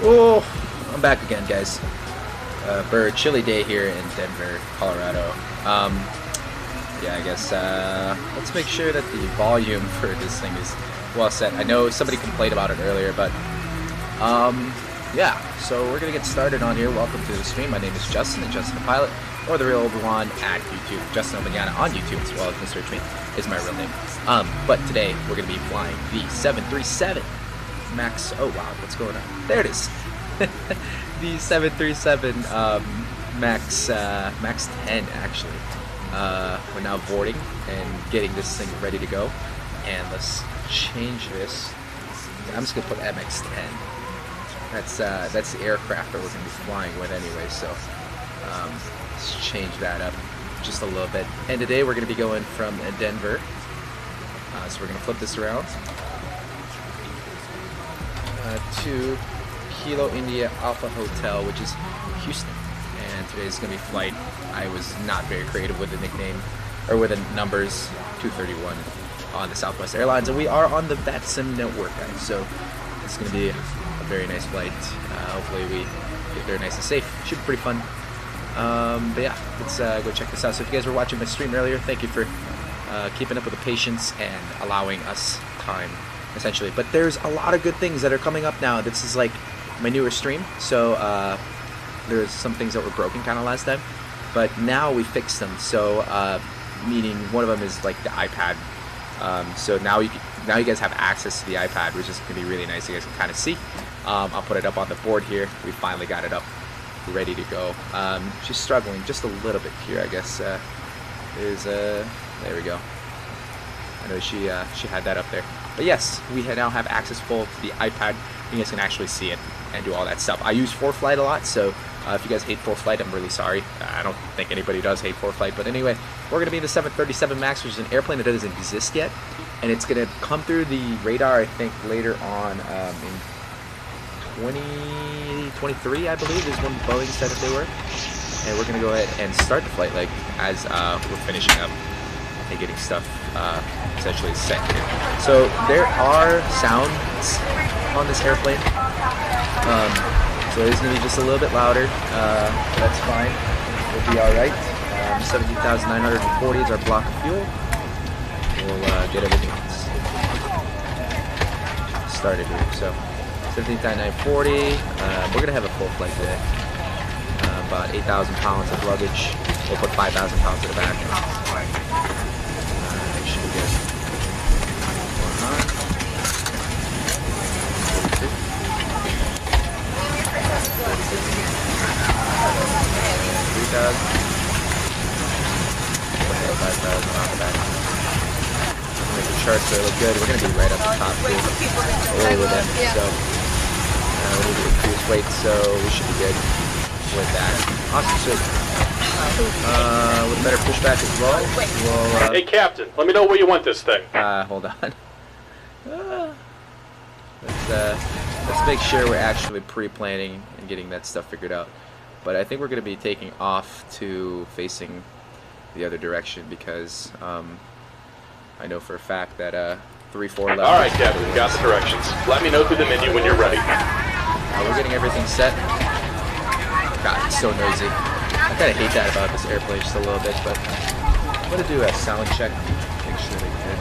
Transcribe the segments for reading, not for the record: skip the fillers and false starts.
Oh, I'm back again, guys. For a chilly day here in Denver, Colorado. Yeah, I guess let's make sure that the volume for this thing is well set. I know somebody complained about it earlier, but yeah. So we're gonna get started on here. Welcome to the stream. My name is Justin, and Justin the Pilot, or the real Obi-Wan at YouTube. Justin Obaniana on YouTube, as well as Mr. Tweet is my real name. But today we're gonna be flying the 737 Max. Oh wow, what's going on? There it is. The 737 Max 10 actually. We're now boarding and getting this thing ready to go. And let's change this. I'm just gonna put MX-10. That's the aircraft that we're gonna be flying with anyway. So let's change that up just a little bit. And today we're gonna be going from Denver. So we're gonna flip this around to Kilo India Alpha Hotel, which is Houston. And today's gonna be flight. I was not very creative with the nickname or with the numbers. 231 on the Southwest Airlines, and we are on the VATSIM network, guys. So it's going to be a very nice flight. Hopefully we get there nice and safe. Should be pretty fun. But yeah, let's go check this out. So if you guys were watching my stream earlier, thank you for keeping up with the patience and allowing us time, essentially. But there's a lot of good things that are coming up now. This is like my newer stream, so there's some things that were broken kind of last time, but now we fixed them. So meaning one of them is like the iPad. So now you guys have access to the iPad, which is gonna be really nice. You guys can kind of see. I'll put it up on the board here. We finally got it up, ready to go. She's struggling just a little bit here, I guess. There we go. I know she had that up there. But yes, we now have access full to the iPad. You guys can actually see it and do all that stuff. I use ForeFlight a lot, so if you guys hate ForeFlight, I'm really sorry. I don't think anybody does hate ForeFlight, but anyway, we're going to be in the 737 MAX, which is an airplane that doesn't exist yet, and it's going to come through the radar, I think, later on in 2023, I believe, is when Boeing said that they were. And we're going to go ahead and start the flight like as we're finishing up and getting stuff essentially set here. So there are sounds on this airplane. So it's going to be just a little bit louder. That's fine. We'll be alright. 17,940 is our block of fuel. We'll get everything started here. So 17,940. We're going to have a full flight today. About 8,000 pounds of luggage. We'll put 5,000 pounds in the back. Should be good. 3,000. 5,000 on the back. Make the charts look good. We're going to be right up the top too. Way with them. So we need to increase weight, so we should be good with that. Awesome. So with better pushback as well. We'll, hey Captain, let me know where you want this thing. Hold on. Let's make sure we're actually pre-planning and getting that stuff figured out. But I think we're going to be taking off to facing the other direction because I know for a fact that 3-4 left. Alright Captain, got the directions. Let me know through the menu when you're ready. We're getting everything set. God, it's so noisy. I kind of hate that about this airplane just a little bit, but I'm going to do a sound check. Make sure they're good.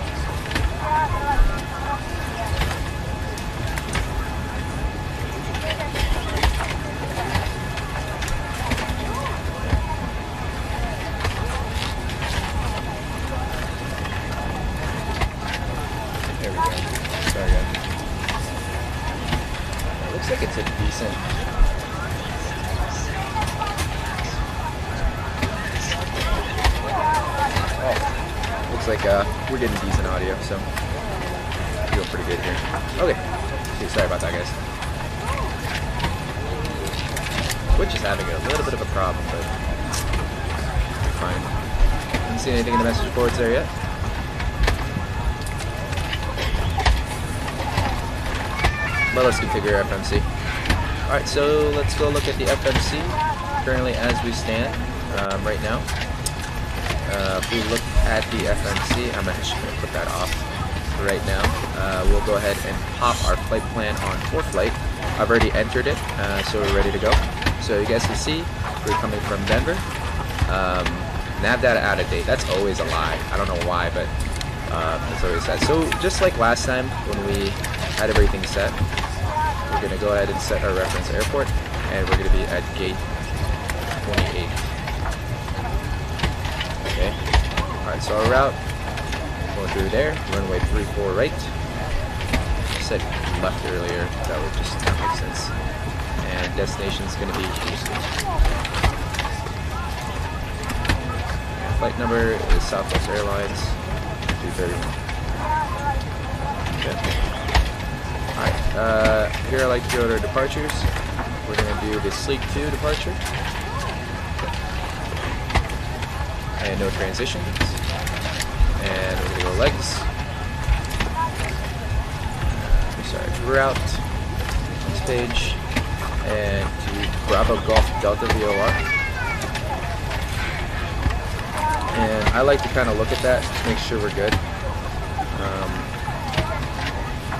There we go. Sorry, guys. It looks like it's a decent... Looks like we're getting decent audio, so feel pretty good here. Okay, sorry about that, guys. Twitch is having a little bit of a problem, but fine. Didn't see anything in the message boards there yet. But let's configure FMC. Alright, so let's go look at the FMC currently as we stand right now. If we look at the FMC, I'm actually going to put that off right now. We'll go ahead and pop our flight plan on ForeFlight. I've already entered it, so we're ready to go. So you guys can see we're coming from Denver. Nav data out of date. That's always a lie. I don't know why, but that's always that. So just like last time when we had everything set, we're going to go ahead and set our reference airport, and we're going to be at gate 28. Okay. Alright, so our route, going through there, runway 34 right. I said left earlier, that would just not make sense. And destination is going to be Houston. And flight number is Southwest Airlines 231. Okay. Alright, here I like to go to departures. We're going to do the Sleek 2 departure. And no transitions. And we're going to go legs. Sorry, route. This page. And to Bravo Golf Delta VOR. And I like to kind of look at that, make sure we're good.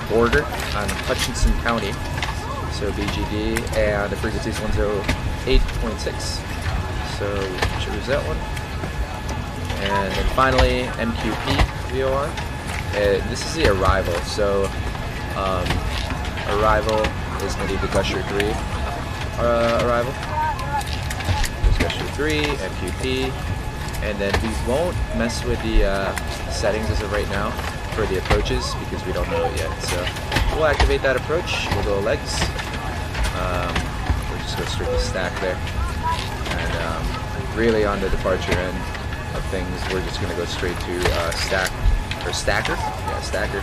border on Hutchinson County, so BGD, and the frequency is 108.6. So choose that one. And then finally, MQP VOR. This is the arrival. So arrival is going to be the Gusher 3 arrival. There's Gusher 3, MQP, and then we won't mess with the settings as of right now for the approaches because we don't know it yet. So we'll activate that approach. We'll go legs. We'll just go straight to stack there. And really on the departure end of things, we're just going to go straight to stack or stacker. Yeah, stacker.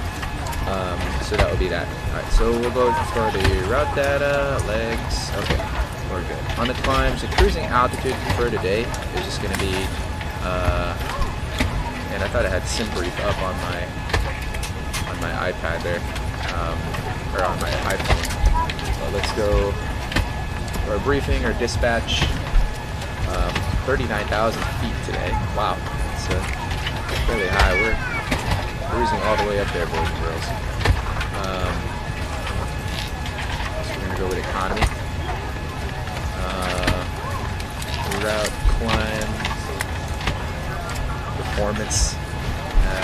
So that will be that. Alright, so we'll go for the route data, legs. Okay, we're good. On the climbs, the cruising altitude for today is just going to be, and I thought I had SimBrief up on my iPad there, or on my iPhone. So let's go for a briefing or dispatch. 39,000 feet today. Wow, it's fairly high. We're cruising all the way up there, boys and girls. So we're gonna go with economy. Route, climb, performance.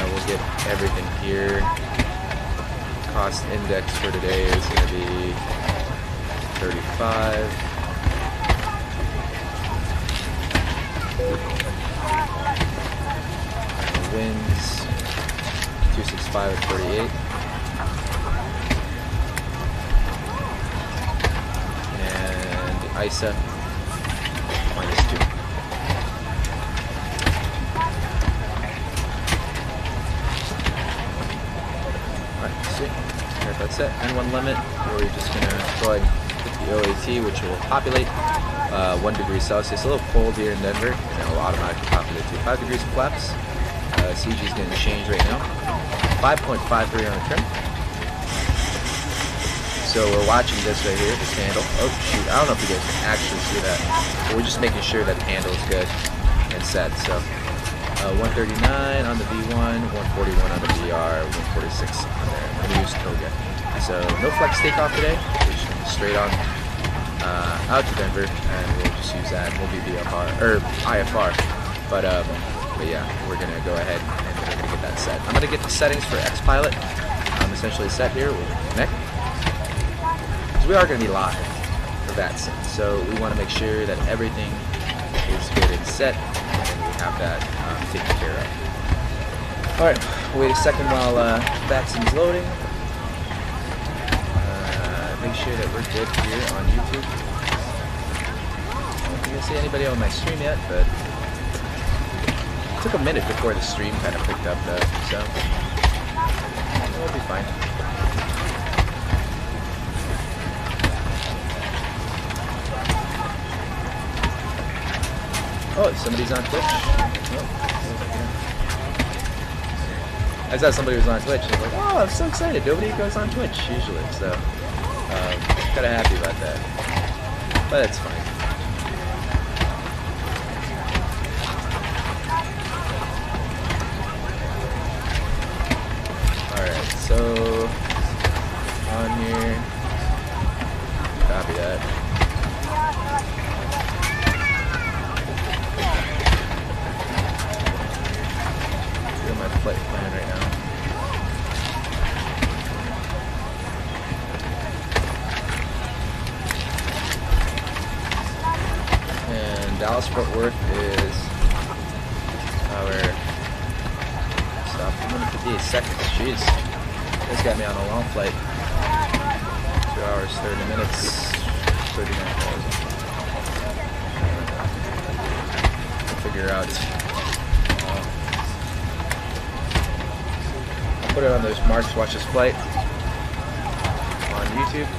We'll get everything here. Cost index for today is going to be 35. Winds 265 at 48. And ISA -2. Alright, sweet. That's it. N1 limit. We're just going to go ahead and hit the OAT, which will populate 1 degree Celsius. A little cold here in Denver, and it will automatically populate to 5 degrees of flaps. CG is going to change right now. 5.53 on the trim. So we're watching this right here, this handle. Oh shoot, I don't know if you guys can actually see that. But we're just making sure that the handle is good and set. So 139 on the V1, 141 on the VR, 146 on there. I'm going to use Toga. So no flex takeoff today. We're just going straight on out to Denver, and we'll just use that. We'll be VFR or IFR. But yeah, we're gonna go ahead and we're gonna get that set. I'm gonna get the settings for X-Pilot. I'm essentially set here. We'll connect because we are gonna be live for that set. So we want to make sure that everything is good and set, and we have that taken care of. All right, wait a second while vaccine's loading. Make sure that we're good here on YouTube. I don't think I see anybody on my stream yet, but it took a minute before the stream kind of picked up though, so we'll be fine. Oh, somebody's on Twitch. I saw somebody was on Twitch, and I was like, oh, I'm so excited. Nobody goes on Twitch usually, so kind of happy about that, but it's fine. Alright, so on here, copy that. Doing my flight plan right now. Dallas-Fort Worth is our stop. 158 seconds. Jeez. This got me on a long flight. 2 hours, 30 minutes, 39,000. I'll figure out. I'll put it on those marks. Watch this flight on YouTube.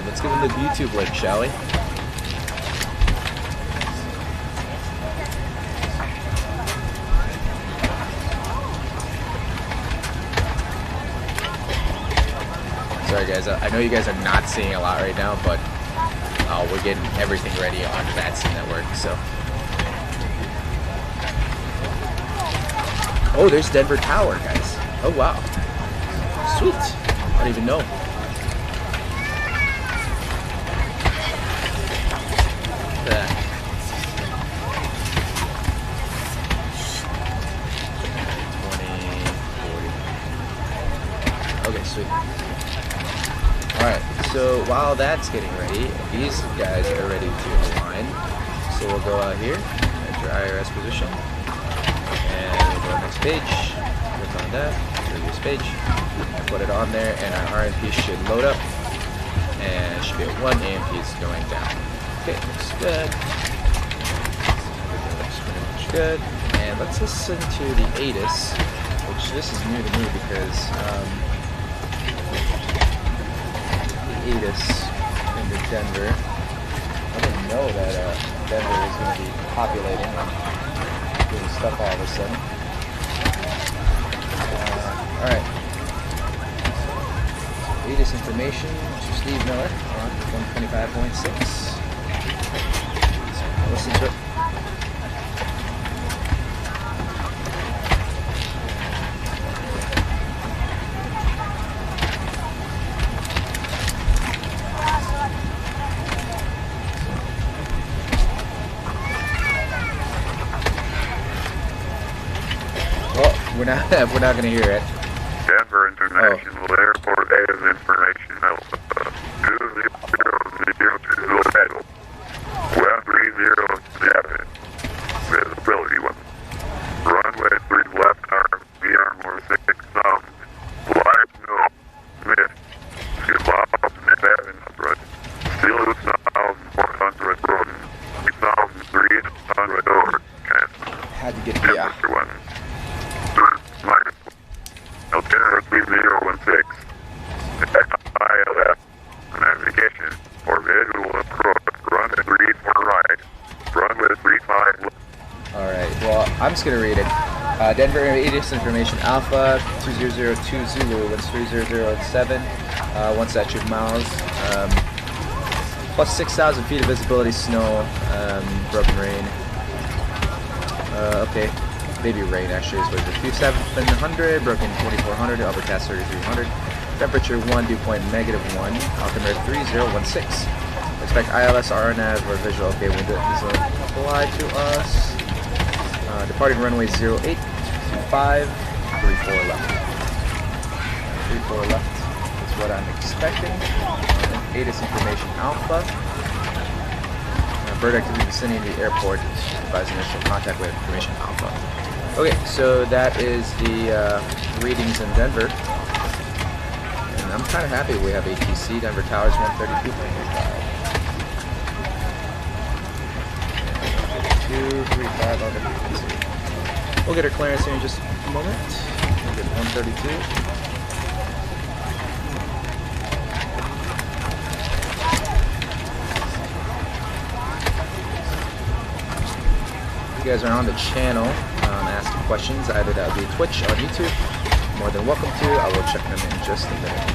Let's give them the YouTube link, shall we? Sorry guys, I know you guys are not seeing a lot right now, but we're getting everything ready on the Latency network. So, oh, there's Denver Tower, guys. Oh wow, sweet. I don't even know. Look at that. 20, 40. Okay, sweet. Alright, so while that's getting ready, these guys are ready to align. So we'll go out here, enter IRS position, and we'll go to the next page, click on that, previous page, and put it on there, and our RMP should load up, and it should be at 1 AMP is going down. Okay, looks good. Everything looks pretty much good. And let's listen to the Atis, which this is new to me because Atis into Denver. I didn't know that Denver was going to be populating and doing stuff all of a sudden. Alright. Atis information to Steve Miller on 125.6. Listen to it. We're not gonna hear it. Denver International Airport has information Alpha 2002 130 visibility 1. Runway 3 left arm, VR more 6,000. Live no mid. Skip 700. Still 2,400 Broden. 3,300 over. Had to get the Temperature 1. Altimeter 3016. ILF. Navigation for visual approach. Runway 3 for right. Runway 35. Alright, well, I'm just going to read it. Denver Atis information Alpha 2002 Zulu, winds 30007, 1 statute miles, plus 6,000 feet of visibility, snow, broken rain. Okay. Maybe rain actually is what it is. 2700, broken 2400, overcast 3300, temperature 1, dew point -1, altimeter 3016. Expect ILS, RNAV, or visual. Okay, will this apply to us? Departing runway 0825, 34 left. 34 left is what I'm expecting. Atis information Alpha. Bird activity vicinity of the airport. Advise initial contact with information Alpha. Okay, so that is the readings in Denver. And I'm kind of happy we have ATC. Denver Towers 132.35. 235 on the frequency. We'll get our clearance here in just a moment. We'll get 132. If you guys are on the channel, ask questions, either that would be Twitch or YouTube, more than welcome to. I will check them in just a minute.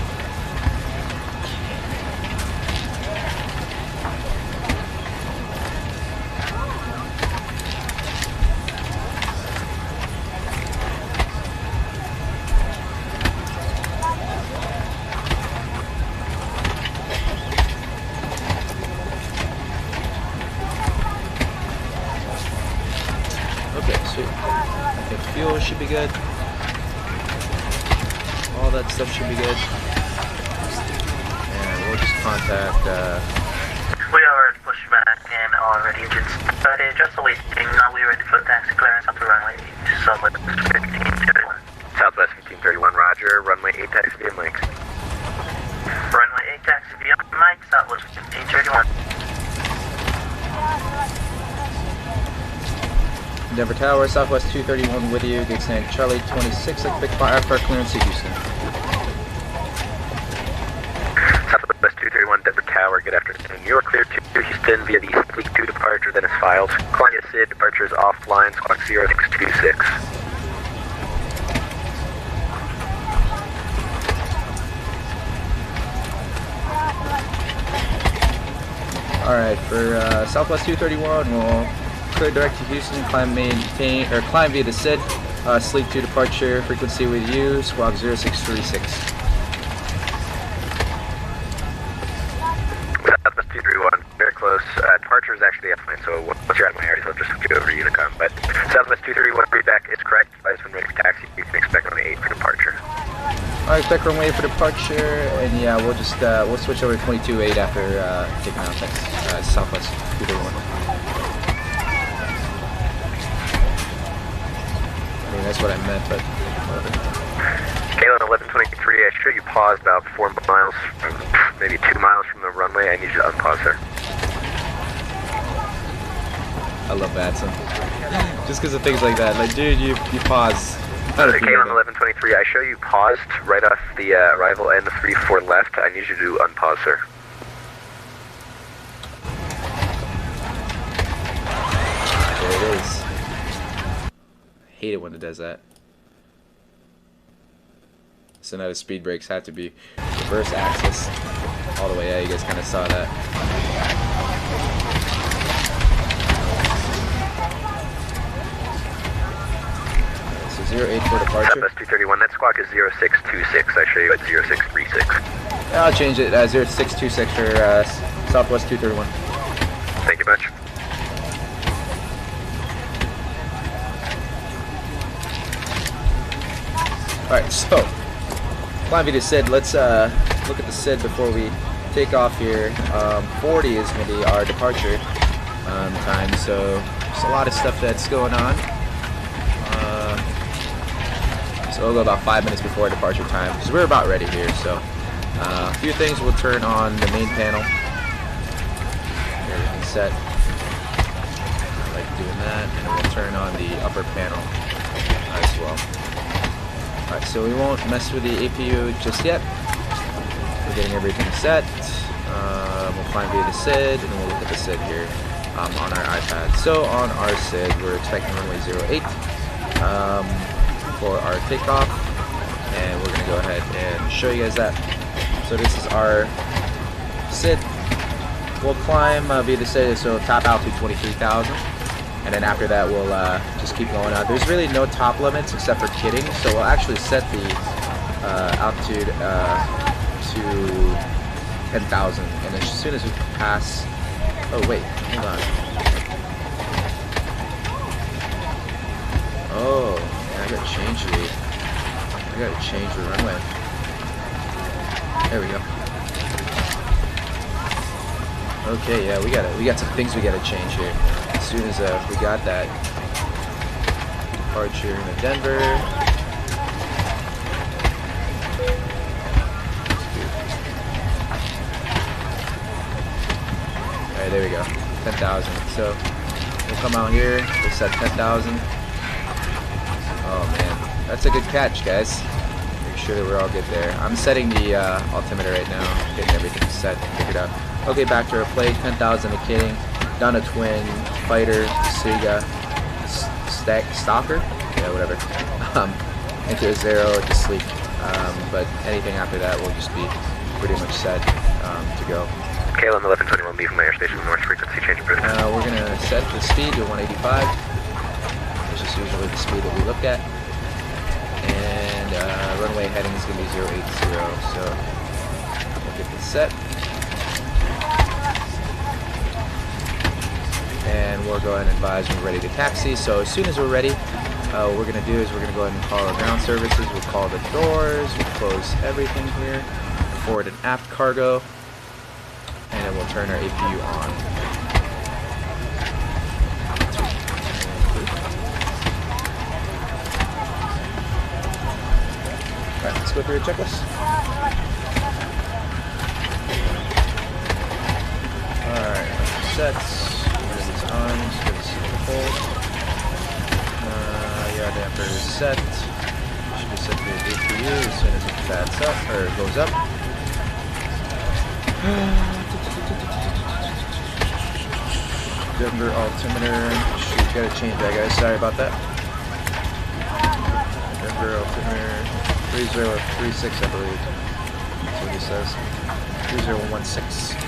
Okay, sweet. I think fuel should be good. All that stuff should be good. And we'll just contact. We are pushed back and already engines started. Just awaiting. Now we're ready for taxi clearance up to runway 8. Southwest 1531. Southwest 1531, Roger. Runway 8 taxi via Mike. Runway 8 taxi via Mike. Southwest 1531. Denver Tower, Southwest 231 with you, gate stand Charlie 26, like big fire for clearance to Houston. Southwest 231, Denver Tower, good afternoon. You are cleared to Houston via the Fleet 2 departure, then is filed. Columbia Sid, departure is offline, squawk 0626. Alright, for Southwest 231, we'll clear direct to Houston, climb via the SID, sleep to departure, frequency with you, squawk 0636. Southwest 231, very close. Departure is actually fine, so once you're out of my area, I'll just switch you over to Unicom. But Southwest 231, feedback is correct. I just been ready for taxi. You can expect runway 8 for departure. I expect runway for departure, and yeah, we'll just we'll switch over to 22.8 after taking off. Thanks, Southwest 231. I mean, that's what I meant, but whatever. Kalen 1123, I show you paused about 4 miles, maybe 2 miles from the runway. I need you to unpause there. I love Batson. Just because of things like that. Like, dude, you pause. Kalen 1123, I show you paused right off the arrival and the 3-4 left. I need you to unpause, sir. There it is. Hate it when it does that. So now the speed brakes have to be reverse axis all the way. Yeah, you guys kind of saw that. So 08 for departure. Southwest 231, that squawk is 0626. I show you at 0636. Yeah, I'll change it 0626 for Southwest 231. Thank you much. Alright, so climb via the SID. Let's look at the SID before we take off here. 40 is going to be our departure time, so there's a lot of stuff that's going on. So we'll go about 5 minutes before departure time, because we're about ready here. So a few things we'll turn on the main panel. Everything's set. I like doing that, and then we'll turn on the upper panel as well. Alright, so we won't mess with the APU just yet. We're getting everything set. We'll climb via the SID, and we'll look at the SID here on our iPad. So on our SID, we're expecting runway 08 for our takeoff, and we're going to go ahead and show you guys that. So this is our SID. We'll climb via the SID, so top altitude 23,000. And then after that, we'll just keep going out. There's really no top limits except for kidding, so we'll actually set the altitude to 10,000. And as soon as we pass, oh wait, hold on. Oh, yeah, I gotta change the runway. There we go. Okay, yeah, we got some things we gotta change here. As soon as we got that departure into Denver. Alright, there we go. 10,000. So we'll come out here, we'll set 10,000. Oh man, that's a good catch, guys. Make sure that we're all good there. I'm setting the altimeter right now, getting everything set, figured out. Okay, back to our plate, 10,000 to kidding. Done a twin, fighter, Siga, stalker, yeah, whatever. Into a 0 to sleep. But anything after that will just be pretty much set to go. KLM 1121, leave from my airstation north, frequency change approved. We're gonna set the speed to 185, which is usually the speed that we look at. And runway heading is gonna be 080, so we'll get this set. And we'll go ahead and advise when we're ready to taxi. So as soon as we're ready, what we're going to do is we're going to go ahead and call our ground services. We'll call the doors, we'll close everything here, forward and aft cargo, and then we'll turn our APU on. Alright, let's go through a checklist. Alright, sets. On, just give us a hold. Yaw damper is set. Should be set to the APU as soon as it bats up, or goes up. Denver altimeter. Shoot, gotta change that, guys. Sorry about that. Denver altimeter 3036, I believe. That's what he says. 3016.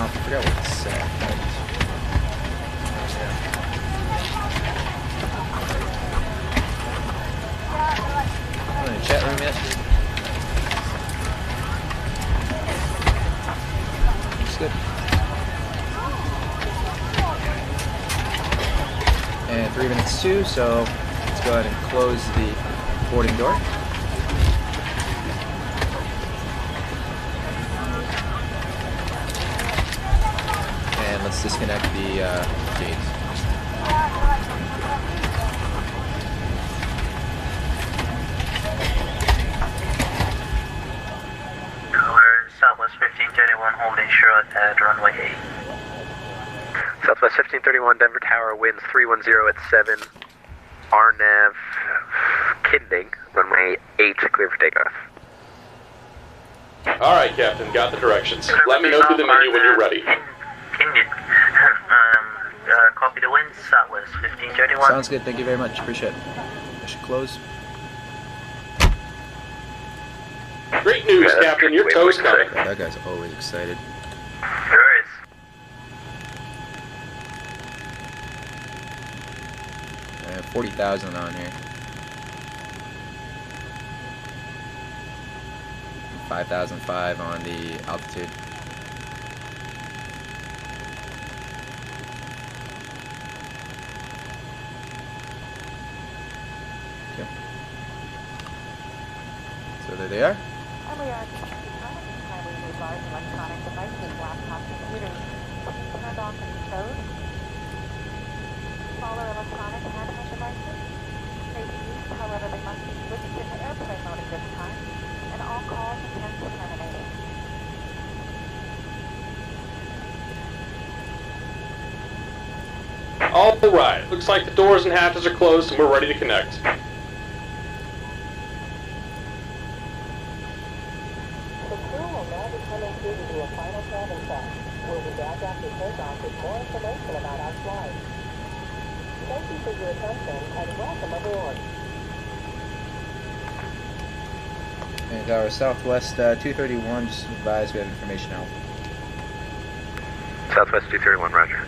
I forgot what it said. In the chat room yet? Looks good. And 3 minutes 2, so let's go ahead and close the boarding door. And let's disconnect the gate. Southwest 1531 holding short at runway 8. Southwest 1531 Denver Tower winds 310 at 7. RNAV Kinding, runway 8, clear for takeoff. Alright, Captain, got the directions. Let me know through the menu when you're ready. Copy the winds, Southwest 1531. Sounds good, thank you very much, appreciate it. I should close. Great news, Captain, your tow's coming. That guy's always excited. Sure is. 40,000 on here. 5,005 on the altitude. Okay. So there they are. And we are kindly use large electronic devices, laptops, computers, turned off and stowed. Smaller electronic handheld devices may be used, however they must be switched into airplane mode at this time, and all calls attempt to terminated. Alright, looks like the doors and hatches are closed and we're ready to connect. We'll be back after takeoff with more information about our flight. Thank you for your attention and welcome aboard. And our Southwest 231, just advise we have information out. Southwest 231, roger.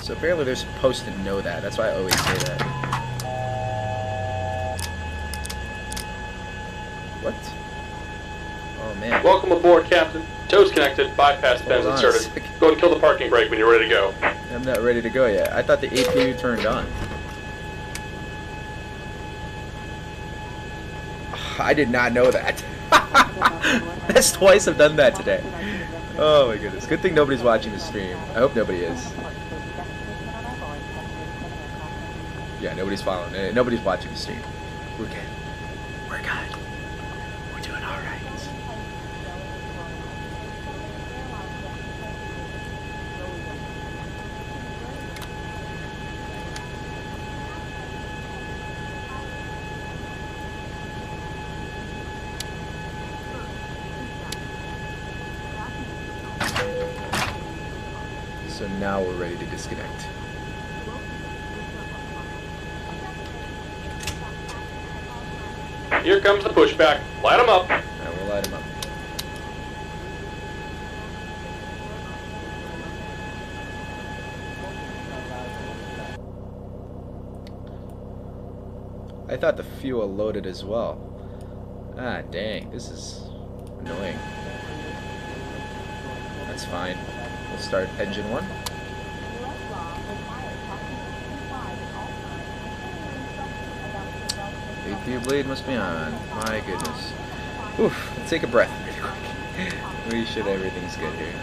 So apparently they're supposed to know that. That's why I always say that. What? Oh man. Welcome aboard, Captain. Tow's connected, bypass pins Hold on a inserted. second. Go and kill the parking brake when you're ready to go. I'm not ready to go yet. I thought the APU turned on. I did not know that. That's twice I've done that today. Oh my goodness. Good thing nobody's watching the stream. I hope nobody is. Yeah, nobody's following. Nobody's watching the stream. We're good. We're good. We're doing alright. So now we're ready to disconnect. Here comes the pushback. Light them up. Alright, we'll light them up. I thought the fuel loaded as well. Ah, dang. This is annoying. That's fine. We'll start engine 1. APU blade must be on. My goodness. Oof. Let's take a breath really quick. We should everything's good here.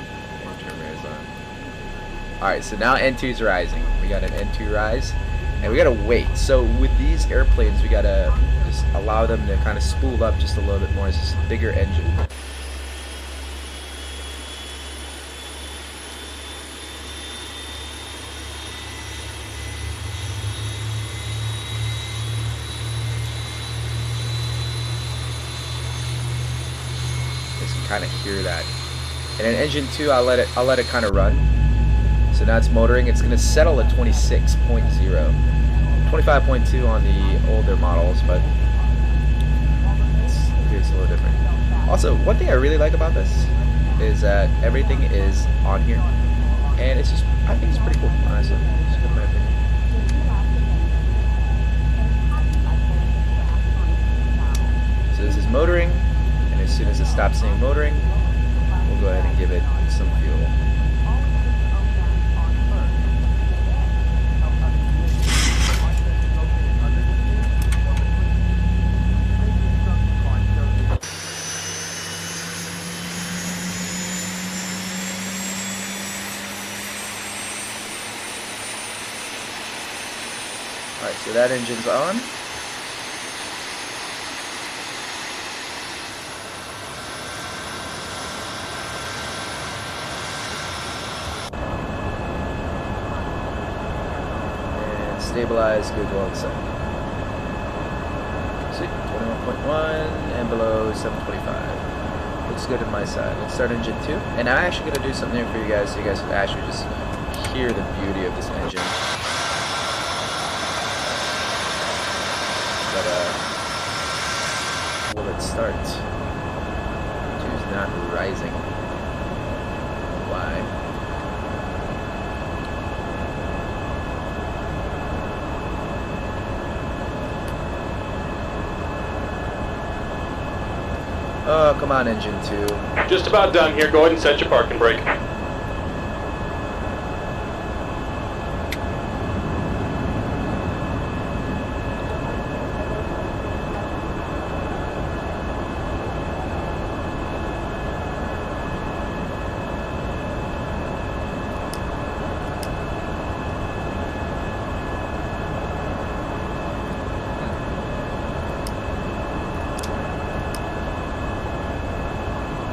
Terminator is on. Alright, so now N2's rising. We got an N2 rise. And we gotta wait. So with these airplanes, we gotta just allow them to kind of spool up just a little bit more. It's just a bigger engine. Kind of hear that. And in engine 2, I'll let it kind of run. So now it's motoring. It's going to settle at 26.0, 25.2 on the older models, but it's a little different. Also, one thing I really like about this is that everything is on here, and it's just, I think it's pretty cool, honestly. Just in my opinion. So this is motoring, and as soon as it stops saying motoring, we'll go ahead and give it some fuel. Alright, so that engine's on. And stabilize, good, well set. See, 21.1 and below 725. Looks good on my side. Let's start engine 2. And I'm actually going to do something here for you guys so you guys can actually just hear the beauty of this engine. Will it start? 2 is not rising. Why? Oh, come on, engine 2. Just about done here. Go ahead and set your parking brake.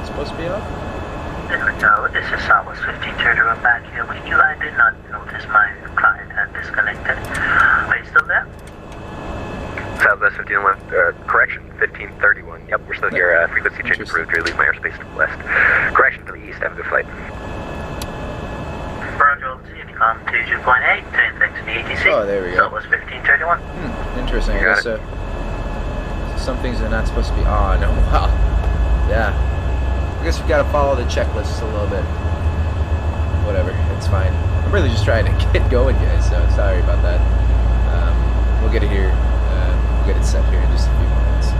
Supposed to be off? No, this is Southwest 1531 back here with you. I did not notice my client had disconnected. Are you still there? Southwest 1531, correction, 1531. Yep, we're still here. Frequency change approved. Release my airspace to the west. Correction to the east. Have a good flight. Roger, Unicom 22.8, turn thanks to the ATC. Oh, there we go. Southwest 1531. Interesting. I Got guess some things are not supposed to be on. Oh, wow. Yeah. I guess we gotta follow the checklist a little bit. Whatever, it's fine. I'm really just trying to get going, guys, so sorry about that. We'll get it here. We'll get it set here in just a few moments.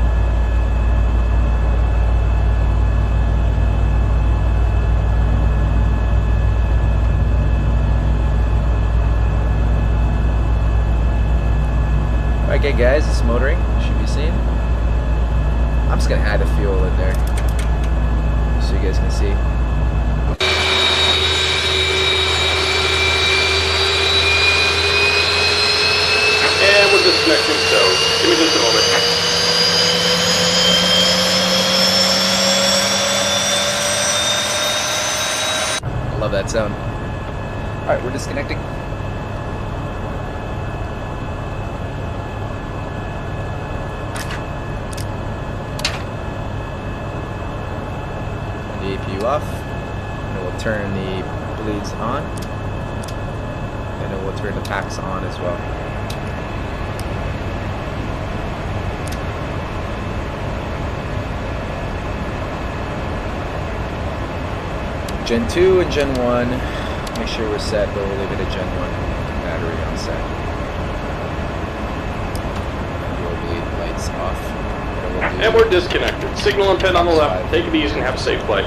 Okay, guys, it's motoring. Should be seen. I'm just gonna add the fuel in there, so you guys can see. And we're disconnecting, so give me just a moment. I love that sound. Alright, we're disconnecting. The APU off, and we'll turn the bleeds on, and then we'll turn the packs on as well. Gen 2 and Gen 1, make sure we're set, but we'll leave it at Gen 1. Battery on set. And we'll bleed lights off. And we're disconnected. Signal and pin on the left. Take it easy and have a safe flight.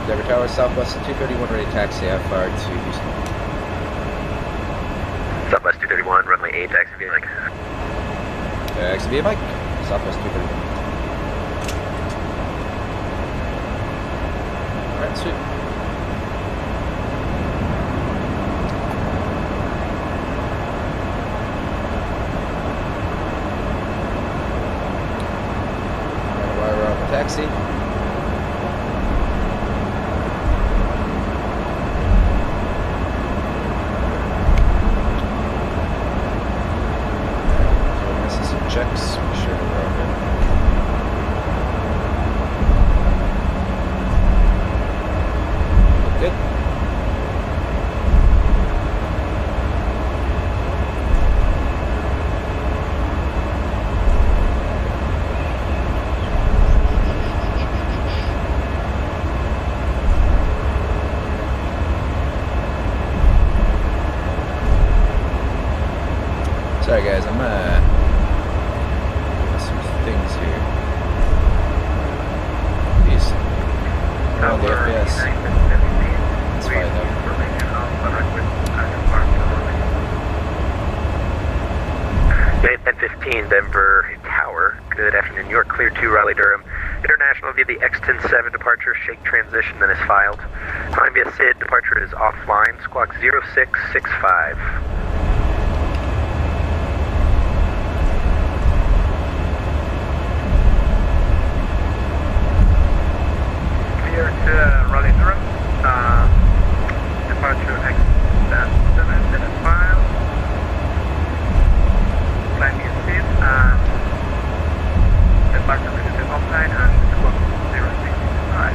Denver Tower, Southwest 231, ready to taxi FR to Houston. Southwest 231, runway 8, taxi via Mike. Taxi via Mike, Southwest 231. Alright, sweet. Alright, while we're on the taxi. Sorry guys, I'm doing some things here. Peace. Oh, the FPS. It's fine though. Unit 1015, Denver Tower. Good afternoon. You're clear to Raleigh-Durham International via the X107 departure. Shake transition then is filed. Climb via SID. Departure is offline. Squawk 0665. Clear to Raleigh-Durham. Departure X107 then is filed. Climb via SID. Departure is offline and squawk 0665.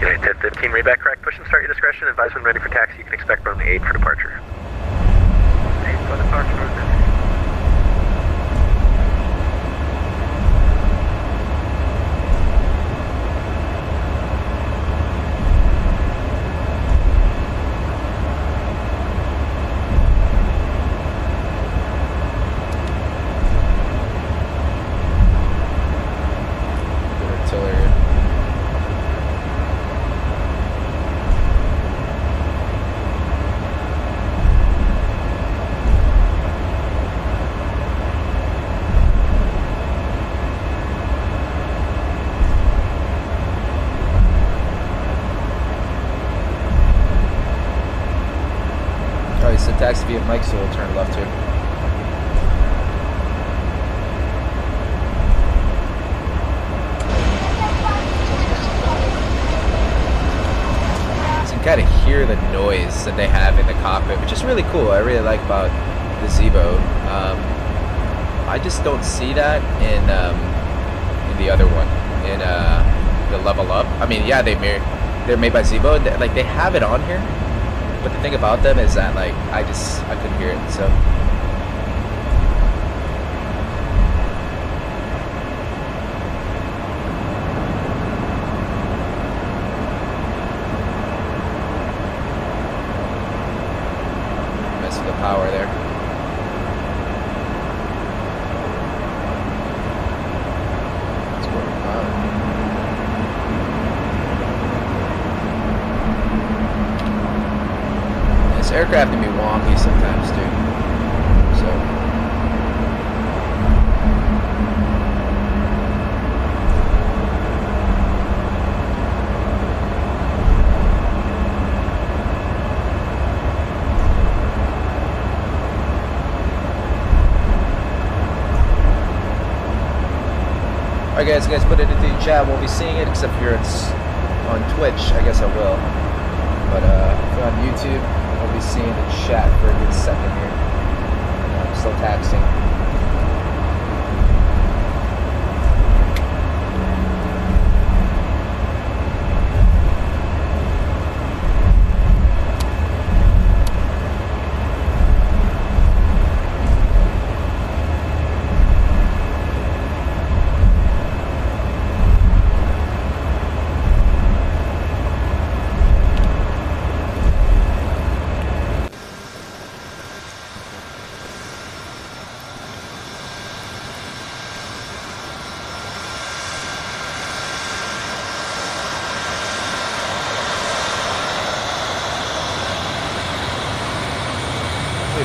United 1015, readback correct. Push and start your discretion. Advise when ready for taxi. You can expect runway 8 for departure. 8 for departure. Taxi via Mike, so we'll turn left here. So you can kind of hear the noise that they have in the cockpit, which is really cool. I really like about the Zevo. I just don't see that in the other one, in the Level Up. I mean, yeah, they're made by Zevo. Like they have it on here. But the thing about them is that, like, I couldn't hear it, so. Messing with the power there. Let's go to power. This aircraft can be wonky sometimes, too. So. Alright guys, put it into the chat. Won't be seeing it except here it's on Twitch. I guess I will. But if you're on YouTube, I'll be seeing the chat for a good second here. I'm still taxing.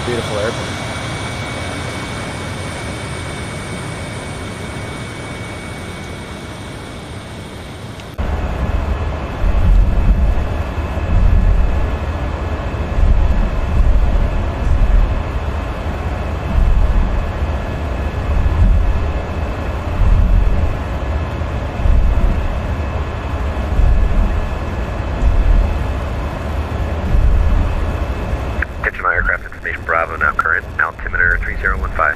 Beautiful airplane. Bravo, now current, altimeter 3015.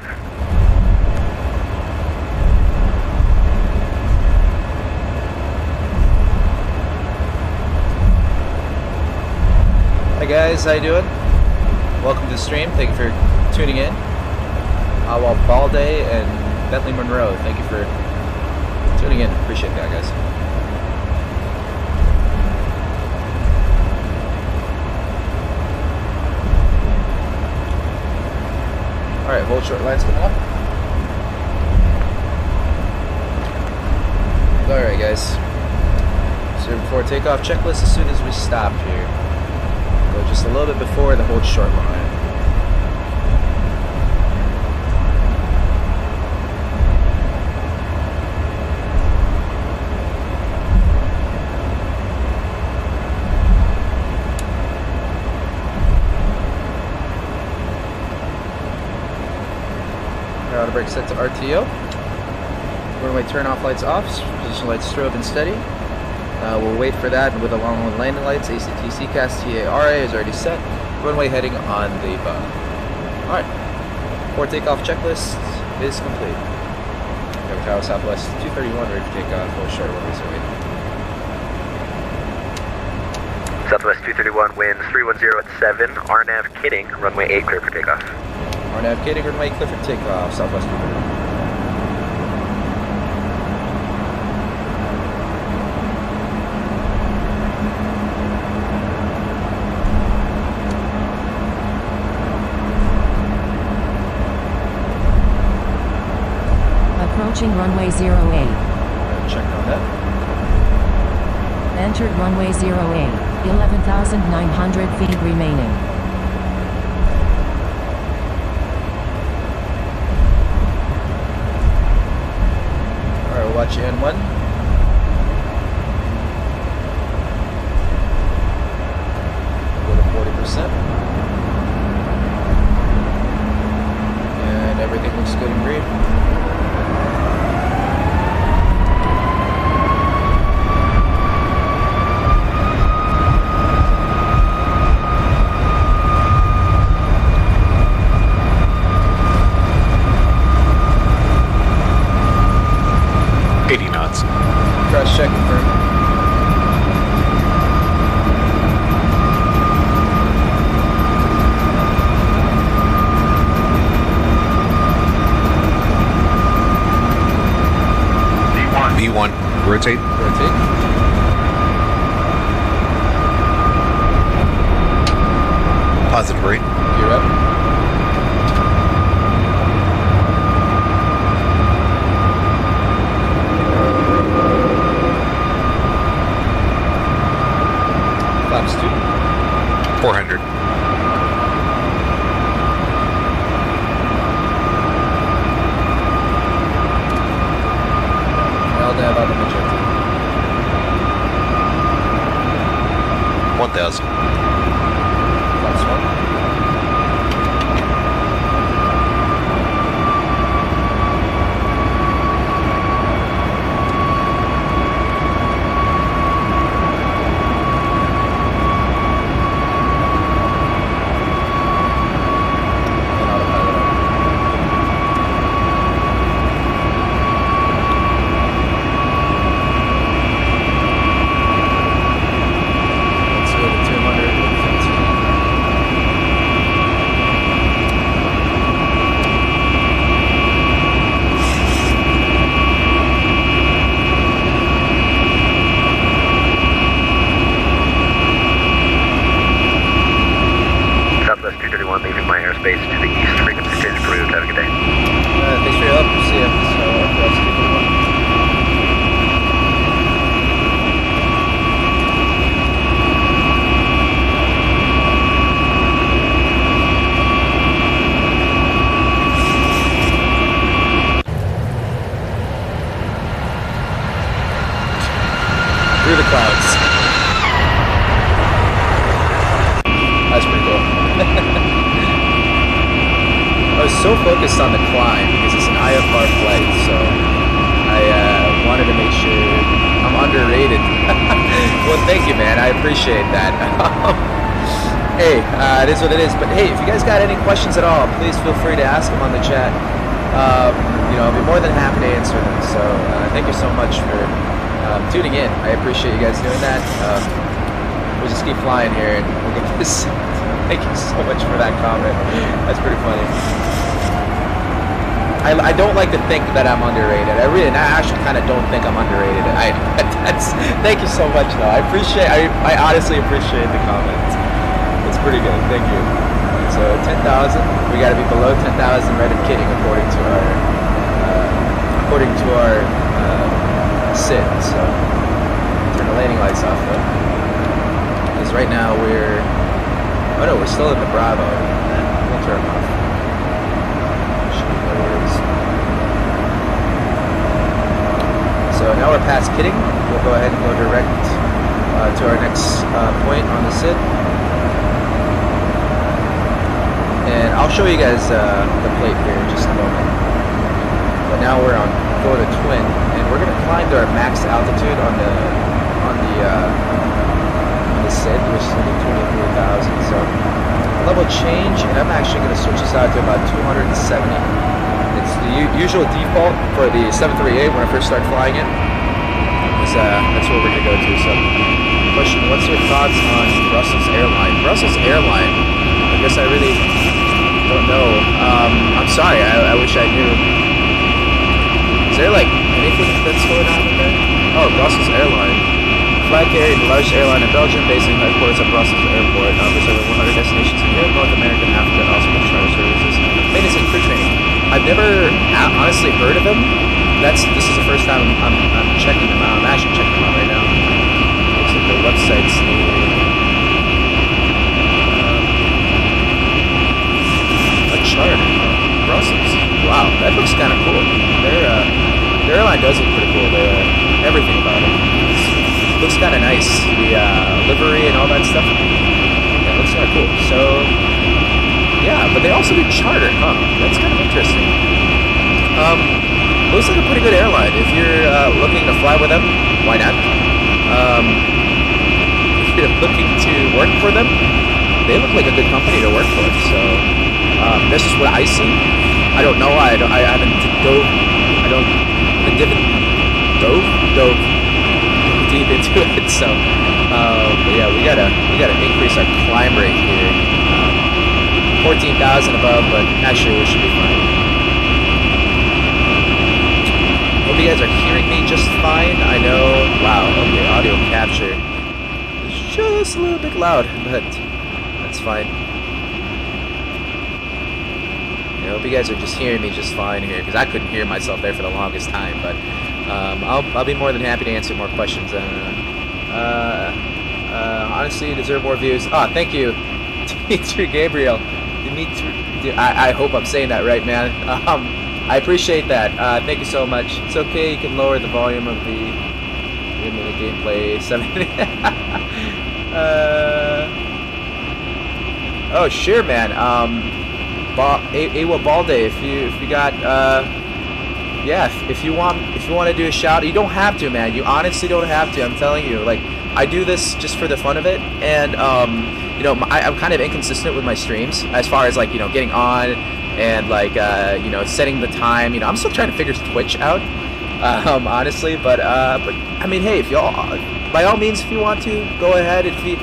Hi guys, how you doing? Welcome to the stream. Thank you for tuning in. Awal Balde and Bentley Monroe, thank you for tuning in. Appreciate that, guys. Alright, hold short lines coming up. Alright guys. So before takeoff checklist as soon as we stop here. Go just a little bit before the hold short line. Auto brake set to RTO. Runway turn off lights off, position lights strobe and steady. We'll wait for that with along with landing lights. ACT, CCAS, TARA is already set. Runway heading on the bug. Alright. Before takeoff checklist is complete. Over Tower Southwest 231, ready for takeoff. Hold short runway 08. Southwest 231, winds 310 at 7. RNAV kidding, runway 8 clear for takeoff. RNAV kidding, runway clear for takeoff. Southwest 231. Approaching runway 08. Check on that. Entered runway 08. 11,900 feet remaining. Alright, we'll watch you N1. Go to 40%. And everything looks good in green. Cross check confirm. V1, rotate. Rotate. Positive rate. Gear up. Flaps 2. 400. LNAV on the magenta. 1000. Flaps 1. Through the clouds. That's pretty cool. I was so focused on the climb because it's an IFR flight, so I wanted to make sure I'm underrated. Well, thank you, man. I appreciate that. Hey, it is what it is. But hey, if you guys got any questions at all, please feel free to ask them on the chat. I'll be more than happy to answer them. So thank you so much for tuning in. I appreciate you guys doing that. We'll just keep flying here and we'll get this. Thank you so much for that comment. That's pretty funny. I don't like to think that I'm underrated. I actually kind of don't think I'm underrated. Thank you so much, though. I honestly appreciate the comments. It's pretty good. Thank you. So 10,000. We got to be below 10,000 right of kidding according to our SID. So turn the landing lights off though, because right now we're still in the Bravo. We'll turn them off. So now we're past kidding. We'll go ahead and go direct to our next point on the SID. And I'll show you guys the plate here in just a moment. But now we're on go to twin, and we're gonna climb to our max altitude on the SID, which is gonna be 23,000. So level change, and I'm actually gonna switch this out to about 270. It's the usual default for the 738 when I first started flying it. That's what we're gonna go to. So, question: what's your thoughts on Brussels Airline? Brussels Airline. I guess I really don't know. I'm sorry. I wish I knew. Is there like anything that's going on in there? Oh, Brussels Airline. Flag carrier, the largest airline in Belgium, based in headquarters at Brussels Airport. Offers over 100 destinations in Europe, North America, and Africa, and also charter services. Maintenance and crew training. I've never honestly heard of them. This is the first time I'm checking them out. I'm actually checking them out right now. Looks like their website's a charter. Brussels. Wow, that looks kind of cool. Their airline does look pretty cool. Everything about it. It looks kind of nice. The livery and all that stuff. Yeah, it looks kind of cool. So, yeah, but they also do charter, huh? That's kind of interesting. Looks like a pretty good airline. If you're looking to fly with them, why not? If you're looking to work for them, they look like a good company to work for. So, this is what I see. I don't know. I haven't dove deep into it. So, but yeah, we gotta increase our climb rate here. 14,000 above, but actually we should be fine. Hope you guys are hearing me just fine. I know. Wow. Okay, audio capture is just a little bit loud, but that's fine. I hope you guys are just hearing me just fine here, because I couldn't hear myself there for the longest time. But I'll be more than happy to answer more questions. Honestly, you deserve more views. Oh, thank you, Dimitri Gabriel. I hope I'm saying that right, man. I appreciate that. Thank you so much. It's okay. You can lower the volume of the gameplay. 7. Oh, sure, man. Awa Balde, if you got yeah, if you want to do a shout, you don't have to, man. You honestly don't have to. I'm telling you, like, I do this just for the fun of it, and you know, I'm kind of inconsistent with my streams as far as, like, you know, getting on and, like, you know, setting the time. You know, I'm still trying to figure Twitch out, honestly. But I mean, hey, if y'all, by all means, if you want to, go ahead. If you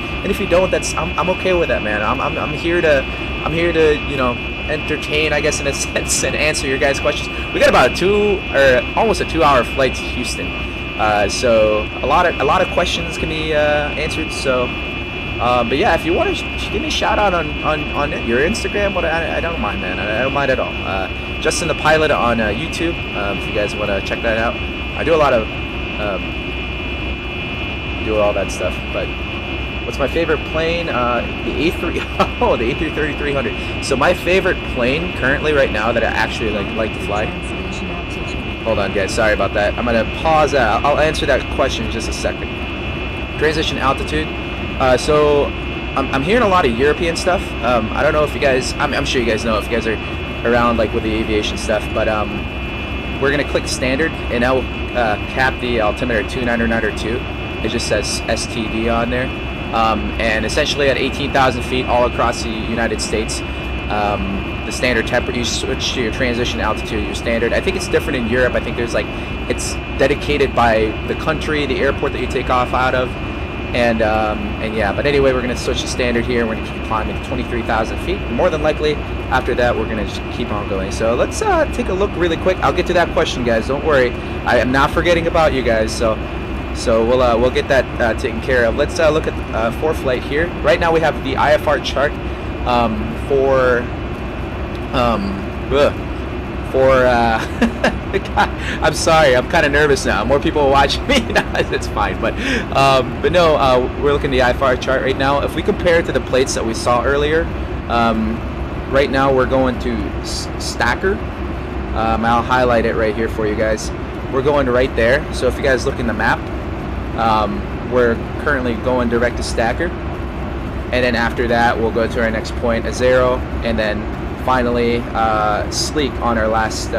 don't, that's I'm okay with that, man. I'm here to you know, entertain, I guess, in a sense, and answer your guys' questions. We got about almost a 2-hour flight to Houston, so a lot of questions can be answered. So, but yeah, if you want to give me a shout out on your Instagram, I don't mind, man. I don't mind at all. Justin the Pilot on YouTube. If you guys want to check that out, I do a lot of do all that stuff. But what's my favorite plane? The A3. Oh, the A330-300. So my favorite plane currently, right now, that I actually like to fly. Hold on, guys. Sorry about that. I'm gonna pause that. I'll answer that question in just a second. Transition altitude. So I'm hearing a lot of European stuff. I don't know if you guys. I'm sure you guys know if you guys are around, like, with the aviation stuff. But we're gonna click standard, and now cap the altimeter 29902. It just says STD on there. And essentially at 18,000 feet all across the United States, the standard temperature, you switch to your transition altitude, your standard. I think it's different in Europe. I think there's, like, it's dedicated by the country, the airport that you take off out of, and yeah. But anyway, we're gonna switch to standard here. We're gonna keep climbing 23,000 feet. More than likely, after that, we're gonna just keep on going. So let's take a look really quick. I'll get to that question, guys. Don't worry. I am not forgetting about you guys. So we'll get that taken care of. Let's look at for flight here. Right now we have the IFR chart I'm sorry, I'm kind of nervous now. More people are watching me. It's fine, but no, we're looking at the IFR chart right now. If we compare it to the plates that we saw earlier, right now we're going to Stacker. I'll highlight it right here for you guys. We're going right there. So if you guys look in the map, we're currently going direct to Stacker, and then after that we'll go to our next point, Azero, and then finally Sleek on our last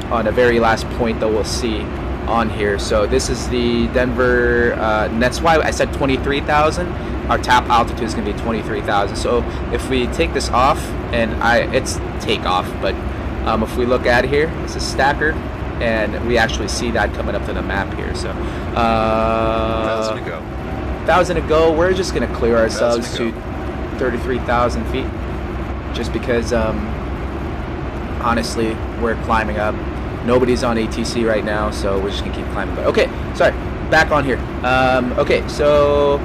on the very last point that we'll see on here. So this is the Denver, and that's why I said 23,000. Our tap altitude is going to be 23,000. So if we take this off, and it's Takeoff, but if we look at here, this is Stacker, and we actually see that coming up to the map here. So 1,000 to go. 1,000 to go. We're just going to clear ourselves to 33,000 feet, just because honestly we're climbing up. Nobody's on ATC right now, so we're just gonna keep climbing. But okay, sorry, back on here. Okay, so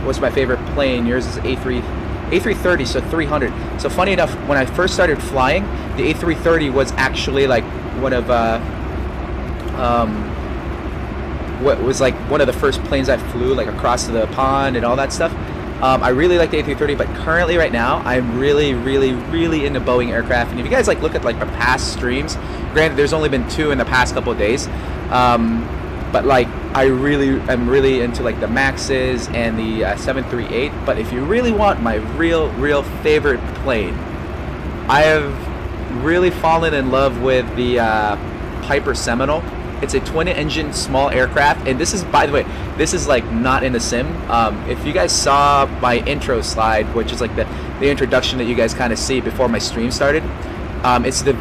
what's my favorite plane? Yours is A330, so 300. So funny enough, when I first started flying, the A330 was actually like one of what was like one of the first planes I flew, like across the pond and all that stuff. I really like the A330, but currently right now I'm really into Boeing aircraft. And if you guys like look at like my past streams, granted there's only been 2 in the past couple of days, but like I'm really into like the Maxes and the 738. But if you really want my real favorite plane, I have really fallen in love with the Piper Seminole. It's a twin-engine small aircraft, and this is, by the way, this is like not in a sim. If you guys saw my intro slide, which is like the introduction that you guys kind of see before my stream started, it's the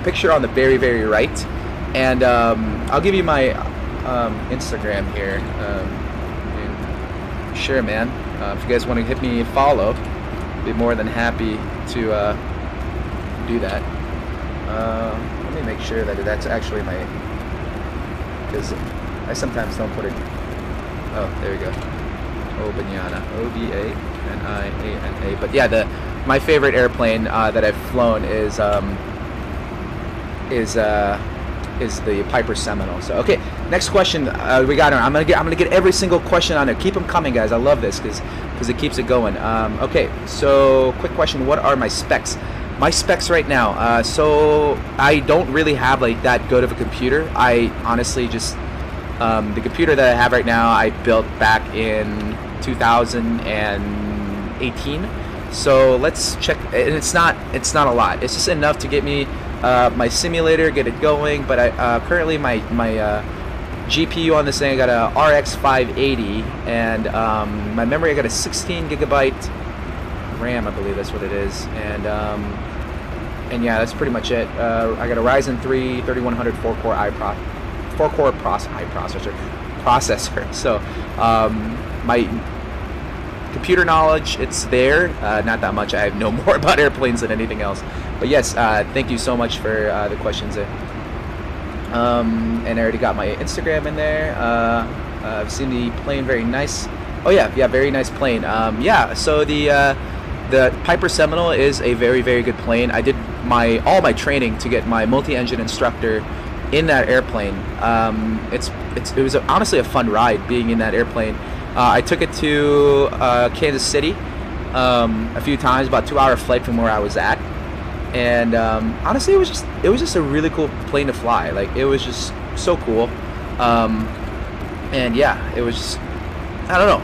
picture on the very right, and I'll give you my Instagram here. Sure, man. If you guys want to hit me a follow, I'd be more than happy to do that. Let me make sure that that's actually my, because I sometimes don't put it. Oh, there we go. Obaniana, O-B-A-N-I-A-N-A. But yeah, my favorite airplane that I've flown is the Piper Seminole. So okay, next question we got. I'm gonna get every single question on it. Keep them coming, guys. I love this because it keeps it going. Okay, so quick question: what are my specs? My specs right now, so I don't really have like that good of a computer. I honestly just, the computer that I have right now, I built back in 2018. So let's check, and it's not a lot. It's just enough to get me my simulator, get it going. But I currently my GPU on this thing, I got a RX 580, and my memory, I got a 16 gigabyte RAM, I believe that's what it is, and yeah, that's pretty much it. I got a Ryzen 3 3100 4-core processor. So my computer knowledge, it's there, not that much. I know more about airplanes than anything else. But yes, thank you so much for the questions there. And I already got my Instagram in there. I've seen the plane, very nice. Oh yeah, very nice plane. Yeah, so the Piper Seminole is a very good plane. I did all my training to get my multi-engine instructor in that airplane. It was honestly a fun ride being in that airplane. I took it to Kansas City a few times, about 2-hour flight from where I was at, and honestly, it was just a really cool plane to fly. Like, it was just so cool, and yeah, it was just, I don't know.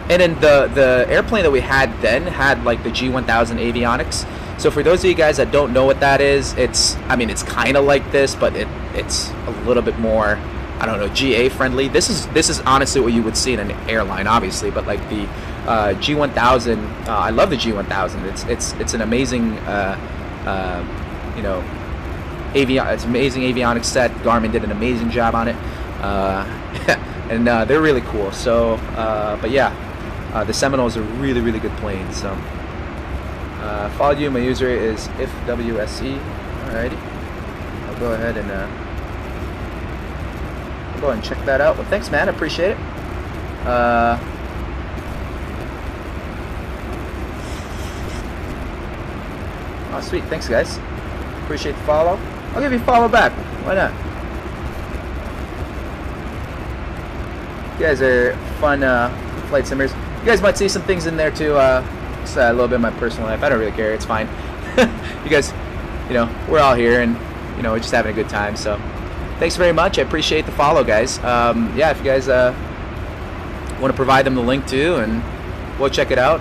And then the airplane that we had then had like the G1000 avionics. So for those of you guys that don't know what that is, it's kind of like this, but it's a little bit more, I don't know, GA friendly. This is honestly what you would see in an airline, obviously, but like the G1000, I love the G1000. It's an amazing, you know, it's amazing avionics set. Garmin did an amazing job on it, and they're really cool. So, but yeah. The Seminole is a really good plane. So, followed you. My user is ifwse. Alrighty, I'll go ahead and check that out. Well, thanks, man. I appreciate it. Oh, sweet. Thanks, guys. Appreciate the follow. I'll give you a follow back. Why not? You guys are fun flight simmers. You guys might see some things in there too. Just a little bit of my personal life. I don't really care. It's fine. You guys, you know, we're all here and, you know, we're just having a good time. So thanks very much. I appreciate the follow, guys. Yeah, if you guys want to provide them the link too, and we'll check it out.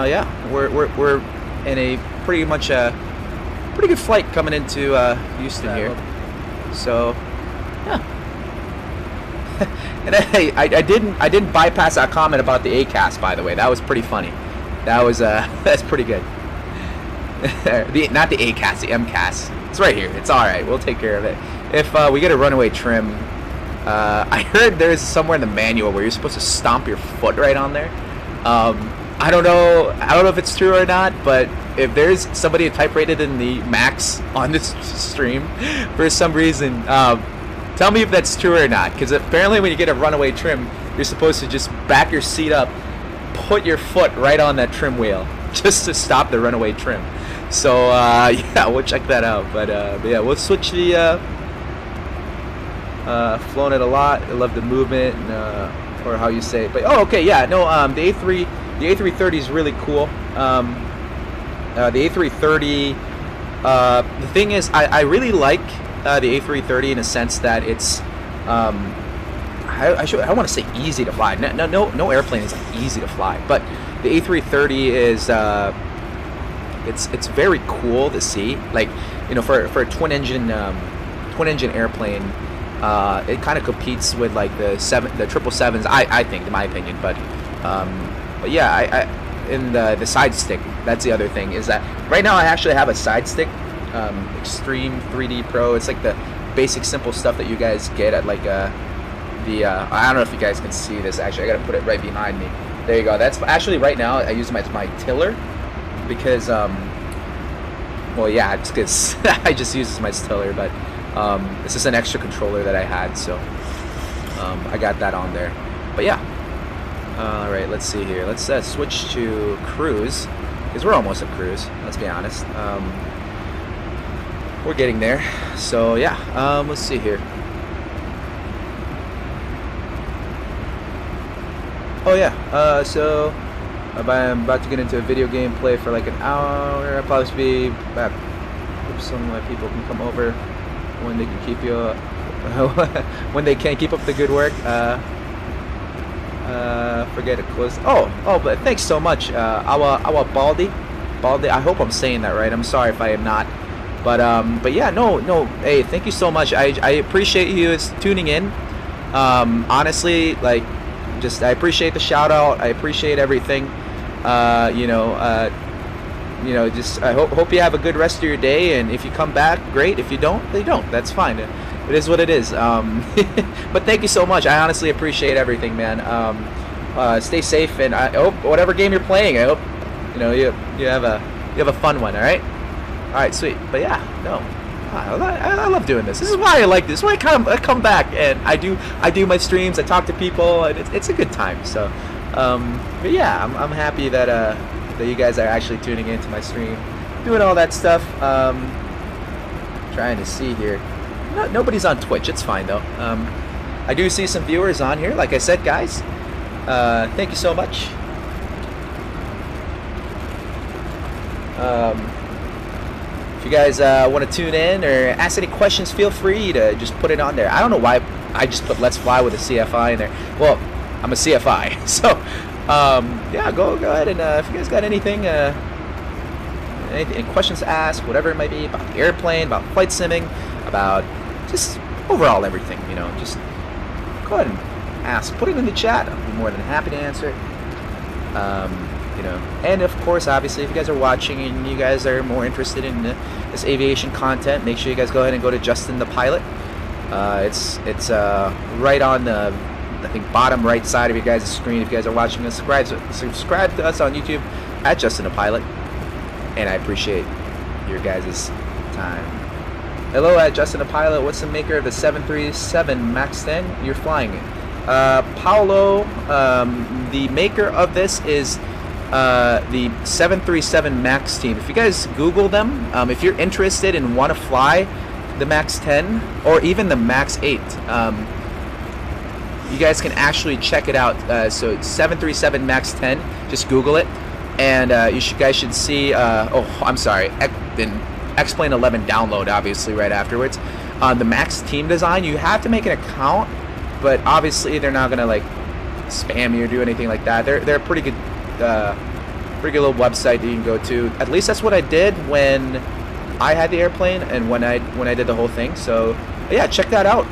Yeah, we're in a pretty good flight coming into Houston here. So yeah. And I didn't bypass that comment about the ACAS, by the way. That was pretty funny. That was that's pretty good. Not the ACAS, the MCAS. It's right here. It's all right. We'll take care of it. If we get a runaway trim, I heard there's somewhere in the manual where you're supposed to stomp your foot right on there. I don't know if it's true or not, but if there's somebody type-rated in the Max on this stream for some reason, tell me if that's true or not, because apparently when you get a runaway trim, you're supposed to just back your seat up, put your foot right on that trim wheel, just to stop the runaway trim. So, yeah, we'll check that out. But yeah, we'll switch the, flown it a lot. I love the movement, and, or how you say it. But, oh, okay, yeah, no, the A330 is really cool. The A330, the thing is, I really like the A330 in a sense that it's, I want to say easy to fly. No airplane is like easy to fly, but the A330 is, it's very cool to see. Like, you know, for a twin engine airplane, it kind of competes with like the 777s, I think, in my opinion. But yeah, in the side stick, that's the other thing, is that right now I actually have a side stick, Extreme 3D Pro. It's like the basic simple stuff that you guys get at like I don't know if you guys can see this. Actually, I gotta put it right behind me. There you go. That's actually right now I use my tiller, because well, yeah, it's because I just use this my tiller, but this is an extra controller that I had, so I got that on there. But yeah, all right, let's see here. Let's switch to cruise, because we're almost at cruise, let's be honest. We're getting there. So yeah, let's see here. Oh yeah, so I'm about to get into a video game play for like an hour. I'll probably be back. Hope some of my people can come over when they can keep you when they can't keep up the good work. Forget to close. Oh, but thanks so much, Awa Baldi. I hope I'm saying that right. I'm sorry if I am not. But yeah, no. Hey, thank you so much. I appreciate you tuning in. Honestly, like, just I appreciate the shout out. I appreciate everything. Just I hope you have a good rest of your day. And if you come back, great. If you don't, they don't. That's fine. It is what it is. But thank you so much. I honestly appreciate everything, man. Stay safe, and I hope whatever game you're playing, I hope you have a fun one. All right, sweet. But yeah, no, I love doing this. This is why I like this. This is why I come back and I do my streams. I talk to people, and it's a good time. So, but yeah, I'm happy that you guys are actually tuning into my stream, doing all that stuff. Trying to see here. Nobody's on Twitch. It's fine though. I do see some viewers on here. Like I said, guys, thank you so much. If you guys want to tune in or ask any questions, feel free to just put it on there. I don't know why I just put Let's Fly with a CFI in there. Well, I'm a CFI, so yeah, go ahead, and if you guys got anything questions to ask, whatever it might be, about the airplane, about flight simming, about just overall everything, just go ahead and ask. Put it in the chat. I'll be more than happy to answer it. And of course, obviously, if you guys are watching and you guys are more interested in this aviation content, make sure you guys go ahead and go to Justin the Pilot. It's right on the, I think, bottom right side of your guys' screen. If you guys are watching us, subscribe to us on YouTube at Justin the Pilot. And I appreciate your guys' time. Hello at Justin the Pilot. What's the maker of the 737 MAX 10 you're flying? Paolo, the maker of this is the 737 MAX team. If you guys Google them, if you're interested and want to fly the MAX 10 or even the MAX 8, you guys can actually check it out. So 737 MAX 10, just Google it, and guys should see. Oh, I'm sorry, then X-Plane 11 download obviously right afterwards. The MAX team design, you have to make an account, but obviously they're not gonna like spam you or do anything like that. They're a pretty good little website that you can go to. At least that's what I did when I had the airplane and when I did the whole thing. So yeah, check that out.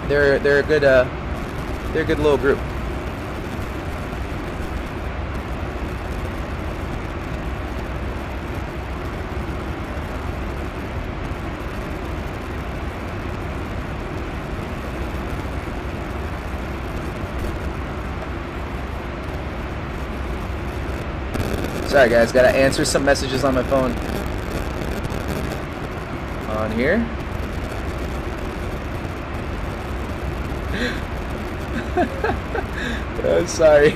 They're a good little group. Sorry guys, gotta answer some messages on my phone. On here. Oh, sorry.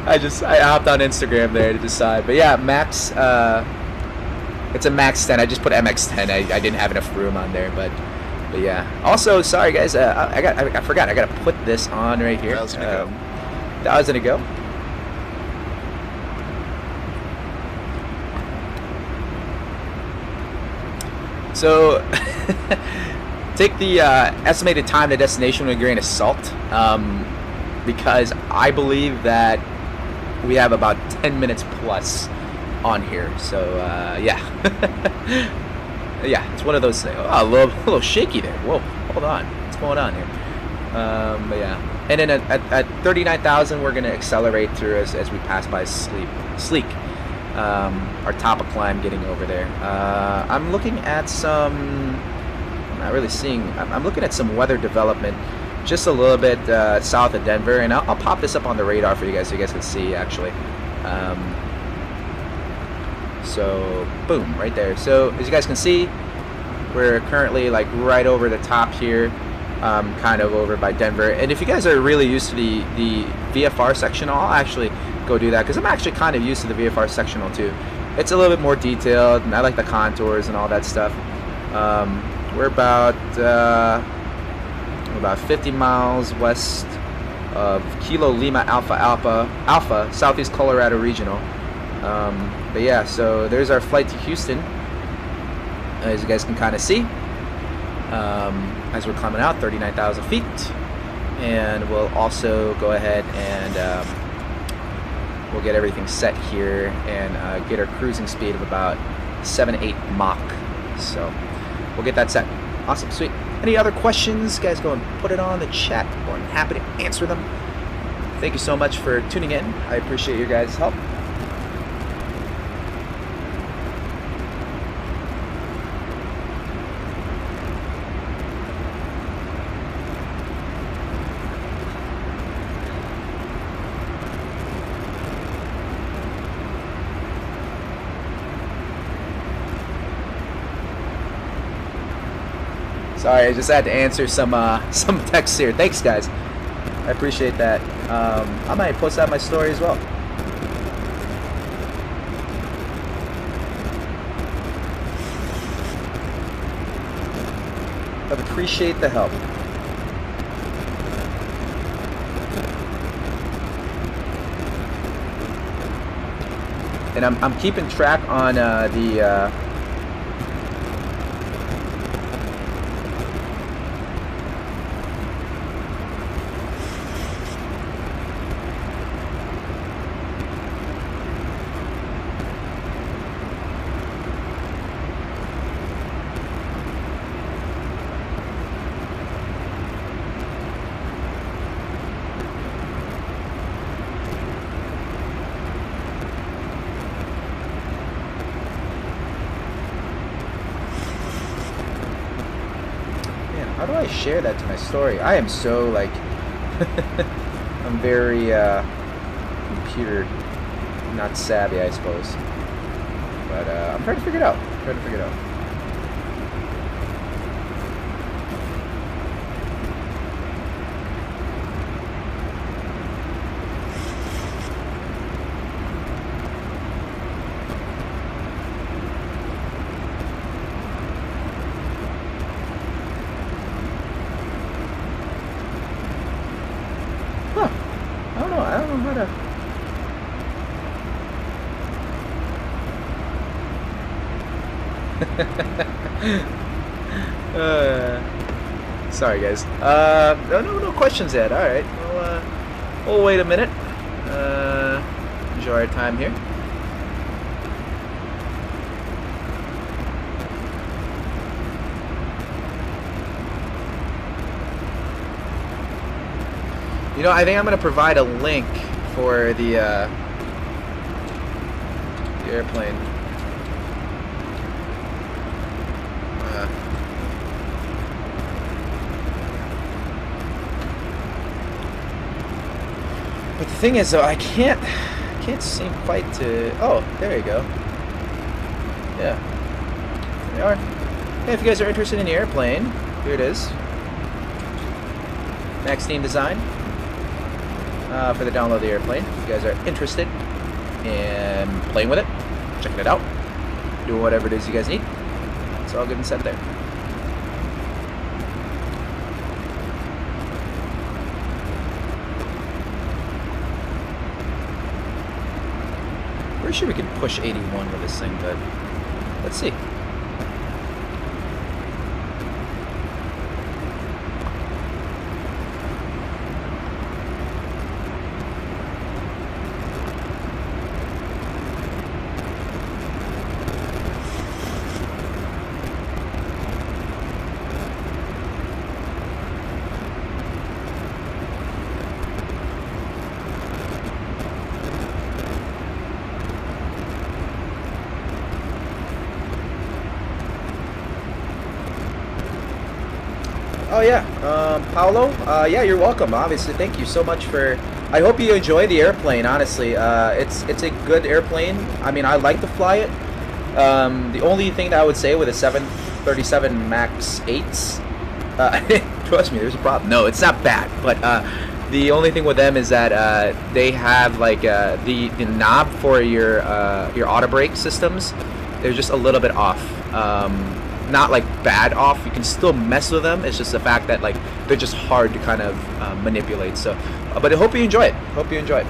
I hopped on Instagram there to decide. But yeah, Max, it's a Max 10. I just put MX10. I didn't have enough room on there, but yeah. Also, sorry guys, I forgot. I gotta put this on right here. 1,000 to go. 1,000 to go. So, take the estimated time to destination with a grain of salt, because I believe that we have about 10 minutes plus on here. So, yeah. Yeah, it's one of those things. Oh, a little shaky there. Whoa, hold on. What's going on here? But yeah. And then at 39,000, we're going to accelerate through as we pass by Sleek. Our top of climb getting over there. I'm looking at some, I'm not really seeing, I'm looking at some weather development just a little bit south of Denver, and I'll pop this up on the radar for you guys so you guys can see actually. So boom, right there. So as you guys can see, we're currently like right over the top here, kind of over by Denver. And if you guys are really used to the VFR sectional, I'll actually go do that because I'm actually kind of used to the VFR sectional too. It's a little bit more detailed, and I like the contours and all that stuff. We're about 50 miles west of Kilo Lima Alpha, Southeast Colorado Regional. But yeah, so there's our flight to Houston, as you guys can kind of see, as we're climbing out 39,000 feet. And we'll also go ahead and we'll get everything set here and get our cruising speed of about 7-8 Mach. So we'll get that set. Awesome, sweet. Any other questions, guys? Go and put it on the chat. I'm happy to answer them. Thank you so much for tuning in. I appreciate your guys' help. Sorry, I just had to answer some texts here. Thanks, guys. I appreciate that. I might post that in my story as well. I appreciate the help. And I'm keeping track on the. How do I share that to my story? I am so like, I'm very computer not savvy, I suppose. But I'm trying to figure it out. Sorry, guys. No questions yet. All right. We'll wait a minute. Enjoy our time here. You know, I think I'm going to provide a link for the airplane. But the thing is, though, I can't seem quite to. Oh, there you go. Yeah, there they are. Hey, if you guys are interested in the airplane, here it is. Max Team Design. For the download of the airplane. If you guys are interested in playing with it, checking it out, doing whatever it is you guys need, it's all good and set there. Pretty sure we can push 81 with this thing, but let's see. Oh yeah, Paolo. Yeah, you're welcome. Obviously, thank you so much for. I hope you enjoy the airplane. Honestly, it's a good airplane. I mean, I like to fly it. The only thing that I would say with a 737 MAX 8s, trust me, there's a problem. No, it's not bad, but the only thing with them is that they have like the knob for your auto brake systems. They're just a little bit off. Not like bad off. You can still mess with them. It's just the fact that like they're just hard to kind of manipulate. So, but I hope you enjoy it. Hope you enjoy it.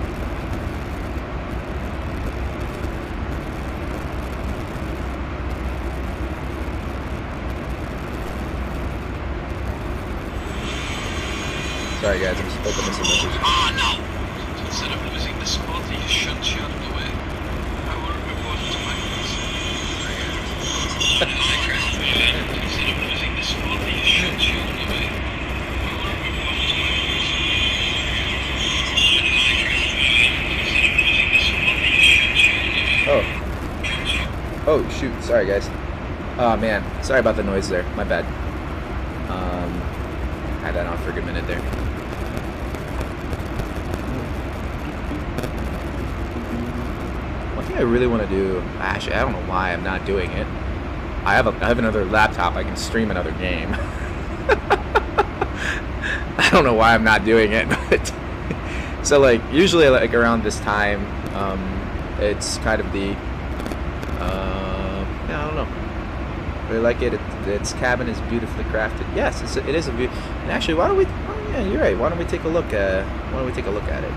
Sorry guys, I'm just opening this message. Oh no! Instead of losing the spot, he shot you out of the way. I will report it to my boss. Instead of losing the spot, he shot you out of the way. I will report it to my boss. Instead of losing the spot, he shot you out of the way. Oh shoot, sorry guys. Oh man, sorry about the noise there, my bad. Had that on for a good minute there. One thing I really want to do, actually I don't know why I'm not doing it. I have another laptop, I can stream another game. I don't know why I'm not doing it, but so like usually like around this time, it's kind of the yeah, I don't know. Really like it. Its cabin is beautifully crafted. Yes, it is a beauty. And actually, why don't we? Oh, yeah, you're right. Why don't we take a look? Why don't we take a look at it?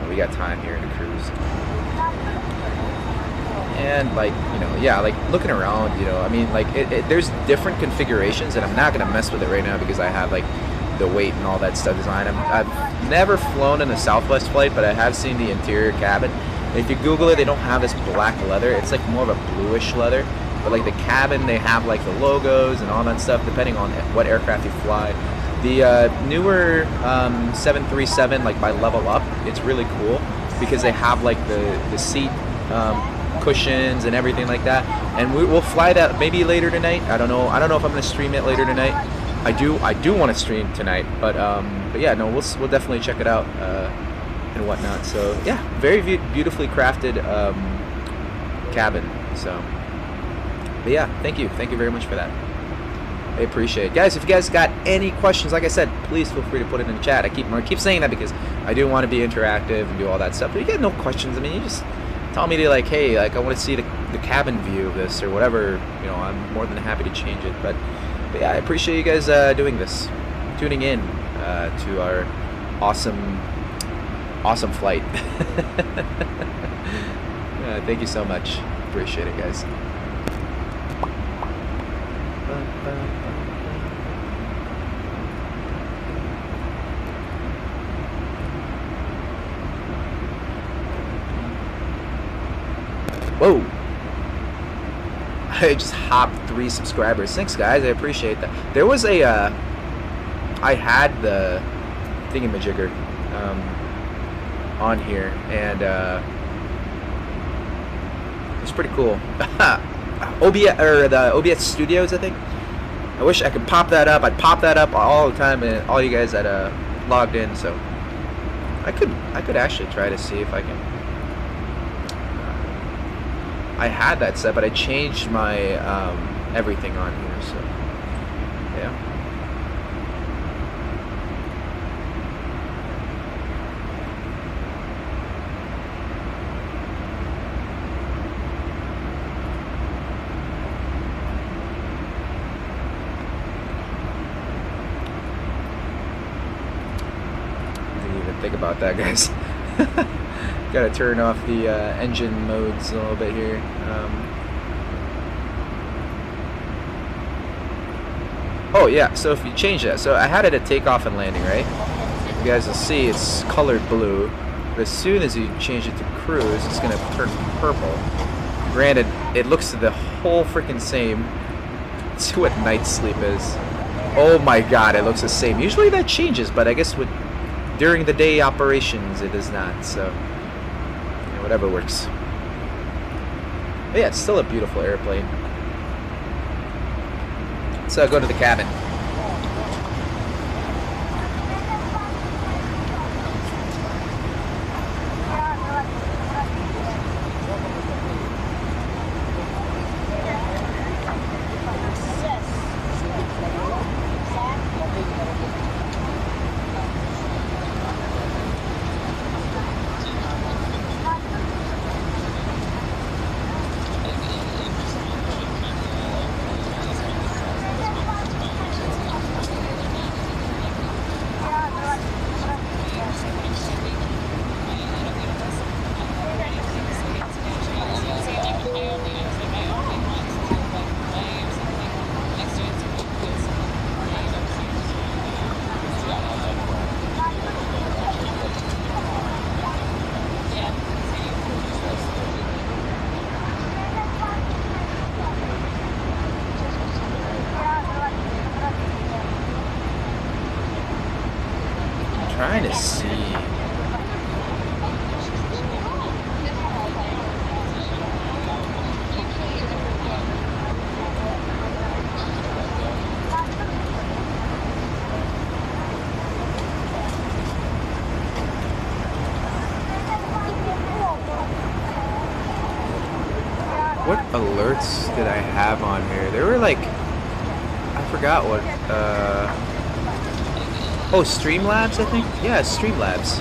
We got time here in the cruise. And like yeah, like looking around, I mean, like there's different configurations, and I'm not gonna mess with it right now because I have like the weight and all that stuff designed. I've never flown in a Southwest flight, but I have seen the interior cabin. And if you Google it, they don't have this black leather. It's like more of a bluish leather. But like the cabin, they have like the logos and all that stuff, depending on what aircraft you fly. The newer 737, like by Level Up, it's really cool because they have like the seat cushions and everything like that. And we'll fly that maybe later tonight. I don't know if I'm gonna stream it later tonight. I do want to stream tonight, but yeah, no, we'll definitely check it out and whatnot. So yeah, very beautifully crafted cabin. So. But yeah, thank you very much for that. I appreciate it, guys. If you guys got any questions, like I said, please feel free to put it in the chat. I keep saying that because I do want to be interactive and do all that stuff. But if you get no questions, I mean, you just tell me to like, hey, like I want to see the cabin view of this or whatever. I'm more than happy to change it. But yeah, I appreciate you guys doing this, tuning in to our awesome flight. Thank you so much. Appreciate it, guys. Whoa! I just hopped 3 subscribers. Thanks, guys. I appreciate that. There was a, I had the thingamajigger on here, and it's pretty cool. OBS, or the OBS Studios, I think. I wish I could pop that up. I'd pop that up all the time, and all you guys that logged in. So I could actually try to see if I can. I had that set, but I changed my everything on here, so yeah. I didn't even think about that, guys. Gotta turn off the engine modes a little bit here. Oh yeah, so if you change that, so I had it at takeoff and landing, right? You guys will see it's colored blue, but as soon as you change it to cruise, it's gonna turn purple. Granted, it looks the whole freaking same. Let's see what night sleep is. Oh my god, it looks the same. Usually that changes, but I guess with during the day operations it is not, so whatever works. But yeah, it's still a beautiful airplane. So go to the cabin. Trying to see. What alerts did I have on here? There were like, I forgot what, oh, Streamlabs, I think? Yeah, Streamlabs.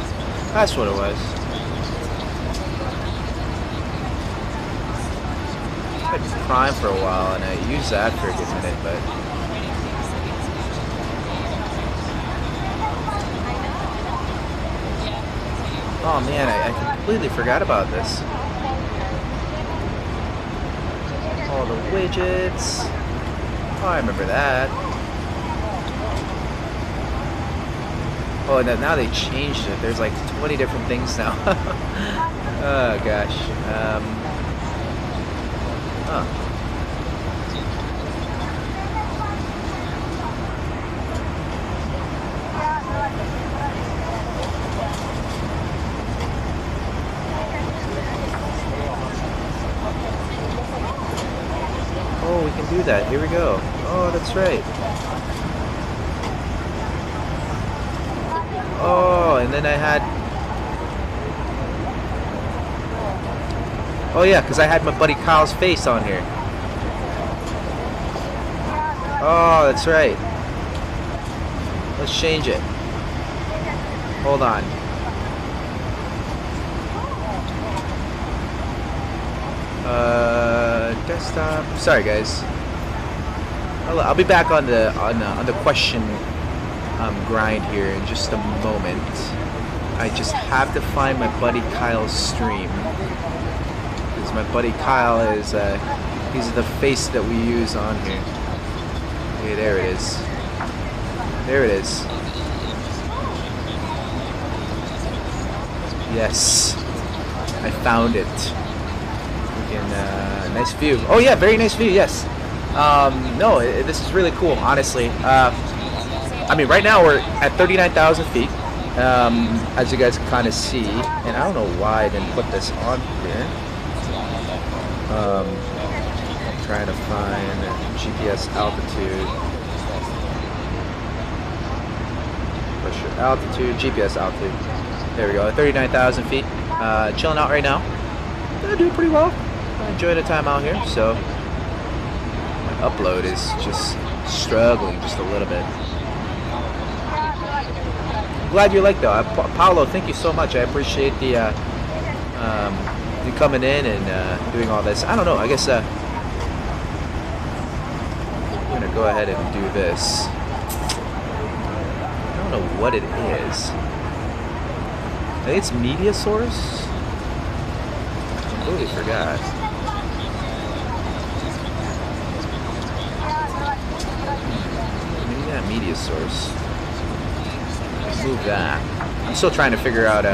That's what it was. I had Prime for a while, and I used that for a good minute, but... Oh man, I completely forgot about this. All the widgets. Oh, I remember that. Oh, and now they changed it. There's like 20 different things now. Oh gosh. Oh, we can do that. Here we go. Oh, that's right. Oh, and then I had... Oh yeah, because I had my buddy Kyle's face on here. Oh, that's right. Let's change it. Hold on. Desktop. Sorry, guys. I'll be back on the question grind here in just a moment. I just have to find my buddy Kyle's stream, because my buddy Kyle is he's the face that we use on here. Okay, there it is. There it is. Yes. I found it. Freaking nice view. Oh yeah, very nice view, yes. No, this is really cool, honestly. I mean, right now we're at 39,000 feet, as you guys can kind of see. And I don't know why I didn't put this on here. I'm trying to find GPS altitude. Pressure altitude, GPS altitude. There we go, 39,000 feet. Chilling out right now. Doing pretty well. Enjoying the time out here. So my upload is just struggling just a little bit. Glad you liked though. Paolo, thank you so much. I appreciate the you coming in and doing all this. I don't know. I guess I'm gonna go ahead and do this. I don't know what it is. I think it's media source. I completely forgot. Maybe that media source. Move that. I'm still trying to figure out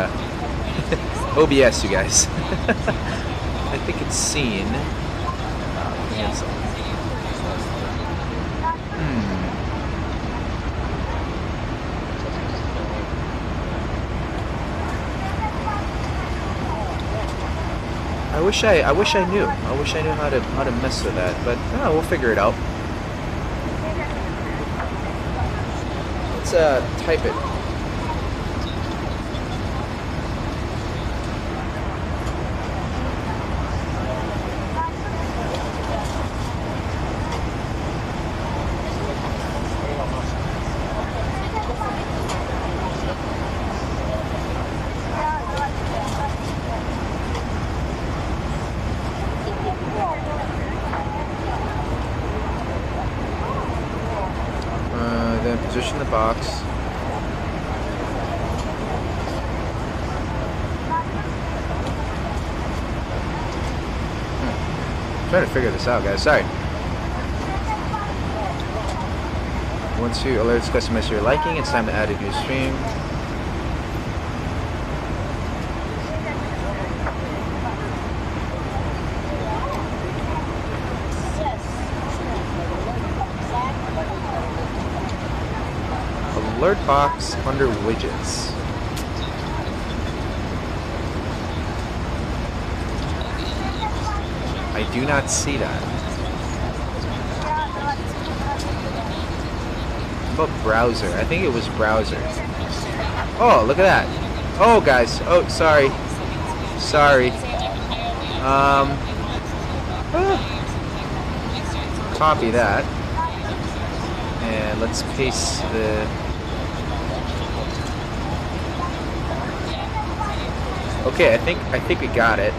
OBS, you guys. I think it's seen. I wish I knew. I wish I knew how to mess with that, but we'll figure it out. Let's type it. Then position the box. I'm trying to figure this out, guys. Sorry. Once you alerts customize your liking, it's time to add a new stream. Alert box under widgets. I do not see that. What about browser? I think it was browser. Oh, look at that. Oh, guys. Oh, sorry. Sorry. Copy that. And let's paste the... Okay, I think we got it.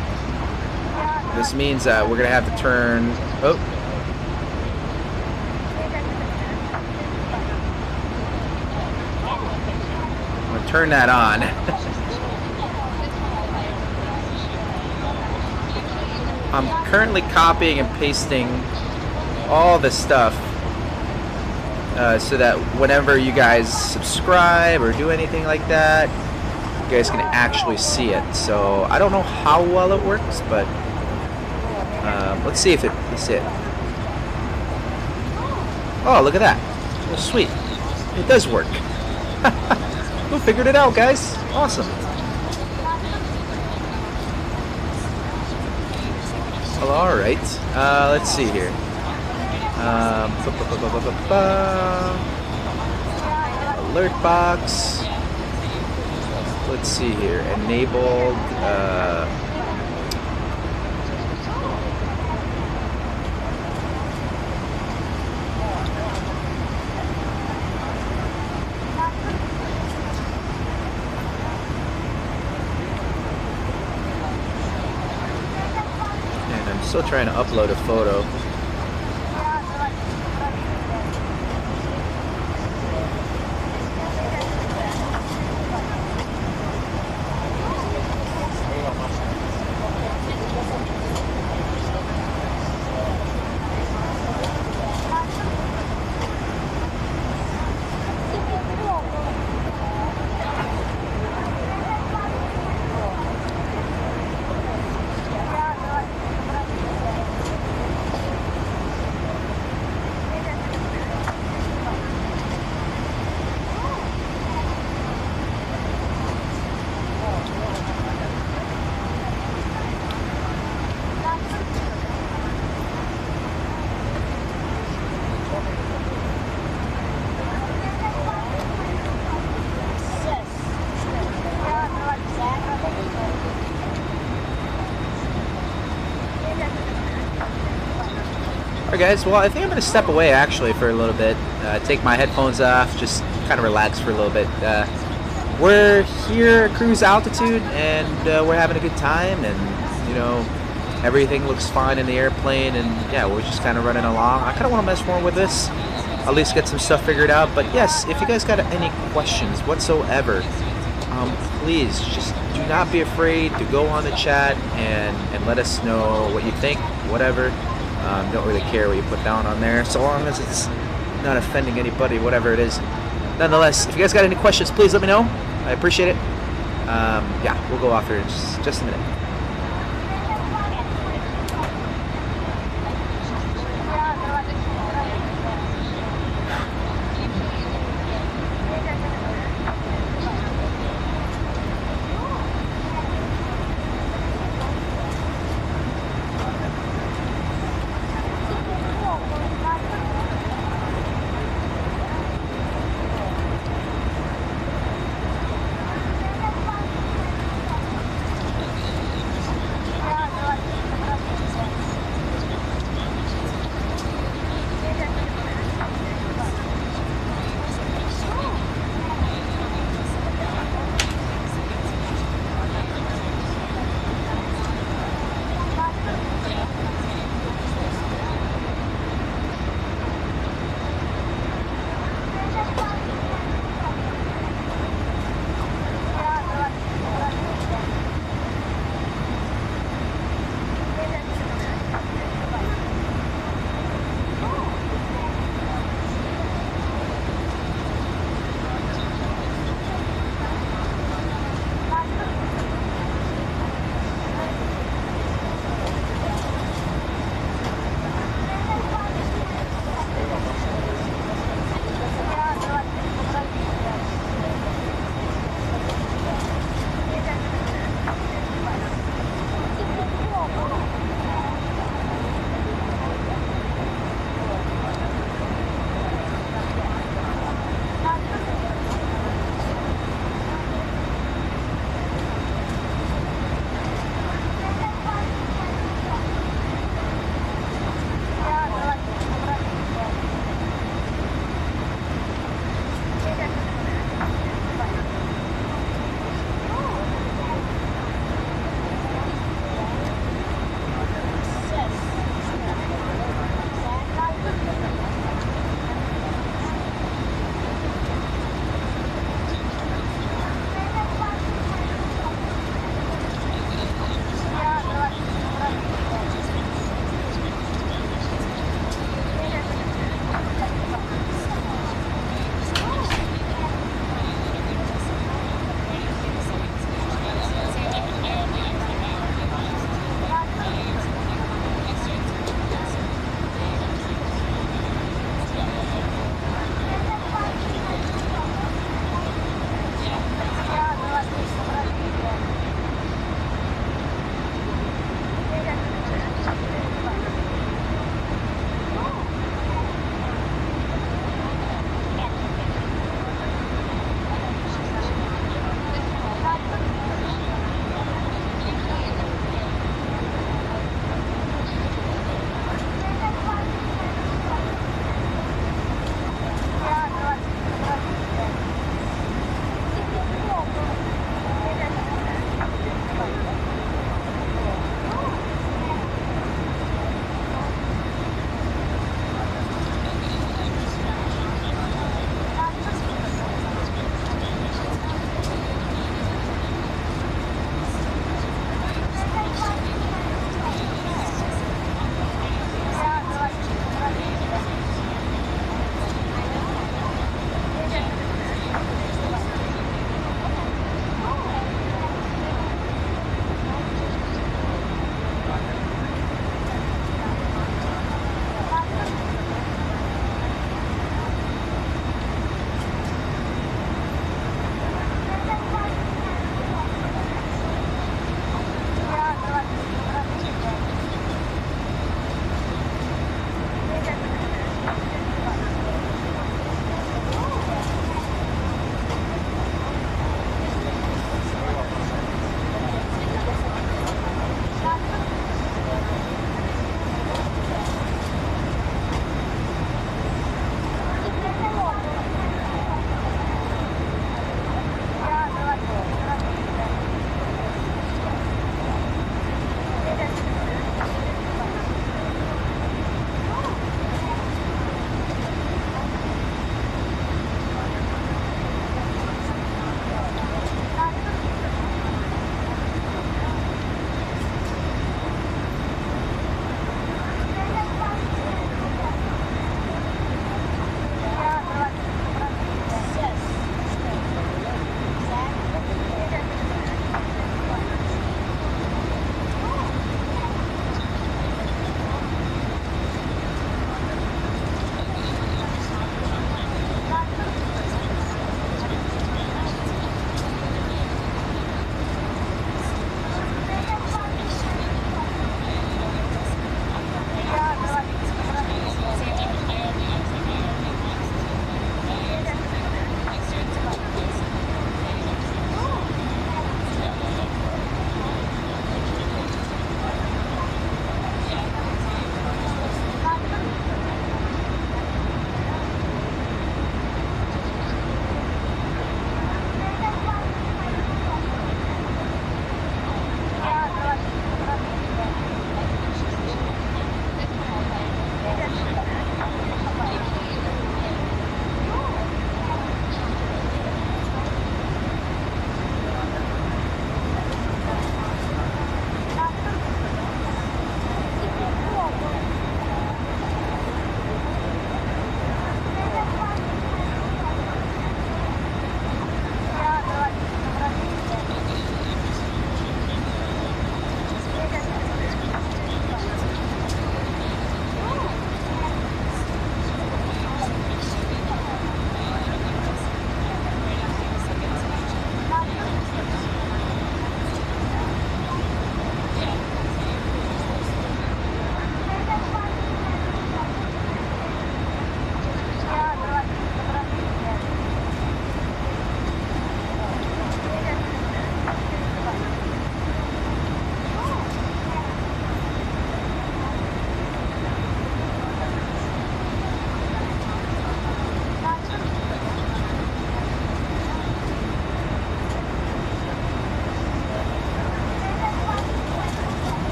This means we're gonna have to turn. Oh, I'm gonna turn that on. I'm currently copying and pasting all this stuff so that whenever you guys subscribe or do anything like that, you guys can actually see it. So I don't know how well it works, but let's see if it. Let's see it. Oh, look at that! Oh, sweet. It does work. We figured it out, guys. Awesome. Well, all right. Let's see here. Alert box. Let's see here. Enabled. And I'm still trying to upload a photo. Alright guys, well I think I'm going to step away actually for a little bit, take my headphones off, just kind of relax for a little bit. We're here at cruise altitude and we're having a good time, and you know, everything looks fine in the airplane, and yeah, we're just kind of running along. I kind of want to mess more with this, at least get some stuff figured out. But yes, if you guys got any questions whatsoever, please just do not be afraid to go on the chat and let us know what you think, whatever. Don't really care what you put down on there, so long as it's not offending anybody, whatever it is. Nonetheless, if you guys got any questions, please let me know. I appreciate it. Yeah, we'll go off here in just a minute.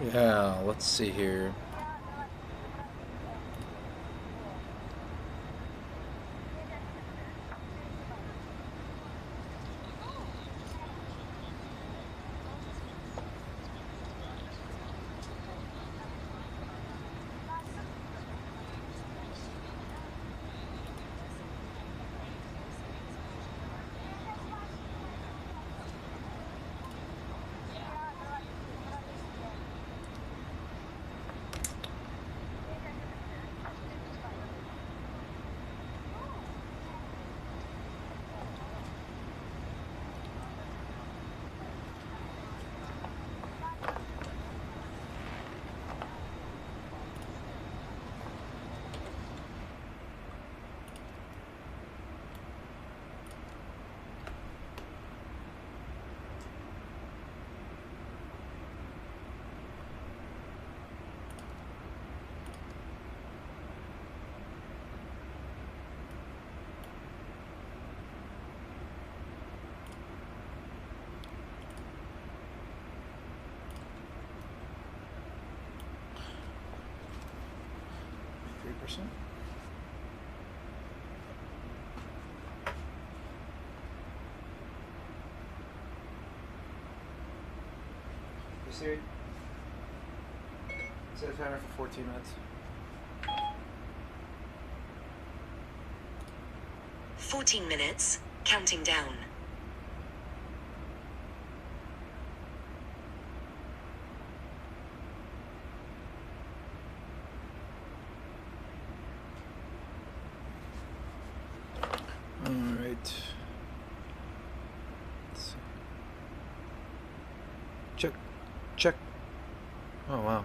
Yeah, let's see here. Siri, set a timer for 14 minutes. 14 minutes, counting down. All right. Check. Check. Oh, wow.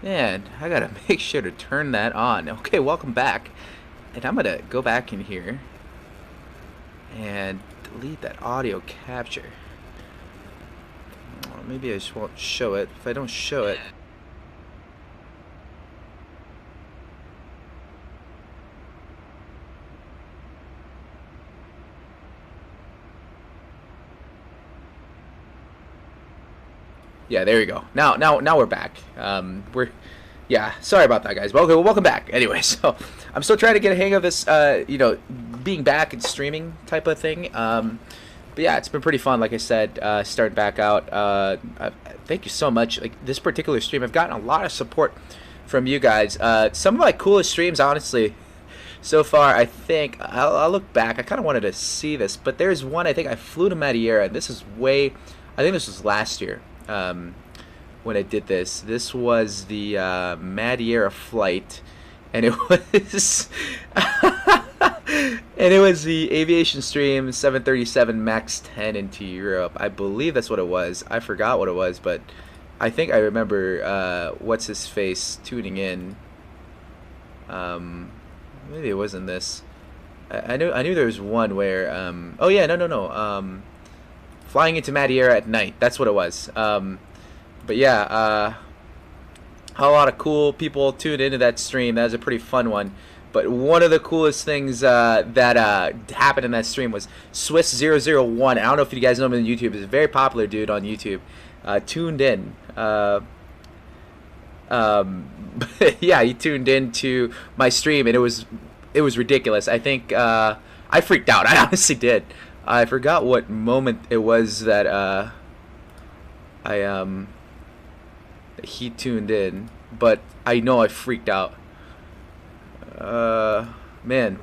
Man, I gotta make sure to turn that on. Okay, welcome back. And I'm gonna go back in here and delete that audio capture. Oh, maybe I just won't show it. If I don't show it, yeah, there you go. Now we're back. Yeah, sorry about that, guys. But okay, well, welcome back. Anyway, so I'm still trying to get a hang of this, you know, being back and streaming type of thing. But yeah, it's been pretty fun. Like I said, starting back out. Thank you so much. Like this particular stream, I've gotten a lot of support from you guys. Some of my coolest streams, honestly, so far. I think I'll look back. I kind of wanted to see this, but there's one. I think I flew to Madeira. This is way. I think this was last year. When I did this. This was the Madeira flight, and it was and it was the Aviation stream 737 MAX 10 into Europe. I believe that's what it was. I forgot what it was, but I think I remember what's his face tuning in. Maybe it wasn't this. I knew there was one where oh yeah, no. Flying into Madeira at night. That's what it was. But yeah, a lot of cool people tuned into that stream. That was a pretty fun one. But one of the coolest things that happened in that stream was Swiss001. I don't know if you guys know him on YouTube. He's a very popular dude on YouTube. Tuned in. Yeah, he tuned into my stream, and it was ridiculous. I think I freaked out. I honestly did. I forgot what moment it was that he tuned in, but I know I freaked out. Man,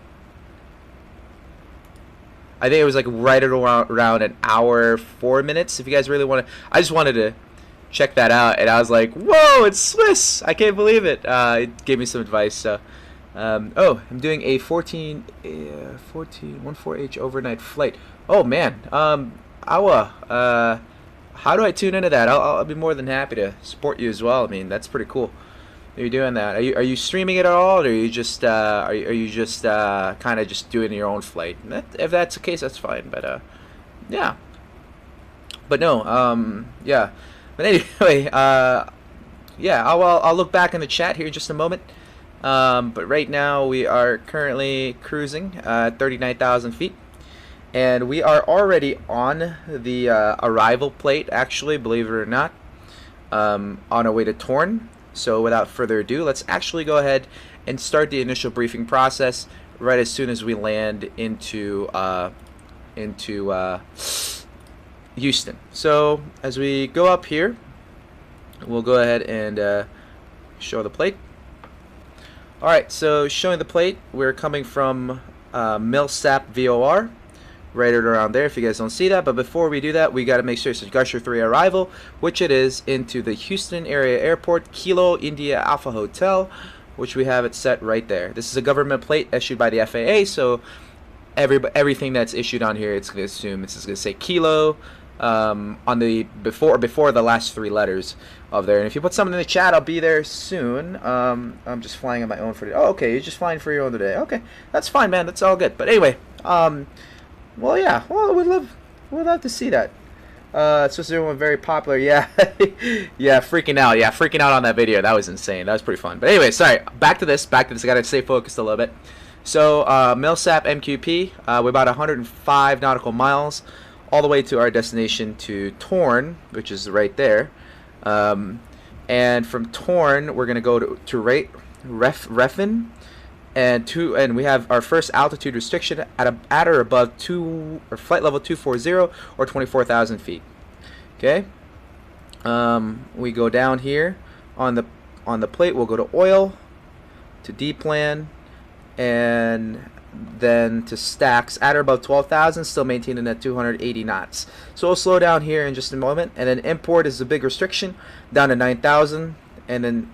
I think it was like right around an hour 4 minutes. If you guys really want to, I just wanted to check that out, and I was like, "Whoa, it's Swiss! I can't believe it." It gave me some advice. So, oh, I'm doing a 14H overnight flight. Oh man, Awa, how do I tune into that? I'll be more than happy to support you as well. I mean, that's pretty cool. You're doing that. Are you streaming it at all, or are you just kind of just doing your own flight? If that's the case, that's fine. But yeah. But no, yeah. But anyway, yeah. I'll look back in the chat here in just a moment. But right now we are currently cruising 39,000 feet. And we are already on the arrival plate, actually, believe it or not, on our way to Torn. So without further ado, let's actually go ahead and start the initial briefing process right as soon as we land into Houston. So as we go up here, we'll go ahead and show the plate. Alright, so showing the plate, we're coming from Millsap VOR. Right around there if you guys don't see that. But before we do that, we got to make sure it's a Gusher 3 arrival, which it is, into the Houston area airport, Kilo India Alpha Hotel, which we have it set right there. This is a government plate issued by the FAA, so everything that's issued on here, it's going to assume it's going to say Kilo on the before the last 3 letters of there. And if you put something in the chat, I'll be there soon. I'm just flying on my own for today. Oh, okay, you're just flying for your own today. Okay, that's fine, man. That's all good. But anyway, well, yeah. Well, we'd love to see that. It's supposed to be very popular. Yeah, yeah. Freaking out. Yeah, freaking out on that video. That was insane. That was pretty fun. But anyway, sorry. Back to this. I gotta stay focused a little bit. So, Millsap MQP. We're about 105 nautical miles, all the way to our destination to Torn, which is right there. And from Torn, we're gonna go to Refin. And we have our first altitude restriction at or above flight level 240 or 24,000 feet. Okay. We go down here on the plate. We'll go to oil, to D-plan, and then to stacks at or above 12,000, still maintaining at 280 knots. So we'll slow down here in just a moment. And then import is a big restriction down to 9,000, and then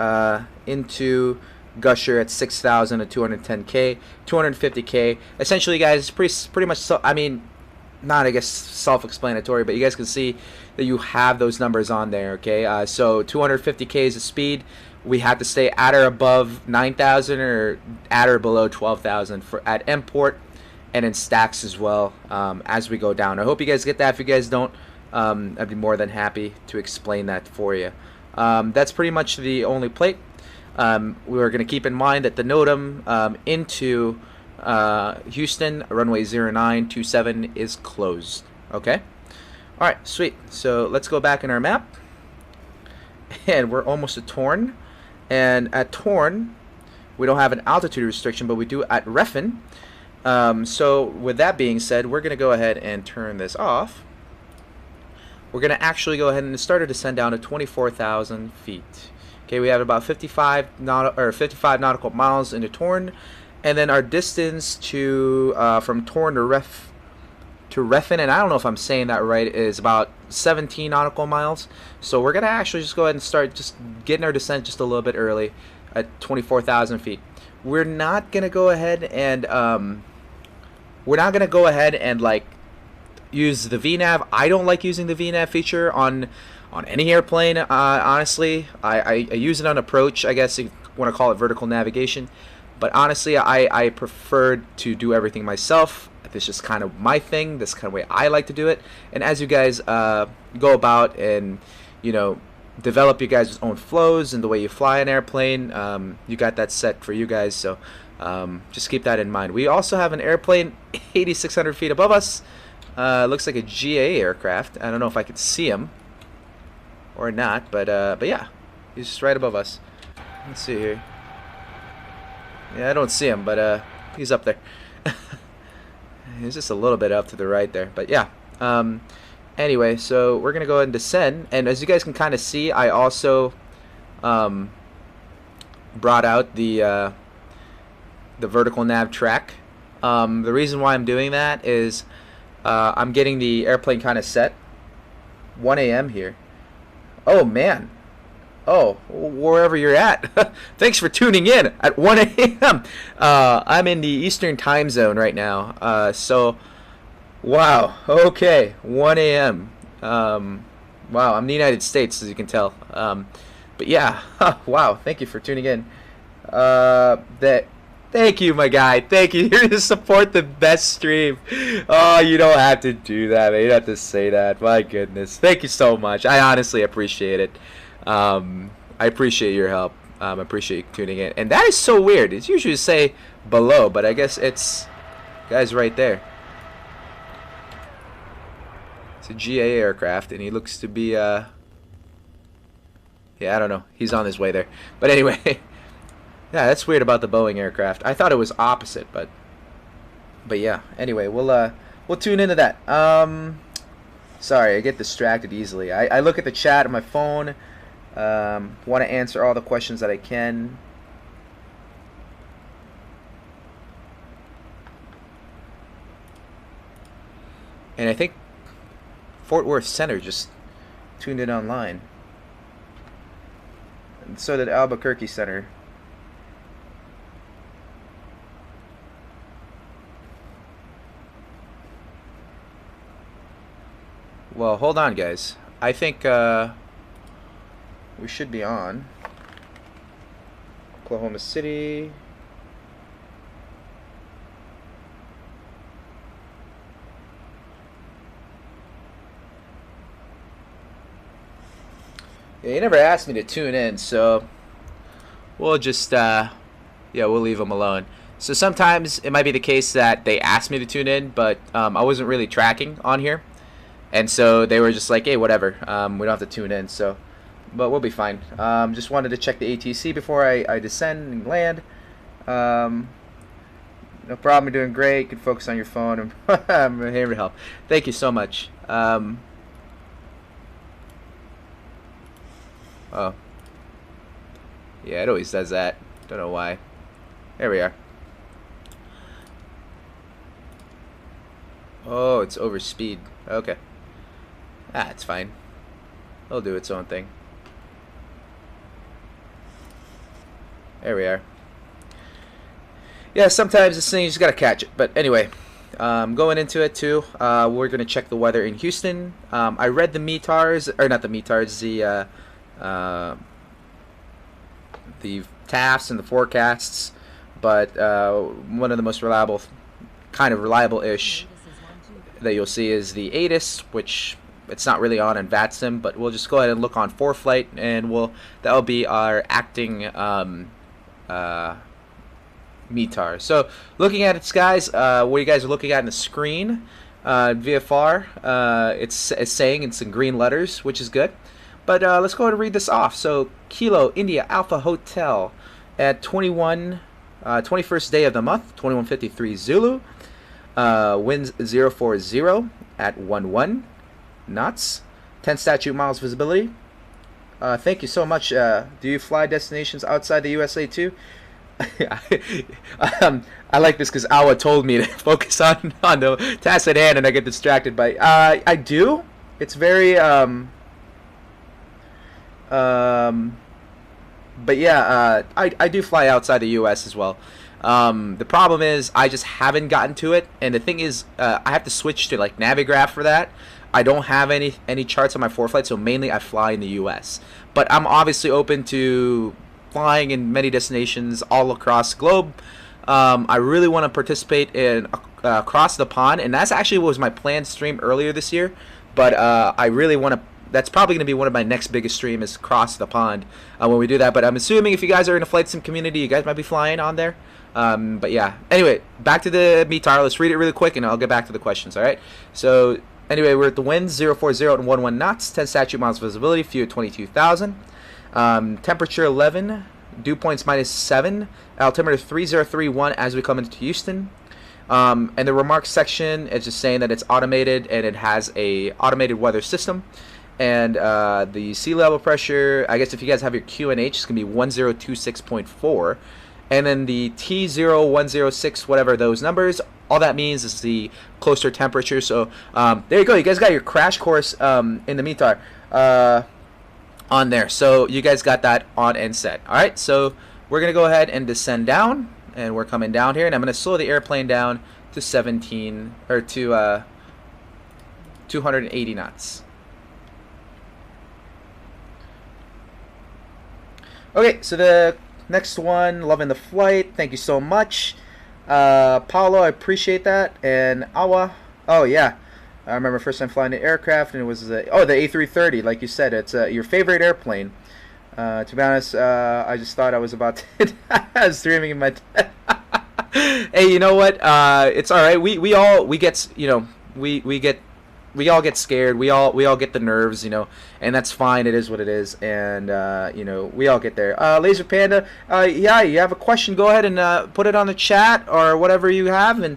into Gusher at 6,000 at 210K, 250K. Essentially, guys, pretty much. So, I mean, not I guess self-explanatory, but you guys can see that you have those numbers on there. Okay, so 250K is the speed. we have to stay at or above 9,000 or at or below 12,000 for at import, and in stacks as well as we go down. I hope you guys get that. If you guys don't, I'd be more than happy to explain that for you. That's pretty much the only plate. We're going to keep in mind that the NOTAM into Houston, runway 0927 is closed. Okay? Alright, sweet. So let's go back in our map. And we're almost at Torn. And at Torn, we don't have an altitude restriction, but we do at Refin. So with that being said, we're going to go ahead and turn this off. We're going to actually go ahead and start to descend down to 24,000 feet. Okay, we have about 55 nautical miles into Torn, and then our distance to from Torn to Refin, and I don't know if I'm saying that right, is about 17 nautical miles. So we're gonna actually just go ahead and start just getting our descent just a little bit early at 24,000 feet. We're not gonna go ahead and like use the VNAV. I don't like using the VNAV feature on any airplane. Honestly, I use it on approach. I guess you want to call it vertical navigation, but honestly, I prefer to do everything myself. This is just kind of my thing. This kind of way I like to do it. And as you guys go about and develop your guys' own flows and the way you fly an airplane, you got that set for you guys. So just keep that in mind. We also have an airplane 8,600 feet above us. Looks like a GA aircraft. I don't know if I could see him or not, but yeah, he's just right above us. Let's see here. Yeah, I don't see him, but he's up there. He's just a little bit up to the right there, but yeah. Anyway, so we're gonna go ahead and descend, and as you guys can kind of see, I also brought out the vertical nav track. The reason why I'm doing that is I'm getting the airplane kind of set. 1 a.m. here. Oh man. Oh, wherever you're at. Thanks for tuning in at 1 a.m. I'm in the Eastern time zone right now. So, wow. Okay, 1 a.m. Wow, I'm in the United States, as you can tell. But yeah, wow. Thank you for tuning in. Thank you, my guy. Thank you. You're to support the best stream. Oh, you don't have to do that, man. You don't have to say that. My goodness. Thank you so much. I honestly appreciate it. I appreciate your help. I appreciate you tuning in. And that is so weird. It's usually say below, but I guess it's guy's right there. It's a GA aircraft, and he looks to be yeah, I don't know. He's on his way there. But anyway, yeah, that's weird about the Boeing aircraft. I thought it was opposite, but yeah. Anyway, we'll tune into that. Sorry, I get distracted easily. I look at the chat on my phone. Want to answer all the questions that I can. And I think Fort Worth Center just tuned in online. And so did Albuquerque Center. Well, hold on, guys. I think we should be on. Oklahoma City. Yeah, you never asked me to tune in, so we'll just yeah, we'll leave them alone. So sometimes it might be the case that they asked me to tune in, but I wasn't really tracking on here, and so they were just like, hey, whatever, we don't have to tune in. So, but we'll be fine. Just wanted to check the ATC before I descend and land. No problem, you're doing great. You can focus on your phone. I'm here to help. Thank you so much. Oh. Yeah, it always does that. Don't know why. There we are. Oh, it's over speed. Okay. Ah, it's fine. It'll do its own thing. There we are. Yeah, sometimes this thing, you just gotta catch it. But anyway, going into it too, we're gonna check the weather in Houston. I read the METARs, or not the METARs, the the TAFs and the forecasts, but one of the most reliable, kind of reliable-ish that you'll see is the Atis, which it's not really on in VATSIM, but we'll just go ahead and look on ForeFlight, and that'll be our acting METAR. So looking at it, guys, what you guys are looking at in the screen, VFR, it's saying it's in green letters, which is good. But let's go ahead and read this off. So Kilo India Alpha Hotel at 21st day of the month, 21:53 Zulu. Winds 040 at 11 knots. 10 statute miles visibility. Thank you so much. Do you fly destinations outside the USA too? I like this because Awa told me to focus on the task at hand, and I get distracted by. I do. It's very but yeah, I do fly outside the U.S. as well. The problem is I just haven't gotten to it, and the thing is I have to switch to like Navigraph for that. I don't have any charts on my ForeFlight, so mainly I fly in the U.S. But I'm obviously open to flying in many destinations all across the globe. I really want to participate in across the pond, and that's actually was my planned stream earlier this year. But I really want to. That's probably going to be one of my next biggest stream is across the pond when we do that. But I'm assuming if you guys are in a flight sim community, you guys might be flying on there. But yeah. Anyway, back to the METAR. Let's read it really quick, and I'll get back to the questions. All right. So anyway, we're at the winds 040 and 11 knots, 10 statute miles visibility, fuel 22,000. Temperature 11, dew points -7, altimeter 3031 as we come into Houston. And the remarks section is just saying that it's automated and it has a automated weather system. And the sea level pressure, I guess if you guys have your QNH, it's going to be 1026.4. And then the T0106, whatever those numbers, all that means is the closer temperature. So there you go. You guys got your crash course in the METAR on there. So you guys got that on and set. All right, so we're going to go ahead and descend down. And we're coming down here. And I'm going to slow the airplane down to 280 knots. Okay, so the next one, loving the flight. Thank you so much. Paulo, I appreciate that. And Awa, oh yeah. I remember first time flying the aircraft, and it was the A330, like you said. It's your favorite airplane. To be honest, I just thought I was about to I was dreaming in my Hey, you know what? It's all right. We all get, you know, we all get scared. We all get the nerves, you know, and that's fine. It is what it is, and you know, we all get there. Laser Panda, yeah, you have a question? Go ahead and put it on the chat or whatever you have, and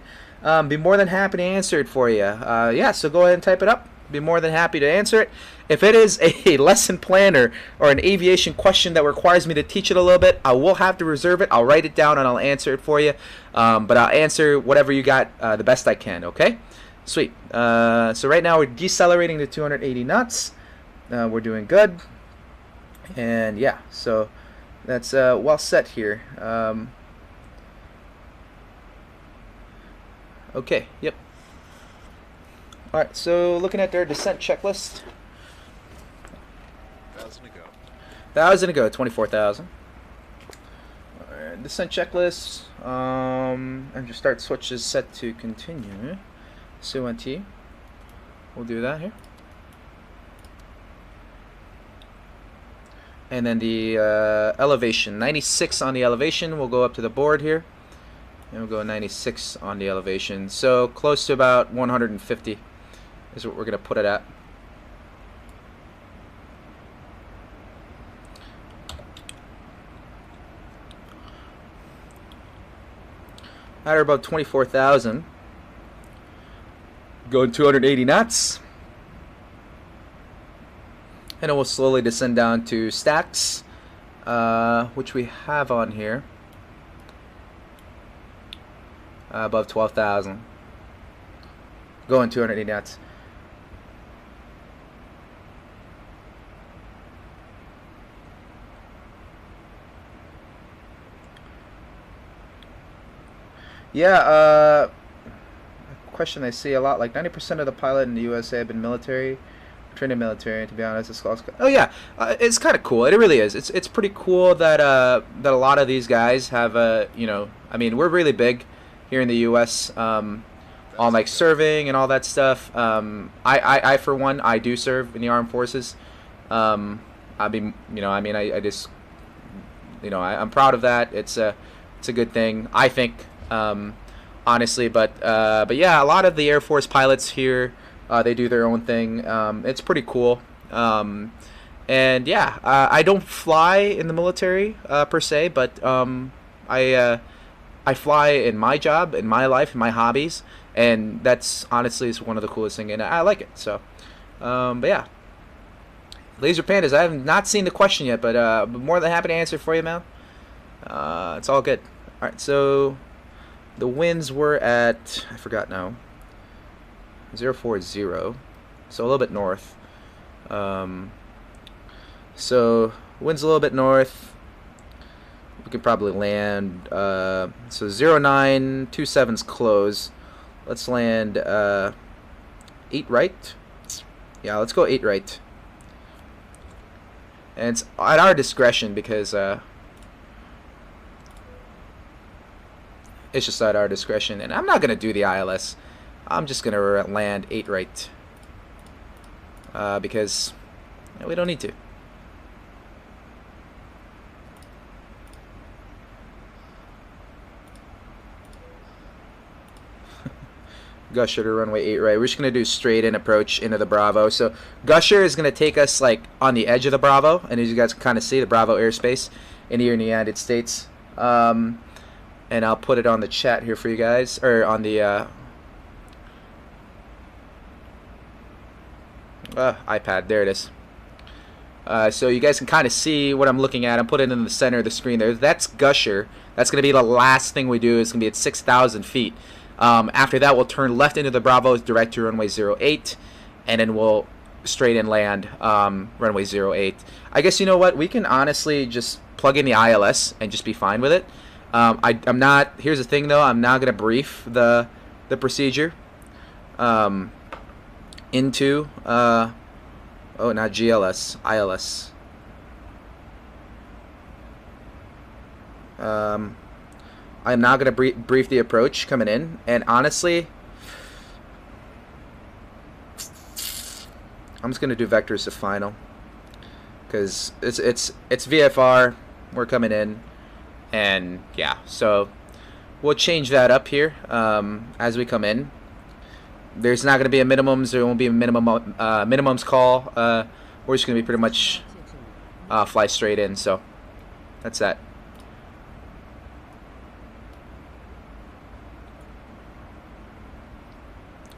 be more than happy to answer it for you. Yeah, so go ahead and type it up. Be more than happy to answer it. If it is a lesson plan or an aviation question that requires me to teach it a little bit, I will have to reserve it. I'll write it down and I'll answer it for you. But I'll answer whatever you got the best I can. Okay. Sweet. So right now we're decelerating to 280 knots. We're doing good. And yeah, so that's well set here. Okay, yep. Alright, so looking at their descent checklist. 1,000 to go, 24,000. Alright, descent checklist. And just start switches set to continue. CONT. We'll do that here. And then the elevation, 96 on the elevation. We'll go up to the board here. And we'll go 96 on the elevation. So close to about 150 is what we're going to put it at. At about 24,000. Going 280 knots. And it will slowly descend down to stacks, which we have on here. Above 12,000. Going 280 knots. Yeah, question I see a lot, like 90% of the pilot in the USA have been military. trained in military. To be honest, it's oh yeah, it's kind of cool. It really is. It's pretty cool that that a lot of these guys have you know, I mean, we're really big here in the U.S. On like serving and all that stuff. I for one, I do serve in the armed forces. I mean, you know, I just, you know, I'm proud of that. It's a good thing, I think, honestly. But yeah, a lot of the Air Force pilots here, they do their own thing. It's pretty cool. And yeah, I don't fly in the military per se, but I fly in my job, in my life, in my hobbies, and that's honestly is one of the coolest things, and I like it. So, but yeah. Laser Pandas, I have not seen the question yet, but I'm more than happy to answer for you, man. It's all good. Alright, so the winds were at, I forgot now, 040, so a little bit north. So winds a little bit north. We could probably land, so 0927's close. Let's land 8 right. Yeah, let's go 8 right. And it's at our discretion because it's just at our discretion. And I'm not going to do the ILS. I'm just going to land 8 right. Because we don't need to. Gusher to runway 8 right. We're just going to do straight in approach into the Bravo. So Gusher is going to take us like on the edge of the Bravo, and as you guys can kind of see, the Bravo airspace in here in the United States. And I'll put it on the chat here for you guys, or on the iPad. There it is. So you guys can kind of see what I'm looking at. I'm putting it in the center of the screen there. That's Gusher. That's going to be the last thing we do. It's going to be at 6,000 feet. After that, we'll turn left into the Bravo, direct to runway 08, and then we'll straight in land runway 08. I guess, you know what, we can honestly just plug in the ILS and just be fine with it. I'm not, here's the thing though, I'm not going to brief the procedure into, oh, not GLS, ILS. I'm not going to brief the approach coming in, and honestly, I'm just going to do vectors to final, because it's VFR, we're coming in, and yeah, so we'll change that up here as we come in. There's not going to be a minimums, there won't be a minimums call, we're just going to be pretty much fly straight in, so that's that.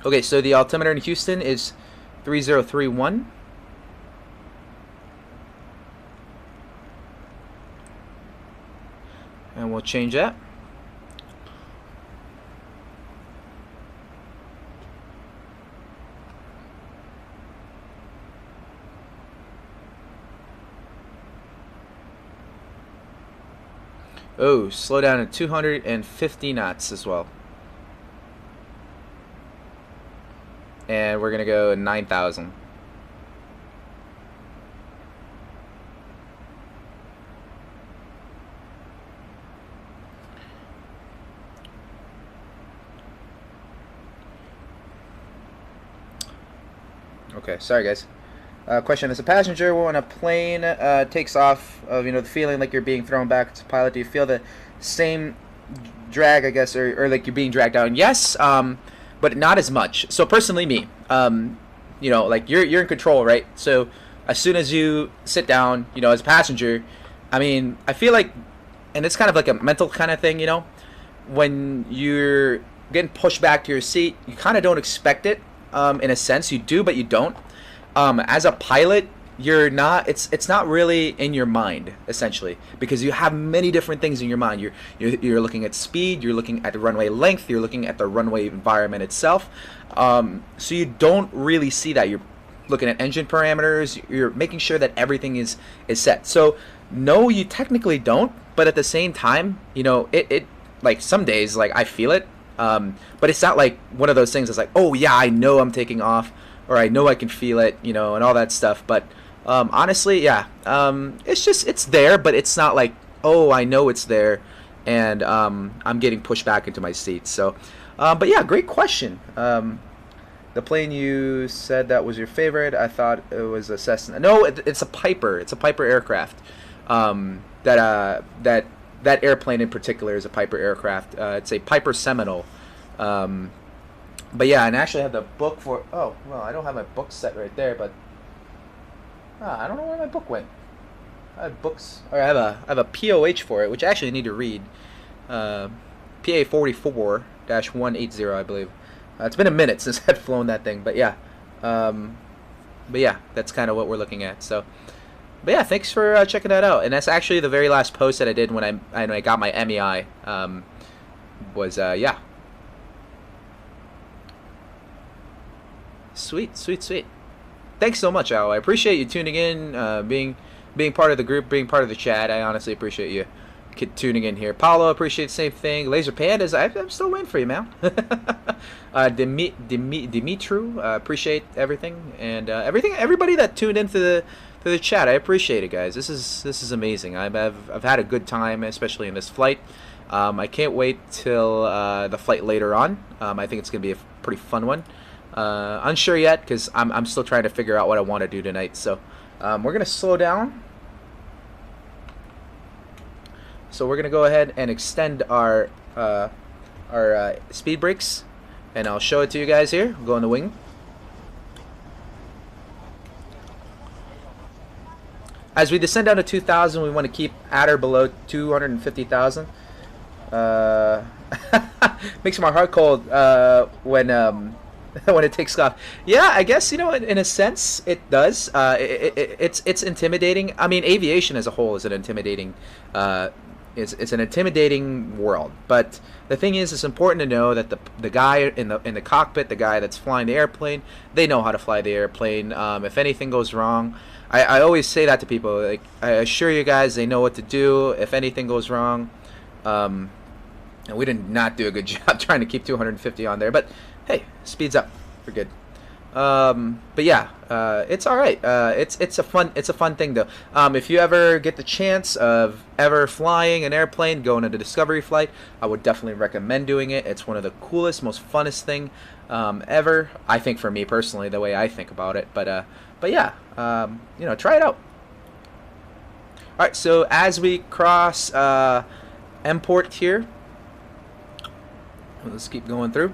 Okay, so the altimeter in Houston is 3031. And we'll change that. Oh, slow down to 250 knots as well. And we're going to go 9,000. Okay, sorry guys. Question: as a passenger, when a plane takes off, you know, the feeling like you're being thrown back to pilot, do you feel the same drag, I guess, or like you're being dragged down? Yes, but not as much. So personally, me, you know, like you're in control, right? So as soon as you sit down, you know, as a passenger, I mean, I feel like, and it's kind of like a mental kind of thing, you know, when you're getting pushed back to your seat, you kind of don't expect it. In a sense, you do, but you don't. As a pilot, you're not. It's not really in your mind, essentially, because you have many different things in your mind. You're looking at speed. You're looking at the runway length. You're looking at the runway environment itself. So you don't really see that. You're looking at engine parameters. You're making sure that everything is set. So no, you technically don't. But at the same time, you know, it like some days, like I feel it. But it's not like one of those things that's like, oh yeah, I know I'm taking off. or I know I can feel it, you know, and all that stuff. But honestly, yeah, it's there, but it's not like, oh, I know it's there, and I'm getting pushed back into my seat. So, but yeah, great question. The plane you said that was your favorite, I thought it was a Cessna. No, it's a Piper. It's a Piper aircraft. That airplane in particular is a Piper aircraft. It's a Piper Seminole. But yeah, and I actually have the book for. Oh, well, I don't have my book set right there, but I don't know where my book went. I have books. Or I have a POH for it, which I actually need to read. PA 44-180, I believe. It's been a minute since I've flown that thing, but yeah. That's kind of what we're looking at. So, but yeah, thanks for checking that out. And that's actually the very last post that I did when I got my MEI. Yeah. Sweet. Thanks so much, Al. I appreciate you tuning in, being part of the group, being part of the chat. I honestly appreciate you tuning in here. Paulo, appreciate the same thing. Laser Pandas, I'm still waiting for you, man. Dimitru, appreciate everything, and everybody that tuned into the chat. I appreciate it, guys. This is amazing. I've had a good time, especially in this flight. I can't wait till the flight later on. I think it's gonna be a pretty fun one. Unsure yet because I'm still trying to figure out what I want to do tonight. So we're gonna slow down. So we're gonna go ahead and extend our speed brakes, and I'll show it to you guys here. We'll go on the wing. As we descend down to 2,000, we want to keep at or below 250,000. Makes my heart cold when it takes off. Yeah, I guess, you know, in a sense it does. It's intimidating. I mean, aviation as a whole is an intimidating. It's an intimidating world. But the thing is, it's important to know that the guy in the cockpit, the guy that's flying the airplane, they know how to fly the airplane. If anything goes wrong, I always say that to people. Like, I assure you guys, they know what to do if anything goes wrong. And we did not do a good job trying to keep 250 on there. But hey, speeds up. We're good. But yeah, it's all right. It's a fun thing though. If you ever get the chance of ever flying an airplane, going on a discovery flight, I would definitely recommend doing it. It's one of the coolest, most funnest thing ever. I think, for me personally, the way I think about it. But yeah, you know, try it out. All right. So as we cross M-Port here, let's keep going through.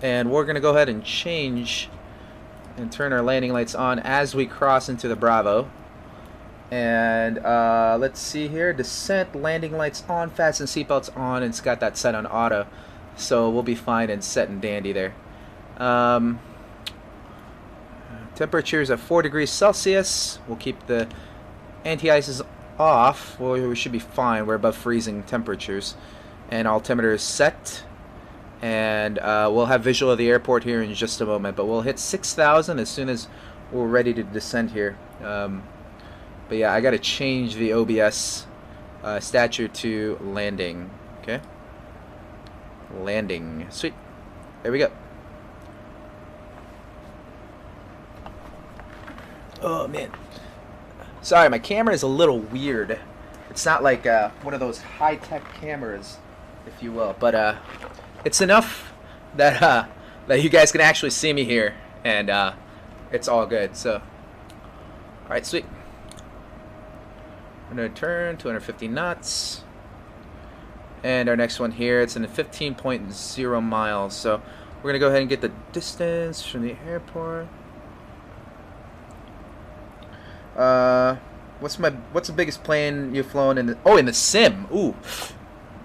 And we're going to go ahead and change and turn our landing lights on as we cross into the Bravo. And let's see here. Descent, landing lights on, fasten seatbelts on, and it's got that set on auto. So we'll be fine and set and dandy there. Temperatures at 4 degrees Celsius. We'll keep the anti-ices off. Well, we should be fine. We're above freezing temperatures. And altimeter is set. And we'll have visual of the airport here in just a moment, but we'll hit 6,000 as soon as we're ready to descend here. But yeah, I gotta change the OBS stature to landing. Okay, landing. Sweet. There we go. Oh man, sorry, my camera is a little weird. It's not like one of those high-tech cameras, if you will, but it's enough that that you guys can actually see me here, and it's all good. So, all right, sweet. I'm gonna turn 250 knots, and our next one here, it's in 15.0 miles. So we're gonna go ahead and get the distance from the airport. What's the biggest plane you've flown in? In the sim. Ooh.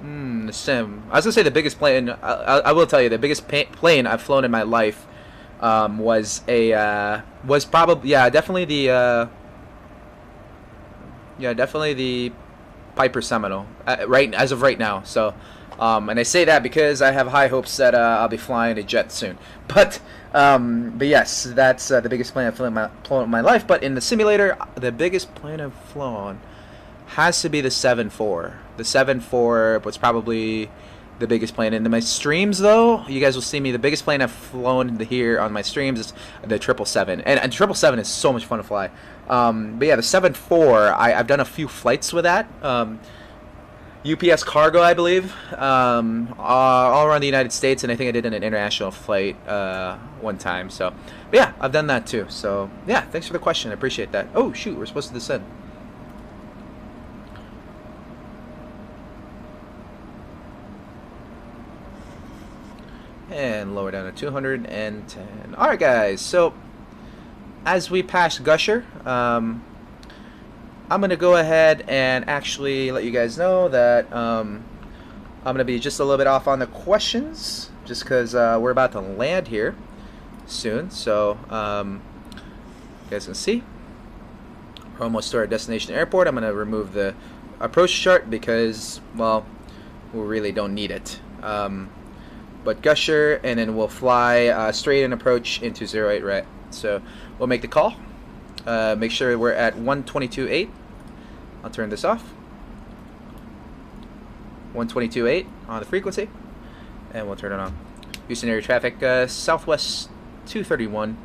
The sim. I was gonna say the biggest plane. I will tell you the biggest plane I've flown in my life was probably definitely the Piper Seminole. Right as of right now. So, and I say that because I have high hopes that I'll be flying a jet soon. But yes, that's the biggest plane I've flown in my life. But in the simulator, the biggest plane I've flown has to be the 7.4. The 7.4 was probably the biggest plane. And in my streams, though, you guys will see me. The biggest plane I've flown here on my streams is the 777, and 777 is so much fun to fly. But yeah, the 74, I've done a few flights with that. UPS cargo, I believe, all around the United States, and I think I did an international flight one time. So, but yeah, I've done that too. So yeah, thanks for the question. I appreciate that. Oh shoot, we're supposed to descend. And lower down to 210. Alright guys, so as we pass Gusher, I'm going to go ahead and actually let you guys know that I'm going to be just a little bit off on the questions, just because we're about to land here soon. So you guys can see we're almost to our destination airport. I'm going to remove the approach chart because, well, we really don't need it. But Gusher, and then we'll fly straight in approach into 08 right. So we'll make the call. Make sure we're at 122.8. I'll turn this off. 122.8 on the frequency, and we'll turn it on. Houston area traffic, Southwest 231,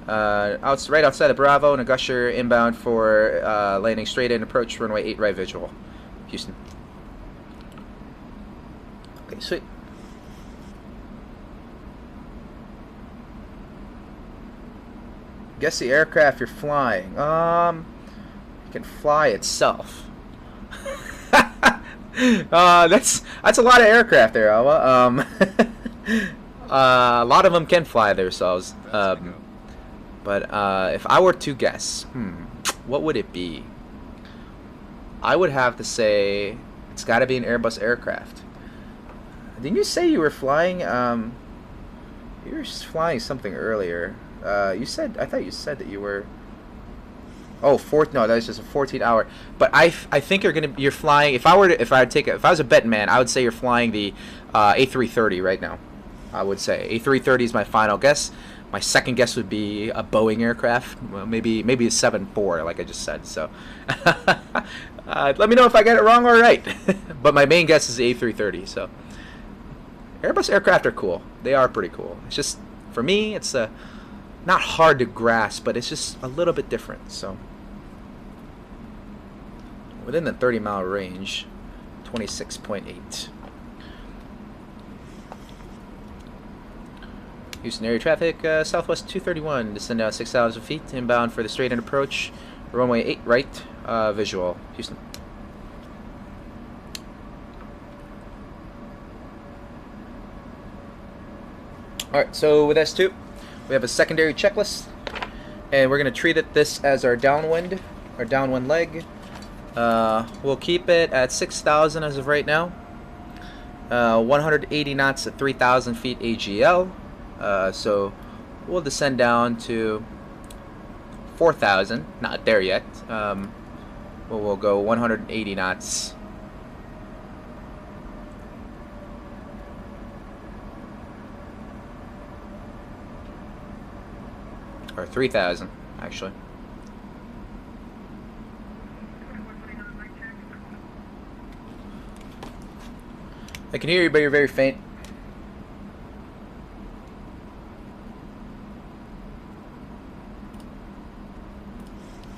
right outside of Bravo, and a Gusher inbound for landing straight in approach runway 8 right visual. Houston. Okay, sweet. Guess the aircraft you're flying. It can fly itself. That's a lot of aircraft there, Alva. A lot of them can fly themselves. But if I were to guess, what would it be? I would have to say it's got to be an Airbus aircraft. Didn't you say you were flying? You were flying something earlier. You said, I thought you said that you were. Oh, no, that was just a 14-hour. But I think you're flying. If I was a betting man, I would say you're flying the A330 right now. I would say A330 is my final guess. My second guess would be a Boeing aircraft, well, maybe a 74, like I just said. So let me know if I get it wrong or right. But my main guess is the A330. So Airbus aircraft are cool. They are pretty cool. It's just, for me, it's not hard to grasp, but it's just a little bit different. So within the 30-mile range, 26.8. Houston area traffic, Southwest 231, descend down 6,000 feet, inbound for the straight-in approach, runway 8 right, visual, Houston. Alright, so with S2, we have a secondary checklist, and we're going to treat this as our downwind leg. We'll keep it at 6,000 as of right now. 180 knots at 3,000 feet AGL. So we'll descend down to 4,000. Not there yet. We'll go 180 knots. Or 3,000, actually. I can hear you, but you're very faint.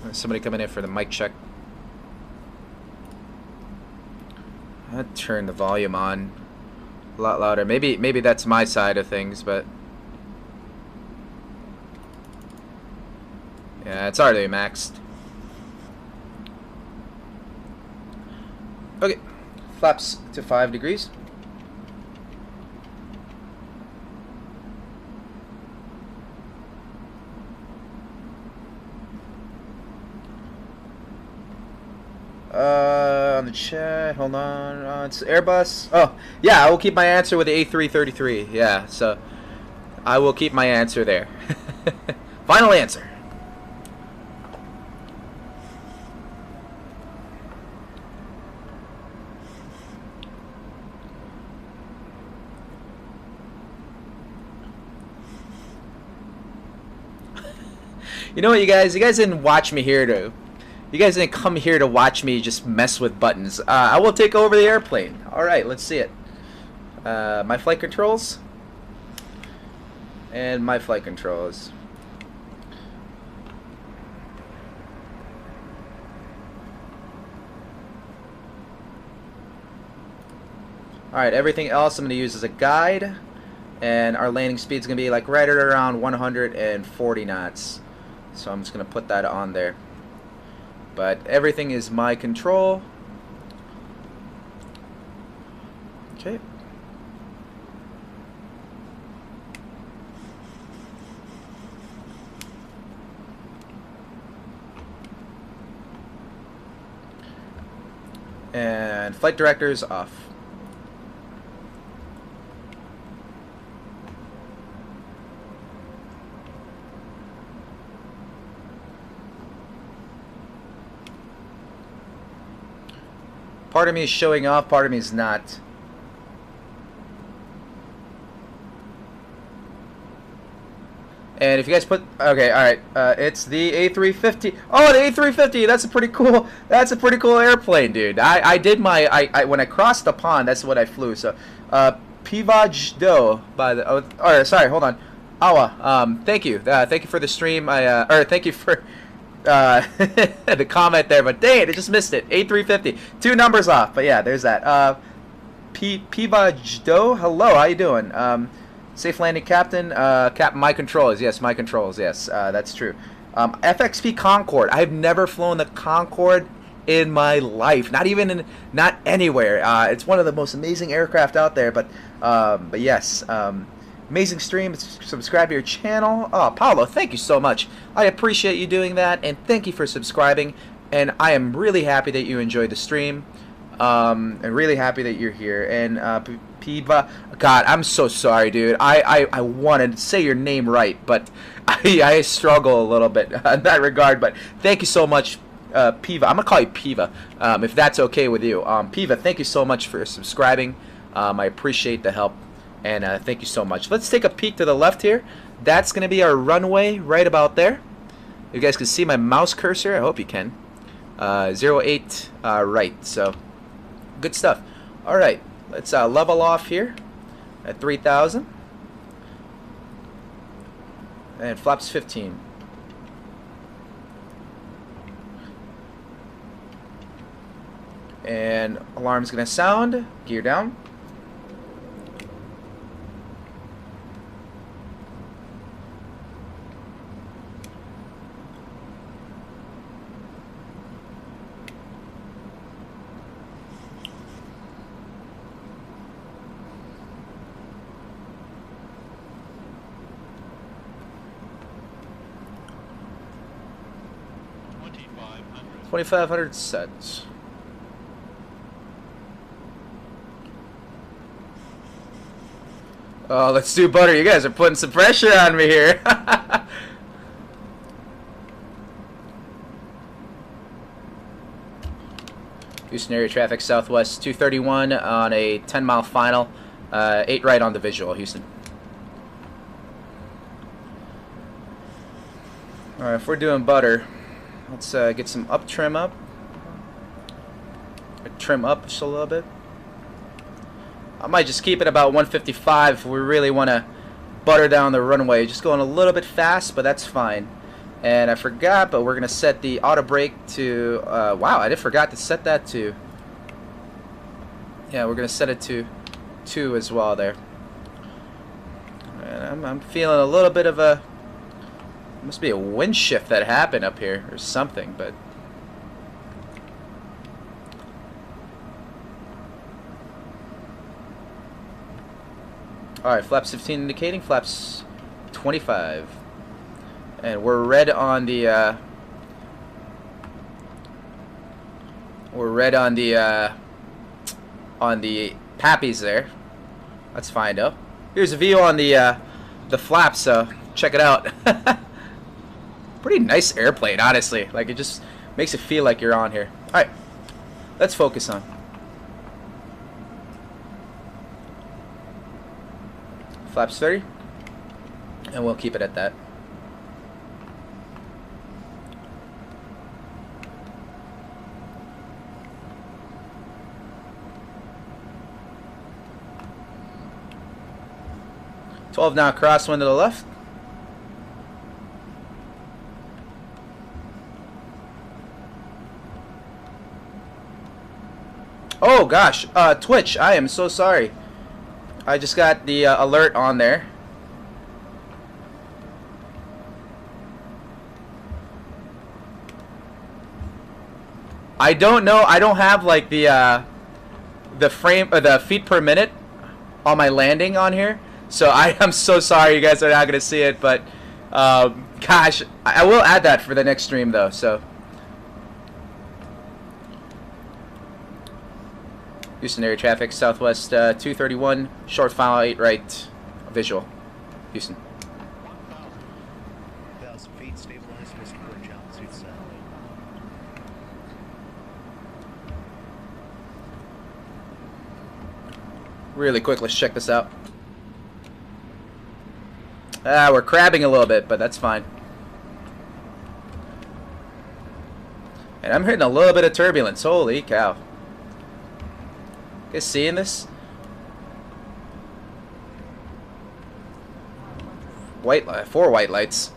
There's somebody coming in for the mic check. I'll turn the volume on a lot louder. Maybe that's my side of things, but yeah, it's already maxed. Okay, flaps to 5 degrees. On the chat, hold on, it's Airbus. Oh, yeah, I will keep my answer with the A333. Yeah, so I will keep my answer there. Final answer. You know what, you guys didn't watch me here to. You guys didn't come here to watch me just mess with buttons. I will take over the airplane. All right, let's see it. my flight controls. And my flight controls. Alright, everything else I'm going to use as a guide. And our landing speed is going to be like right at around 140 knots. So I'm just going to put that on there. But everything is my control. Okay. And flight directors off. Part of me is showing off, part of me is not. And if you guys put, okay, all right, it's the A350. Oh, the A350. That's a pretty cool. That's a pretty cool airplane, dude. I did my when I crossed the pond. That's what I flew. So, Pivaj Do by the. Oh, or sorry, hold on. Awa. Thank you. Thank you for the stream. Or thank you for the comment there. But dang it, I just missed it. A350. 2 numbers off. But yeah, there's that. Pivaj Do. Hello, how you doing? Safe landing, Captain. Captain, my controls. Yes, my controls. Yes, that's true. FXP Concorde. I've never flown the Concorde in my life. Not even in, not anywhere. It's one of the most amazing aircraft out there. But yes, amazing stream. Subscribe to your channel. Oh, Paulo, thank you so much. I appreciate you doing that, and thank you for subscribing. And I am really happy that you enjoyed the stream. And really happy that you're here. And Piva, God, I'm so sorry, dude. I wanted to say your name right, but I struggle a little bit in that regard. But thank you so much, Piva. I'm gonna call you Piva, if that's okay with you. Piva, thank you so much for subscribing. I appreciate the help, and thank you so much. Let's take a peek to the left here. That's gonna be our runway right about there. You guys can see my mouse cursor. I hope you can. 08 right. So. Good stuff. Alright, let's level off here at 3,000. And flaps 15. And alarm's going to sound. Gear down. $2,500 sets. Oh, let's do butter. You guys are putting some pressure on me here. Houston area traffic southwest 231 on a 10-mile final. 8 right on the visual, Houston. Alright, if we're doing butter, let's get some trim up. Trim up just a little bit. I might just keep it about 155 if we really want to butter down the runway. Just going a little bit fast, but that's fine. And I forgot, but we're going to set the auto brake to... wow, I did forgot to set that to... Yeah, we're going to set it to 2 as well there. And I'm feeling a little bit of a... Must be a wind shift that happened up here or something, but... Alright, flaps 15 indicating, flaps 25. And we're red on the, pappies there. That's fine though. Here's a view on the flaps, so check it out. Pretty nice airplane, honestly. Like, it just makes it feel like you're on here. Alright, let's focus on. Flaps 30, and we'll keep it at that. 12 knot crosswind to the left. Oh gosh, Twitch, I am so sorry. I just got the alert on there. I don't know. I don't have like the frame or the feet per minute on my landing on here, so I am so sorry you guys are not gonna see it. But gosh, I will add that for the next stream though. So Houston area traffic, southwest 231, short file 8 right, visual, Houston. 1,000 feet, stabilized, Mr. Bridge, altitude 7. Really quick, let's check this out. We're crabbing a little bit, but that's fine. And I'm hitting a little bit of turbulence. Holy cow. You guys seeing this? White light, 4 white lights.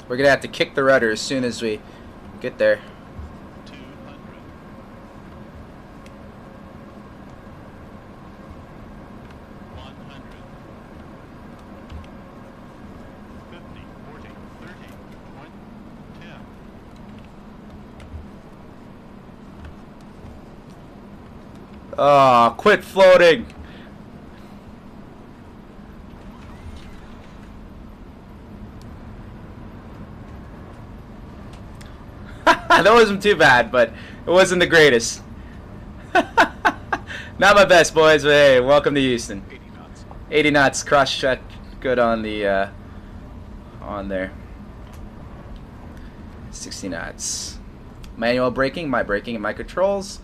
We're gonna have to kick the rudder as soon as we get there. 50, 40, 30, 20, 10. Oh, quit floating. That wasn't too bad, but it wasn't the greatest. Not my best, boys, but hey, welcome to Houston. 80 knots. 80 knots, cross shut, good on the, on there. 60 knots. Manual braking, my braking and my controls.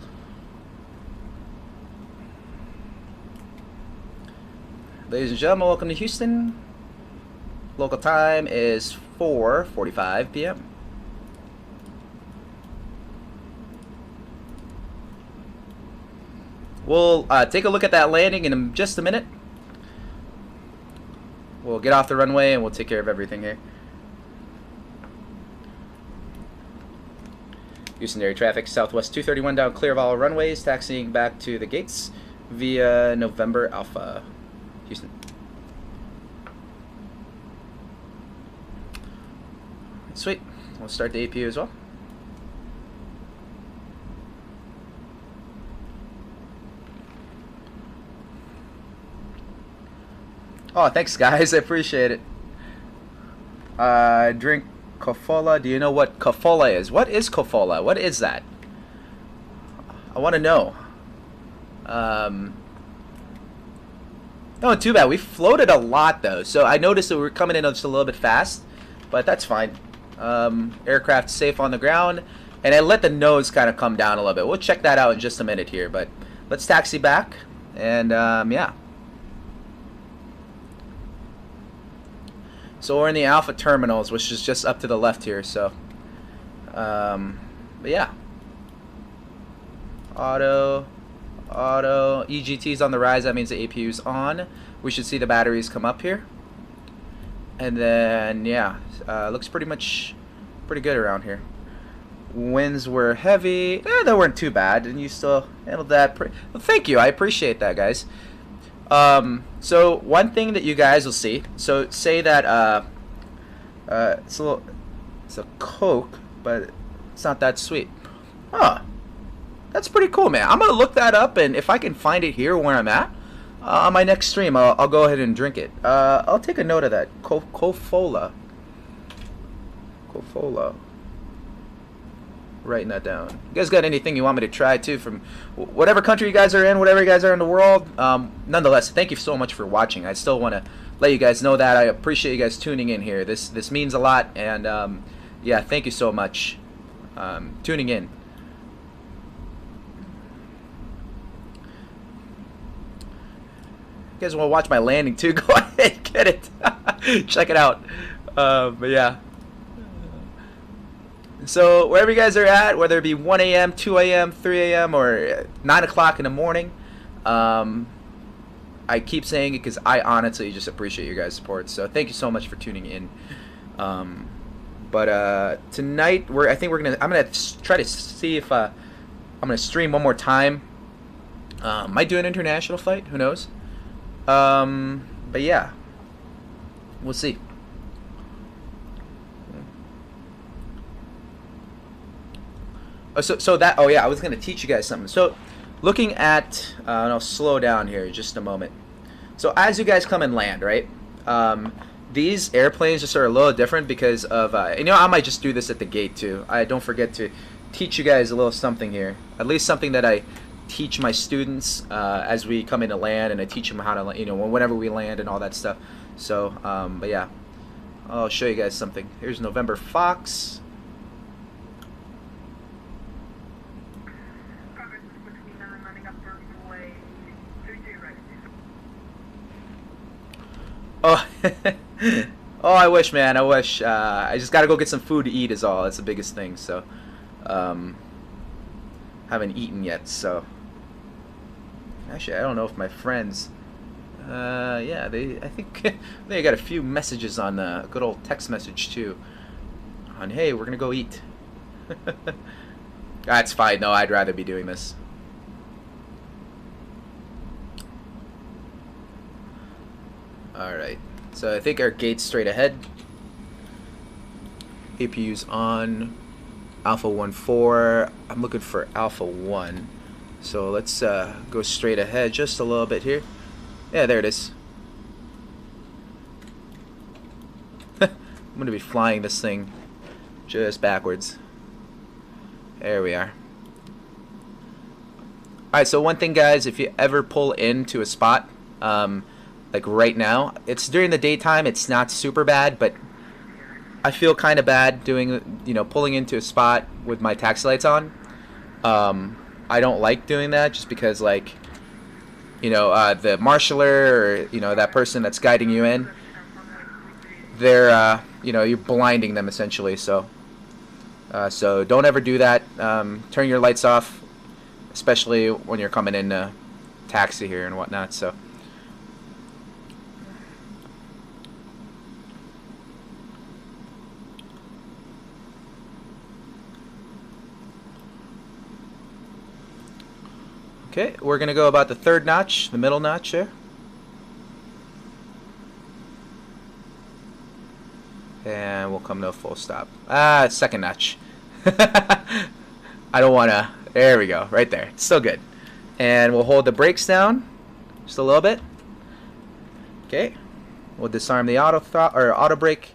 Ladies and gentlemen, welcome to Houston. Local time is 4:45 p.m. We'll take a look at that landing in just a minute. We'll get off the runway and we'll take care of everything here. Houston area traffic, southwest 231 down clear of all runways, taxiing back to the gates via November Alpha, Houston. Sweet. We'll start the APU as well. Oh, thanks guys, I appreciate it. Drink Kofola. Do you know what Kofola is? What is Kofola? What is that? I want to know. No, too bad. We floated a lot though, so I noticed that we were coming in just a little bit fast, but that's fine. Aircraft safe on the ground, and I let the nose kind of come down a little bit. We'll check that out in just a minute here, but let's taxi back, and yeah. So we're in the Alpha terminals, which is just up to the left here. So, but yeah. Auto, EGT's on the rise. That means the APU's on. We should see the batteries come up here. And then yeah, looks pretty good around here. Winds were heavy. They weren't too bad, and you still handled that. Well, thank you. I appreciate that, guys. So one thing that you guys will see, so say that it's a Coke, but it's not that sweet. Huh. That's pretty cool, man. I'm gonna look that up, and if I can find it here where I'm at, on my next stream, I'll go ahead and drink it. I'll take a note of that. Kofola. Writing that down. You guys got anything you want me to try too, from whatever country you guys are in, whatever you guys are in the world? Nonetheless, thank you so much for watching. I still want to let you guys know that I appreciate you guys tuning in here. This means a lot, and yeah, thank you so much tuning in. You guys want to watch my landing too? Go ahead. Get it. Check it out. But yeah. So wherever you guys are at, whether it be 1 a.m., 2 a.m., 3 a.m., or 9 o'clock in the morning, I keep saying it because I honestly just appreciate your guys' support. So thank you so much for tuning in. But tonight I'm gonna try to see if I'm gonna stream one more time. Might do an international flight. Who knows? But yeah, we'll see. Oh yeah, I was gonna teach you guys something. So, looking at, and I'll slow down here just a moment. So as you guys come and land, right? These airplanes just are a little different because of, I might just do this at the gate too. I don't forget to teach you guys a little something here. At least something that I teach my students as we come into land, and I teach them how to, whenever we land and all that stuff. So, but yeah, I'll show you guys something. Here's November Fox. Oh, oh, I wish, man. I wish. I just gotta go get some food to eat is all. That's the biggest thing. So, haven't eaten yet. So, actually, I don't know if my friends. Yeah, I think they got a few messages on a good old text message too. On, hey, we're gonna go eat. That's fine. No, I'd rather be doing this. Alright, so I think our gate's straight ahead. APU's on. Alpha 1-4. I'm looking for Alpha 1. So let's go straight ahead just a little bit here. Yeah, there it is. I'm going to be flying this thing just backwards. There we are. Alright, so one thing, guys, if you ever pull into a spot, like right now, it's during the daytime, it's not super bad, but I feel kind of bad doing, pulling into a spot with my taxi lights on. I don't like doing that just because, like, the marshaller or, that person that's guiding you in, they're, you're blinding them essentially. So, so don't ever do that. Turn your lights off, especially when you're coming in a taxi here and whatnot. So. Okay, we're going to go about the third notch, the middle notch there. And we'll come to a full stop. Second notch. I don't want to. There we go, right there. It's still good. And we'll hold the brakes down just a little bit. Okay. We'll disarm the auto brake,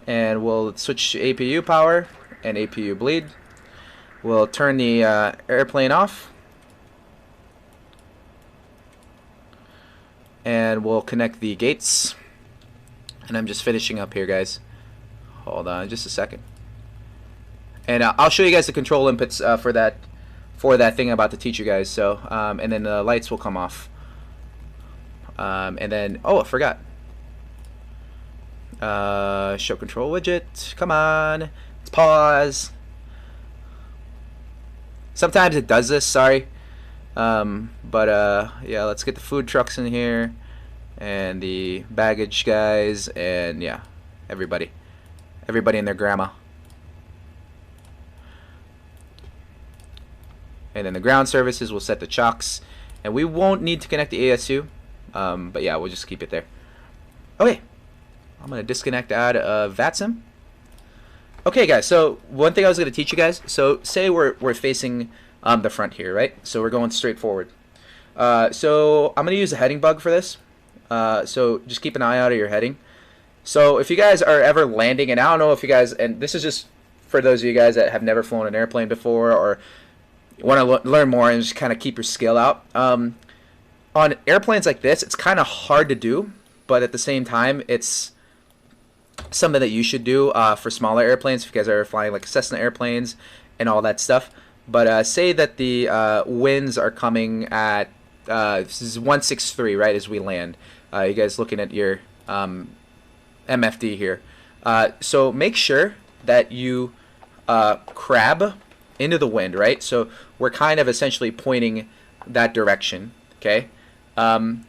and we'll switch to APU power and APU bleed. We'll turn the airplane off. And we'll connect the gates. And I'm just finishing up here, guys. Hold on just a second. And I'll show you guys the control inputs for that thing I'm about to teach you guys. So, and then the lights will come off. And then, oh, I forgot. Show control widget. Come on. Let's pause. Sometimes it does this, sorry. Yeah, let's get the food trucks in here and the baggage guys and yeah, everybody and their grandma. And then the ground services will set the chocks, and we won't need to connect the ASU, but yeah, we'll just keep it there. Okay, I'm gonna disconnect out of VATSIM. Okay, guys, so one thing I was gonna teach you guys, so say we're facing the front here, right? So we're going straight forward. So I'm going to use a heading bug for this. So just keep an eye out of your heading. So if you guys are ever landing, and I don't know if you guys, and this is just for those of you guys that have never flown an airplane before or want to learn more and just kind of keep your skill out. On airplanes like this, it's kind of hard to do, but at the same time, it's something that you should do for smaller airplanes if you guys are flying like Cessna airplanes and all that stuff. But say that the winds are coming at this is 163, right, as we land. You guys looking at your MFD here. So make sure that you crab into the wind, right? So we're kind of essentially pointing that direction, okay?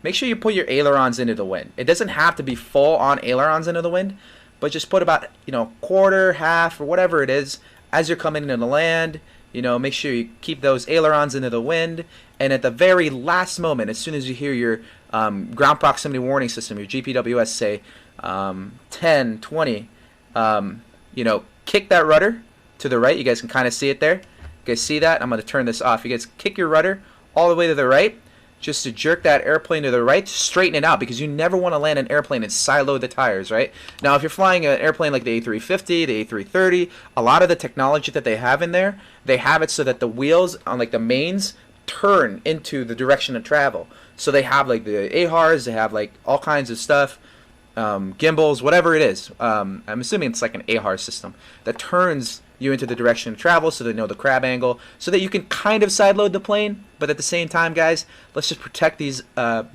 Make sure you put your ailerons into the wind. It doesn't have to be full on ailerons into the wind, but just put about, you know, quarter, half, or whatever it is as you're coming into the land. You know, make sure you keep those ailerons into the wind, and at the very last moment, as soon as you hear your ground proximity warning system, your GPWS say 10, 20, you know, kick that rudder to the right. You guys can kind of see it there. You guys see that? I'm going to turn this off. You guys kick your rudder all the way to the right, just to jerk that airplane to the right, straighten it out, because you never want to land an airplane and silo the tires, right? Now, if you're flying an airplane like the A350, the A330, a lot of the technology that they have in there, they have it so that the wheels on like the mains turn into the direction of travel. So they have like the AHRs, they have like all kinds of stuff, gimbals, whatever it is. I'm assuming it's like an AHR system that turns you into the direction of travel, so they know the crab angle, so that you can kind of sideload the plane, but at the same time, guys, let's just protect these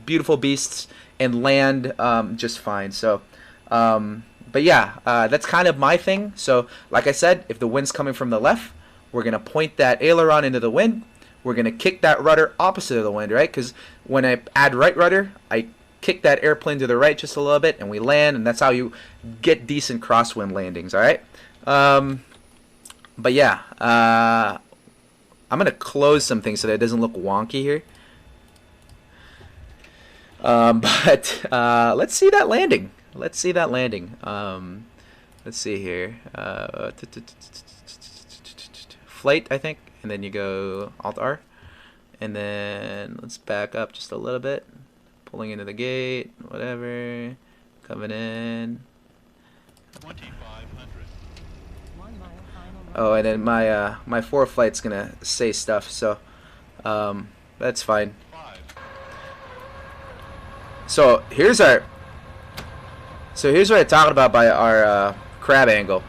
beautiful beasts and land just fine. So, but yeah, that's kind of my thing. So, like I said, if the wind's coming from the left, we're gonna point that aileron into the wind. We're gonna kick that rudder opposite of the wind, right? Because when I add right rudder, I kick that airplane to the right just a little bit, and we land, and that's how you get decent crosswind landings. All right. But yeah, I'm gonna close some things so that it doesn't look wonky here. But let's see that landing. Let's see that landing. Let's see here. Flight, I think, and then you go Alt R, and then let's back up just a little bit. Pulling into the gate, whatever. Coming in. 2500. Oh, and then my my ForeFlight's gonna say stuff, so that's fine. So here's what I'm talking about by our crab angle.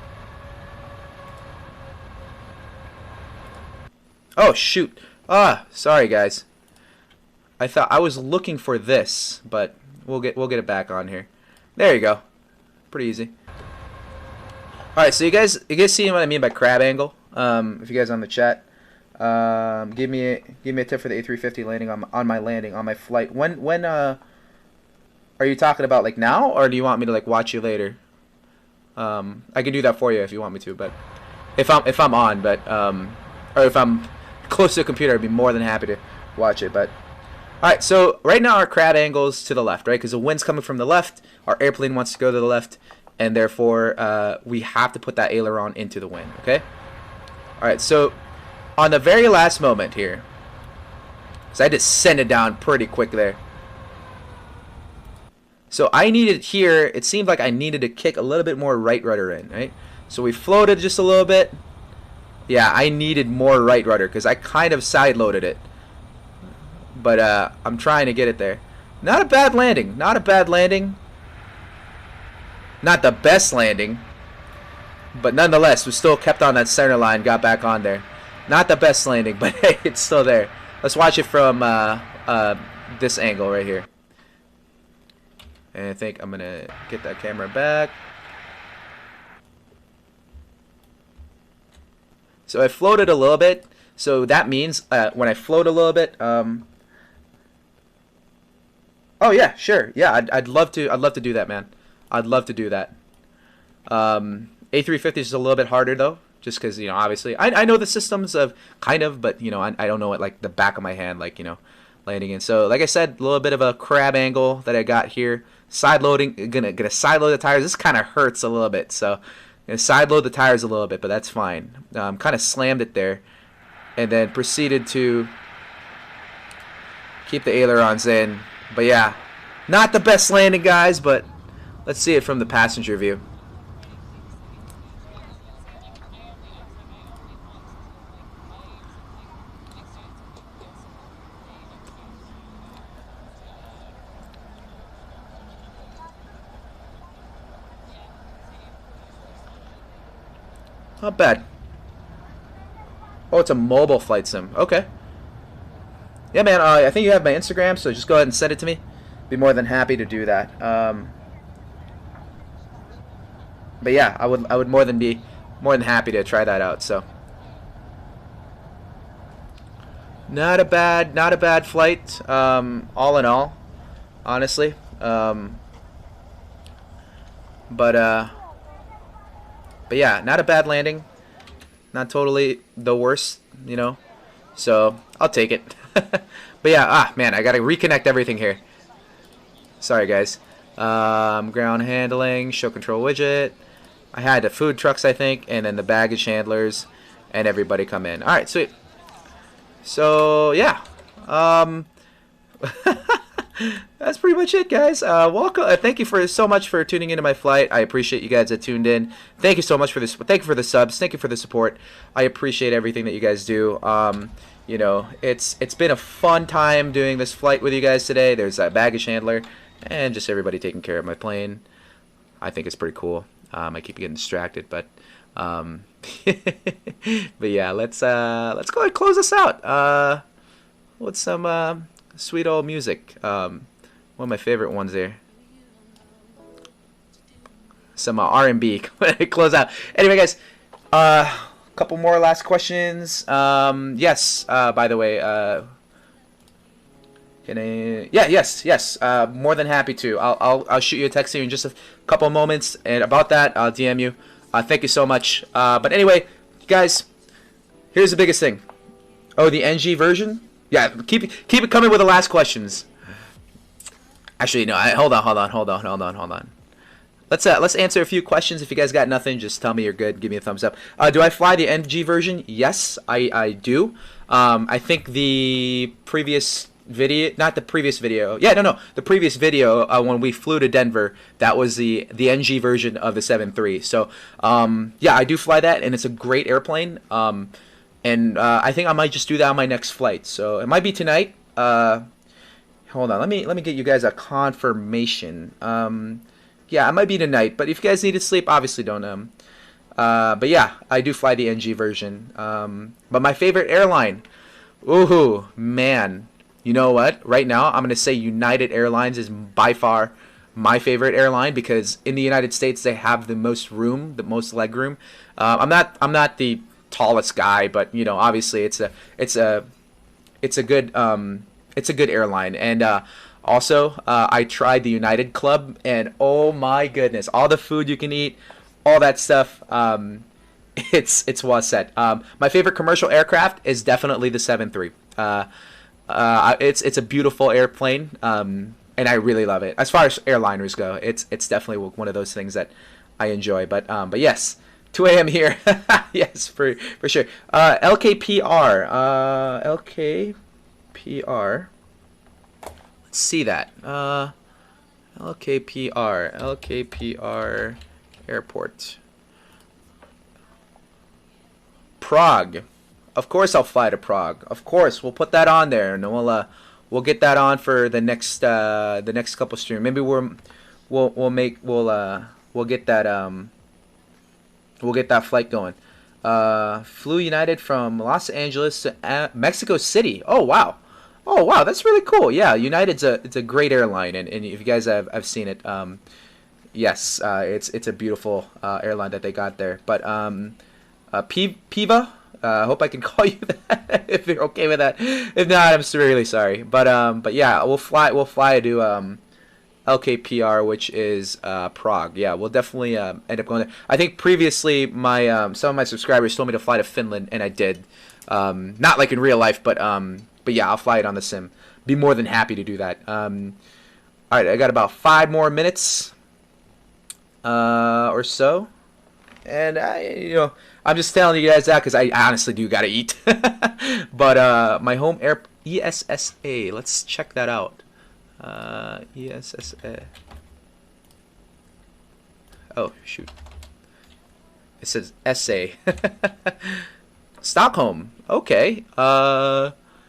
Oh shoot! Sorry guys. I thought I was looking for this, but we'll get it back on here. There you go. Pretty easy. Alright, so you guys see what I mean by crab angle? If you guys are on the chat, give me a tip for the A350 landing on my flight. When are you talking about, like now, or do you want me to like watch you later? I can do that for you if you want me to, but if I'm on, but or if I'm close to a computer, I'd be more than happy to watch it. But alright, so right now our crab angle's to the left, right? Because the wind's coming from the left, our airplane wants to go to the left, and therefore we have to put that aileron into the wind, okay? Alright, so on the very last moment here, so I just sent it down pretty quick there. So I needed here, it seemed like I needed to kick a little bit more right rudder in, right? So we floated just a little bit. Yeah, I needed more right rudder because I kind of side loaded it. But I'm trying to get it there. Not a bad landing, not a bad landing. Not the best landing, but nonetheless, we still kept on that center line, got back on there. Not the best landing, but hey, it's still there. Let's watch it from this angle right here. And I think I'm gonna get that camera back. So I floated a little bit. So that means when I float a little bit, oh yeah, sure, yeah, I'd love to do that, man. I'd love to do that. A350 is a little bit harder though, just because, you know, obviously I know the systems of kind of, but you know, I don't know it like the back of my hand, like, you know, landing in. So like I said, a little bit of a crab angle that I got here. Side loading, gonna side load the tires. This kind of hurts a little bit, so gonna side load the tires a little bit, but that's fine. Kind of slammed it there, and then proceeded to keep the ailerons in. But yeah, not the best landing, guys, but let's see it from the passenger view. Not bad. Oh, it's a mobile flight sim. Okay. Yeah, man, I think you have my Instagram, so just go ahead and send it to me. Be more than happy to do that. But yeah, I would more than happy to try that out. So not a bad flight, all in all, honestly. But yeah, not a bad landing. Not totally the worst, you know. So I'll take it. But yeah, man, I gotta reconnect everything here. Sorry, guys. Ground handling, show control widget. I had the food trucks, I think, and then the baggage handlers, and everybody come in. All right, sweet. So yeah, that's pretty much it, guys. Welcome. Thank you so much for tuning into my flight. I appreciate you guys that tuned in. Thank you so much for this. Thank you for the subs. Thank you for the support. I appreciate everything that you guys do. You know, it's been a fun time doing this flight with you guys today. There's a baggage handler and just everybody taking care of my plane. I think it's pretty cool. I keep getting distracted, but but yeah, let's go ahead and close this out with some sweet old music. One of my favorite ones there. Some R&B. Close out. Anyway, guys, couple more last questions. Yes. By the way, can I? Yeah. Yes. More than happy to. I'll shoot you a text here in just a couple moments, and about that, I'll DM you. Thank you so much. But anyway, guys, here's the biggest thing. Oh, the NG version. Yeah, keep it coming with the last questions. Actually, no. Hold on. Let's answer a few questions. If you guys got nothing, just tell me you're good. Give me a thumbs up. Do I fly the NG version? Yes, I do. I think the previous video, not the previous video. Yeah, no. The previous video when we flew to Denver, that was the NG version of the 7.3. So yeah, I do fly that, and it's a great airplane. And I think I might just do that on my next flight. So it might be tonight. Hold on, let me get you guys a confirmation. Yeah, it might be tonight, but if you guys need to sleep, obviously don't. But yeah, I do fly the NG version. But my favorite airline, ooh man, you know what? Right now, I'm gonna say United Airlines is by far my favorite airline because in the United States they have the most room, the most leg room. I'm not the tallest guy, but you know, obviously it's a good airline, and also I tried the United Club, and oh my goodness, all the food you can eat, all that stuff, it's well set. My favorite commercial aircraft is definitely the 7.3. It's a beautiful airplane, and I really love it. As far as airliners go, it's definitely one of those things that I enjoy. But yes. 2 a.m. here. Yes, for sure. LKPR. LKPR. Let's see that. LKPR Airport. Prague. Of course I'll fly to Prague. Of course, we'll put that on there, and we'll get that on for the next couple streams. Maybe we'll get that we'll get that flight going. Flew United from Los Angeles to Mexico City. Oh wow, that's really cool. Yeah, United's it's a great airline, and if you guys have seen it, yes, it's a beautiful airline that they got there. But Piva, I hope I can call you that if you're okay with that. If not, I'm really sorry. But yeah, we'll fly to LKPR, which is Prague. Yeah, we'll definitely end up going there. I think previously my some of my subscribers told me to fly to Finland, and I did. Not like in real life, but yeah, I'll fly it on the sim. Be more than happy to do that. All right, I got about 5 more minutes or so, and I'm just telling you guys that because I honestly do gotta eat. But my home air ESSA. Let's check that out. ESSA. Oh shoot! It says essay. Stockholm. Okay.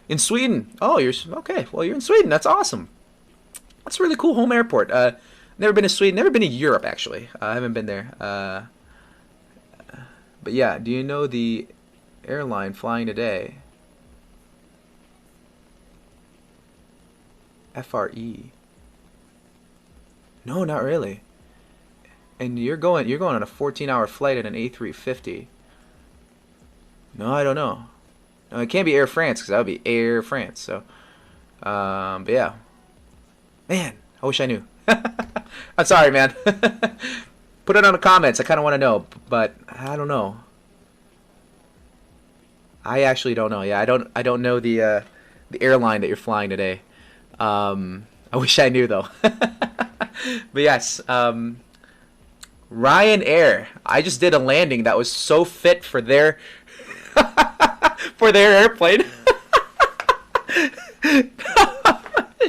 In Sweden. Oh, you're okay. Well, you're in Sweden. That's awesome. That's a really cool home airport. Never been to Sweden. Never been to Europe actually. I haven't been there. But yeah, do you know the airline flying today? FRE. No, not really. And you're going on a 14-hour flight in an A350. No, I don't know. No, it can't be Air France because that would be Air France. So, but yeah, man, I wish I knew. I'm sorry, man. Put it on the comments. I kind of want to know, but I don't know. I actually don't know. Yeah, I don't know the airline that you're flying today. I wish I knew though. But yes, Ryanair. I just did a landing that was so fit for their for their airplane.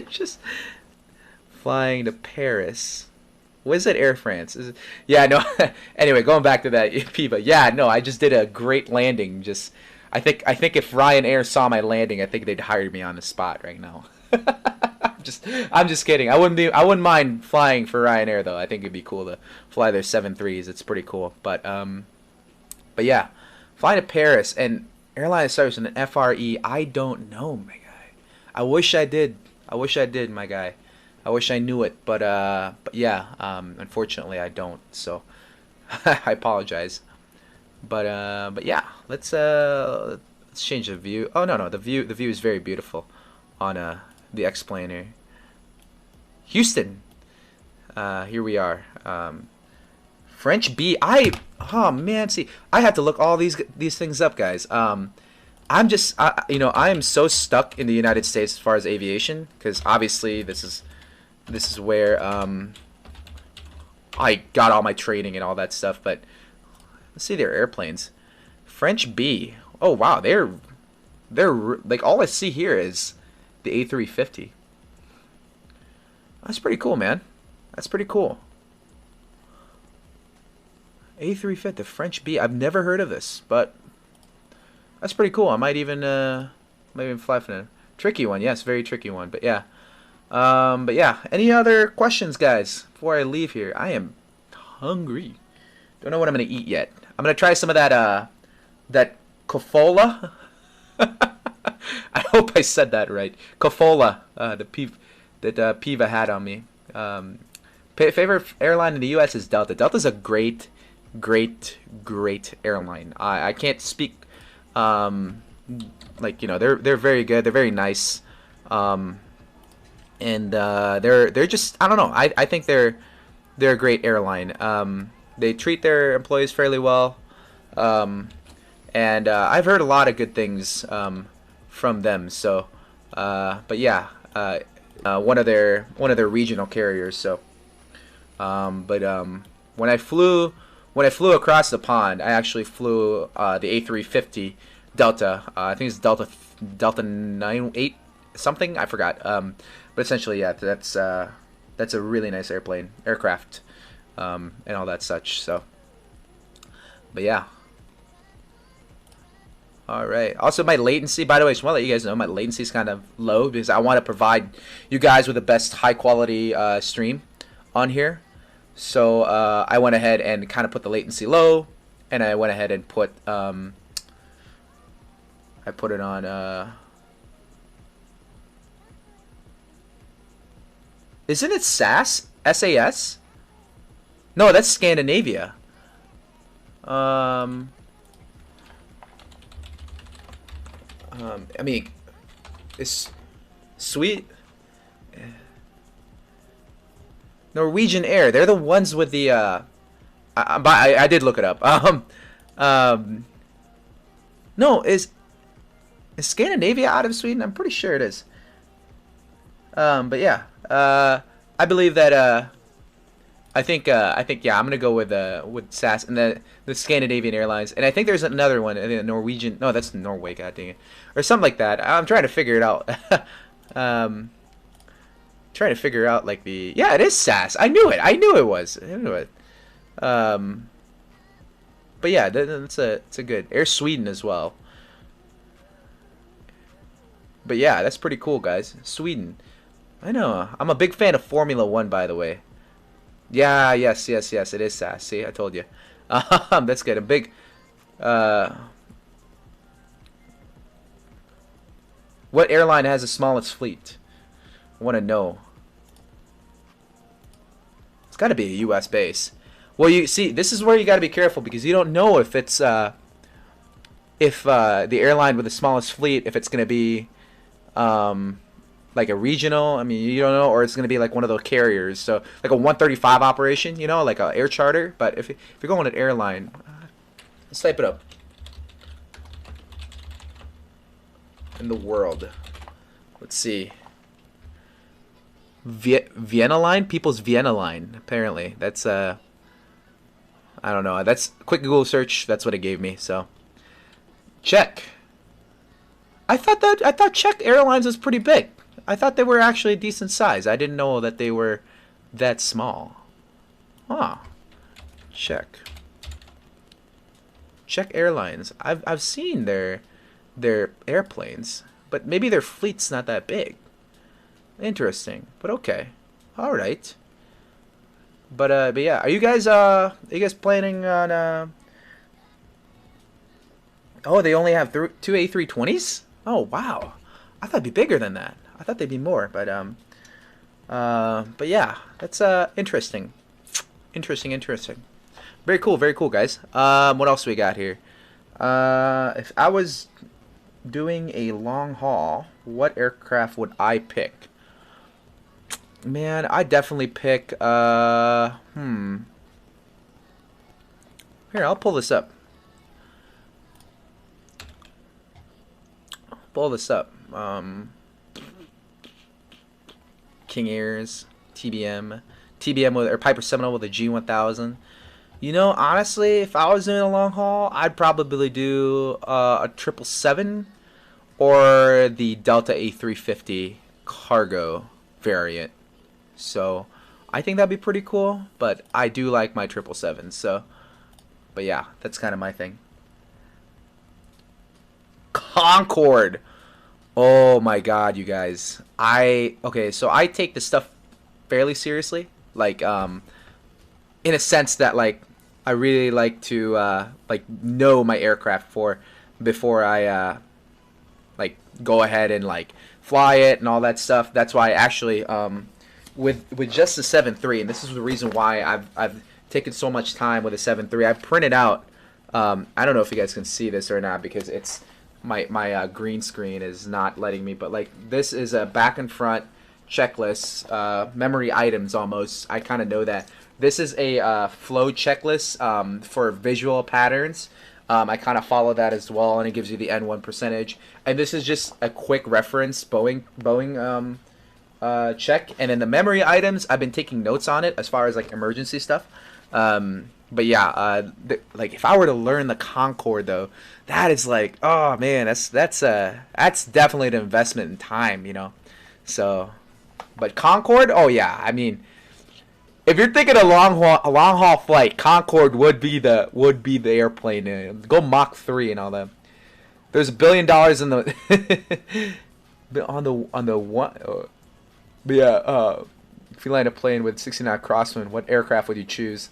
Just flying to Paris. Was it Air France? Is it, yeah, no. Anyway, going back to that Piva. Yeah, no, I just did a great landing. Just I think if Ryanair saw my landing, I think they'd hire me on the spot right now. I'm just kidding. I wouldn't mind flying for Ryanair though. I think it'd be cool to fly their 737s. It's pretty cool. But yeah, flying to Paris and airline service in an FRE. I don't know, my guy. I wish I did. I wish I did, my guy. I wish I knew it. But yeah, unfortunately I don't. So I apologize. But yeah, let's change the view. Oh no, the view is very beautiful on the X-Planer. Houston. Here we are. French B. Oh man, see, I have to look all these things up, guys. I'm just, I am so stuck in the United States as far as aviation, because obviously this is where I got all my training and all that stuff. But let's see their airplanes. French B. Oh wow, they're like, all I see here is the A350. That's pretty cool, man. That's pretty cool. A350, the French B. I've never heard of this, but that's pretty cool. I might even fly for a tricky one. Yes, very tricky one. But yeah, Any other questions, guys? Before I leave here, I am hungry. Don't know what I'm gonna eat yet. I'm gonna try some of that Kofola. I hope I said that right. Kofola, that Piva had on me. Favorite airline in the U.S. is Delta. Delta's a great airline. I can't speak, they're very good. They're very nice, and they're just, I don't know. I think they're a great airline. They treat their employees fairly well, and I've heard a lot of good things from them. So, but yeah, one of their regional carriers. So, when I flew across the pond, I actually flew the A350 Delta. I think it's Delta 98 something. I forgot. But essentially, yeah, that's a really nice aircraft, and all that such. So, but yeah. All right. Also, my latency, by the way, I just want to let you guys know my latency is kind of low because I want to provide you guys with the best high quality stream on here. So I went ahead and kind of put the latency low, and I went ahead and put I put it on. Isn't it SAS? SAS? No, that's Scandinavia. I mean, it's sweet. Norwegian Air. They're the ones with the. I did look it up. No, is Scandinavia out of Sweden? I'm pretty sure it is. But yeah, I believe that. I think yeah, I'm gonna go with SAS and the Scandinavian Airlines, and I think there's another one, the Norwegian. No, that's Norway. God dang it, or something like that. I'm trying to figure it out. Trying to figure out like the, yeah, it is SAS. I knew it. I knew it was. I knew it. But yeah, it's a good Air Sweden as well. But yeah, that's pretty cool, guys. Sweden. I know. I'm a big fan of Formula One, by the way. Yeah, yes. It is SAS. See, I told you. That's good. A big. What airline has the smallest fleet? I want to know. It's got to be a U.S. base. Well, you see, this is where you got to be careful because you don't know if it's the airline with the smallest fleet, if it's going to be like a regional. I mean, you don't know, or it's going to be like one of those carriers. So like a 135 operation, you know, like a air charter. But if you're going an airline, let's type it up. In the world, let's see. Vienna line, People's Vienna line. Apparently, that's I don't know. That's quick Google search. That's what it gave me. So, Czech. I thought Czech Airlines was pretty big. I thought they were actually a decent size. I didn't know that they were that small. Huh. Czech Airlines. I've seen their airplanes, but maybe their fleet's not that big. Interesting, but okay, all right. But yeah, are you guys planning on? Oh, they only have two A320s. Oh wow, I thought it'd be bigger than that. I thought they'd be more, but yeah, that's interesting. Very cool, guys. What else we got here? If I was doing a long haul, what aircraft would I pick? Man, I definitely pick Here, I'll pull this up. King Airs, TBM with, or Piper Seminole with a G1000. You know, honestly, if I was doing a long haul, I'd probably do a 777 or the Delta A350 cargo variant. So I think that'd be pretty cool, but I do like my 777. So, but yeah, that's kind of my thing. Concorde. Oh my God, you guys. Okay, so I take this stuff fairly seriously. Like, in a sense that like I really like to like know my aircraft before I like go ahead and like fly it and all that stuff. That's why actually with just the 7.3, and this is the reason why I've taken so much time with the 7.3. I printed out. I don't know if you guys can see this or not because it's my green screen is not letting me. But like this is a back and front checklist, memory items almost. I kind of know that. This is a flow checklist for visual patterns. I kind of follow that as well, and it gives you the N1 percentage. And this is just a quick reference Boeing check. And then the memory items, I've been taking notes on it as far as like emergency stuff. But yeah, like if I were to learn the Concorde though, that is like, oh man, that's definitely an investment in time, you know. So, but Concorde, oh yeah, I mean, if you're thinking a long haul flight, Concorde would be the airplane. Go Mach 3 and all that. There's $1 billion in the on the one. But yeah, if you land a plane with 60-knot crosswind, what aircraft would you choose?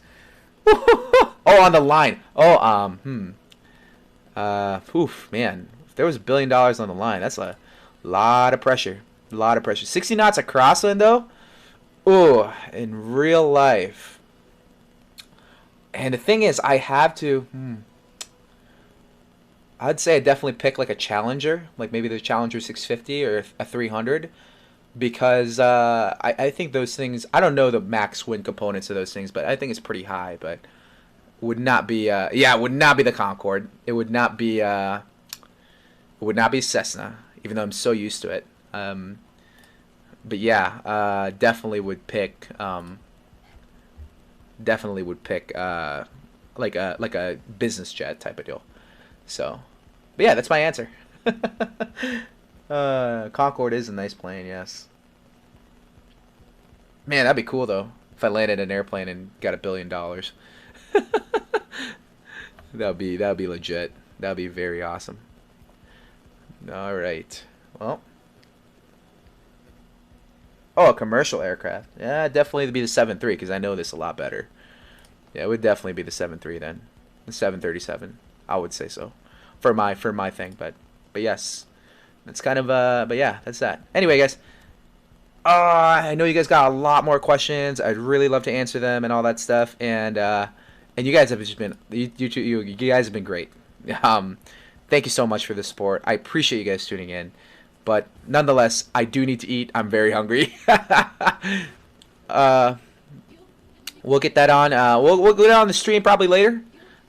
Oh, on the line. Oh, oof, man. If there was $1 billion on the line, that's a lot of pressure. 60 knots a crosswind though. Ooh, in real life. And the thing is, I have to. I'd say I definitely pick like a Challenger, like maybe the Challenger 650 or a 300, because I think those things. I don't know the max wind components of those things, but I think it's pretty high. But would not be. Yeah, it would not be the Concorde. It would not be. It would not be Cessna, even though I'm so used to it. But yeah, definitely would pick. Like a business jet type of deal. So, but yeah, that's my answer. Concorde is a nice plane, yes. Man, that'd be cool though if I landed an airplane and got $1 billion. That'd be legit. That'd be very awesome. All right. Well. Oh, a commercial aircraft. Yeah, definitely be the 7.3 because I know this a lot better. Yeah, it would definitely be the 7.3 then. The 737. I would say so. For my thing, but yes. That's kind of but yeah, that's that. Anyway, guys. I know you guys got a lot more questions. I'd really love to answer them and all that stuff. And you guys have just been you guys have been great. Thank you so much for the support. I appreciate you guys tuning in. But nonetheless, I do need to eat. I'm very hungry. We'll get that on. We'll go down the stream probably later.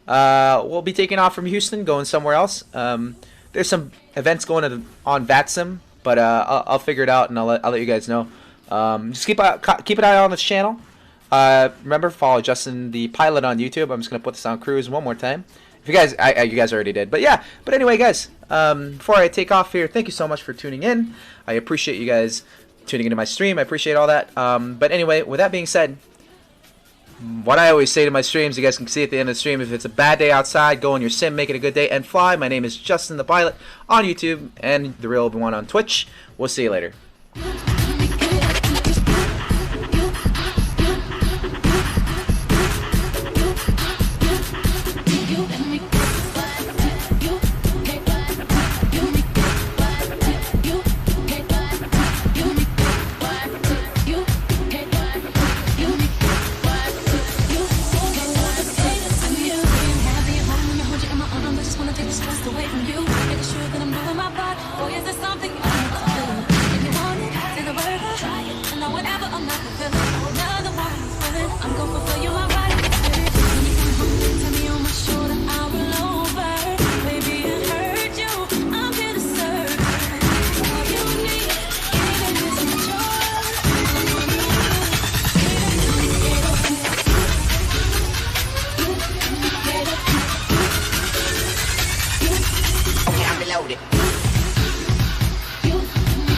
We'll be taking off from Houston, going somewhere else. There's some events going on VATSIM, but I'll figure it out and I'll let you guys know. Just keep an eye on this channel. Remember, follow Justin the Pilot on YouTube. I'm just gonna put this on cruise one more time. If you guys, you guys already did, but yeah. But anyway, guys, before I take off here, thank you so much for tuning in. I appreciate you guys tuning into my stream. I appreciate all that. But anyway, with that being said, what I always say to my streams, you guys can see at the end of the stream, if it's a bad day outside, go in your sim, make it a good day, and fly. My name is Justin the Pilot on YouTube and The Real One on Twitch. We'll see you later.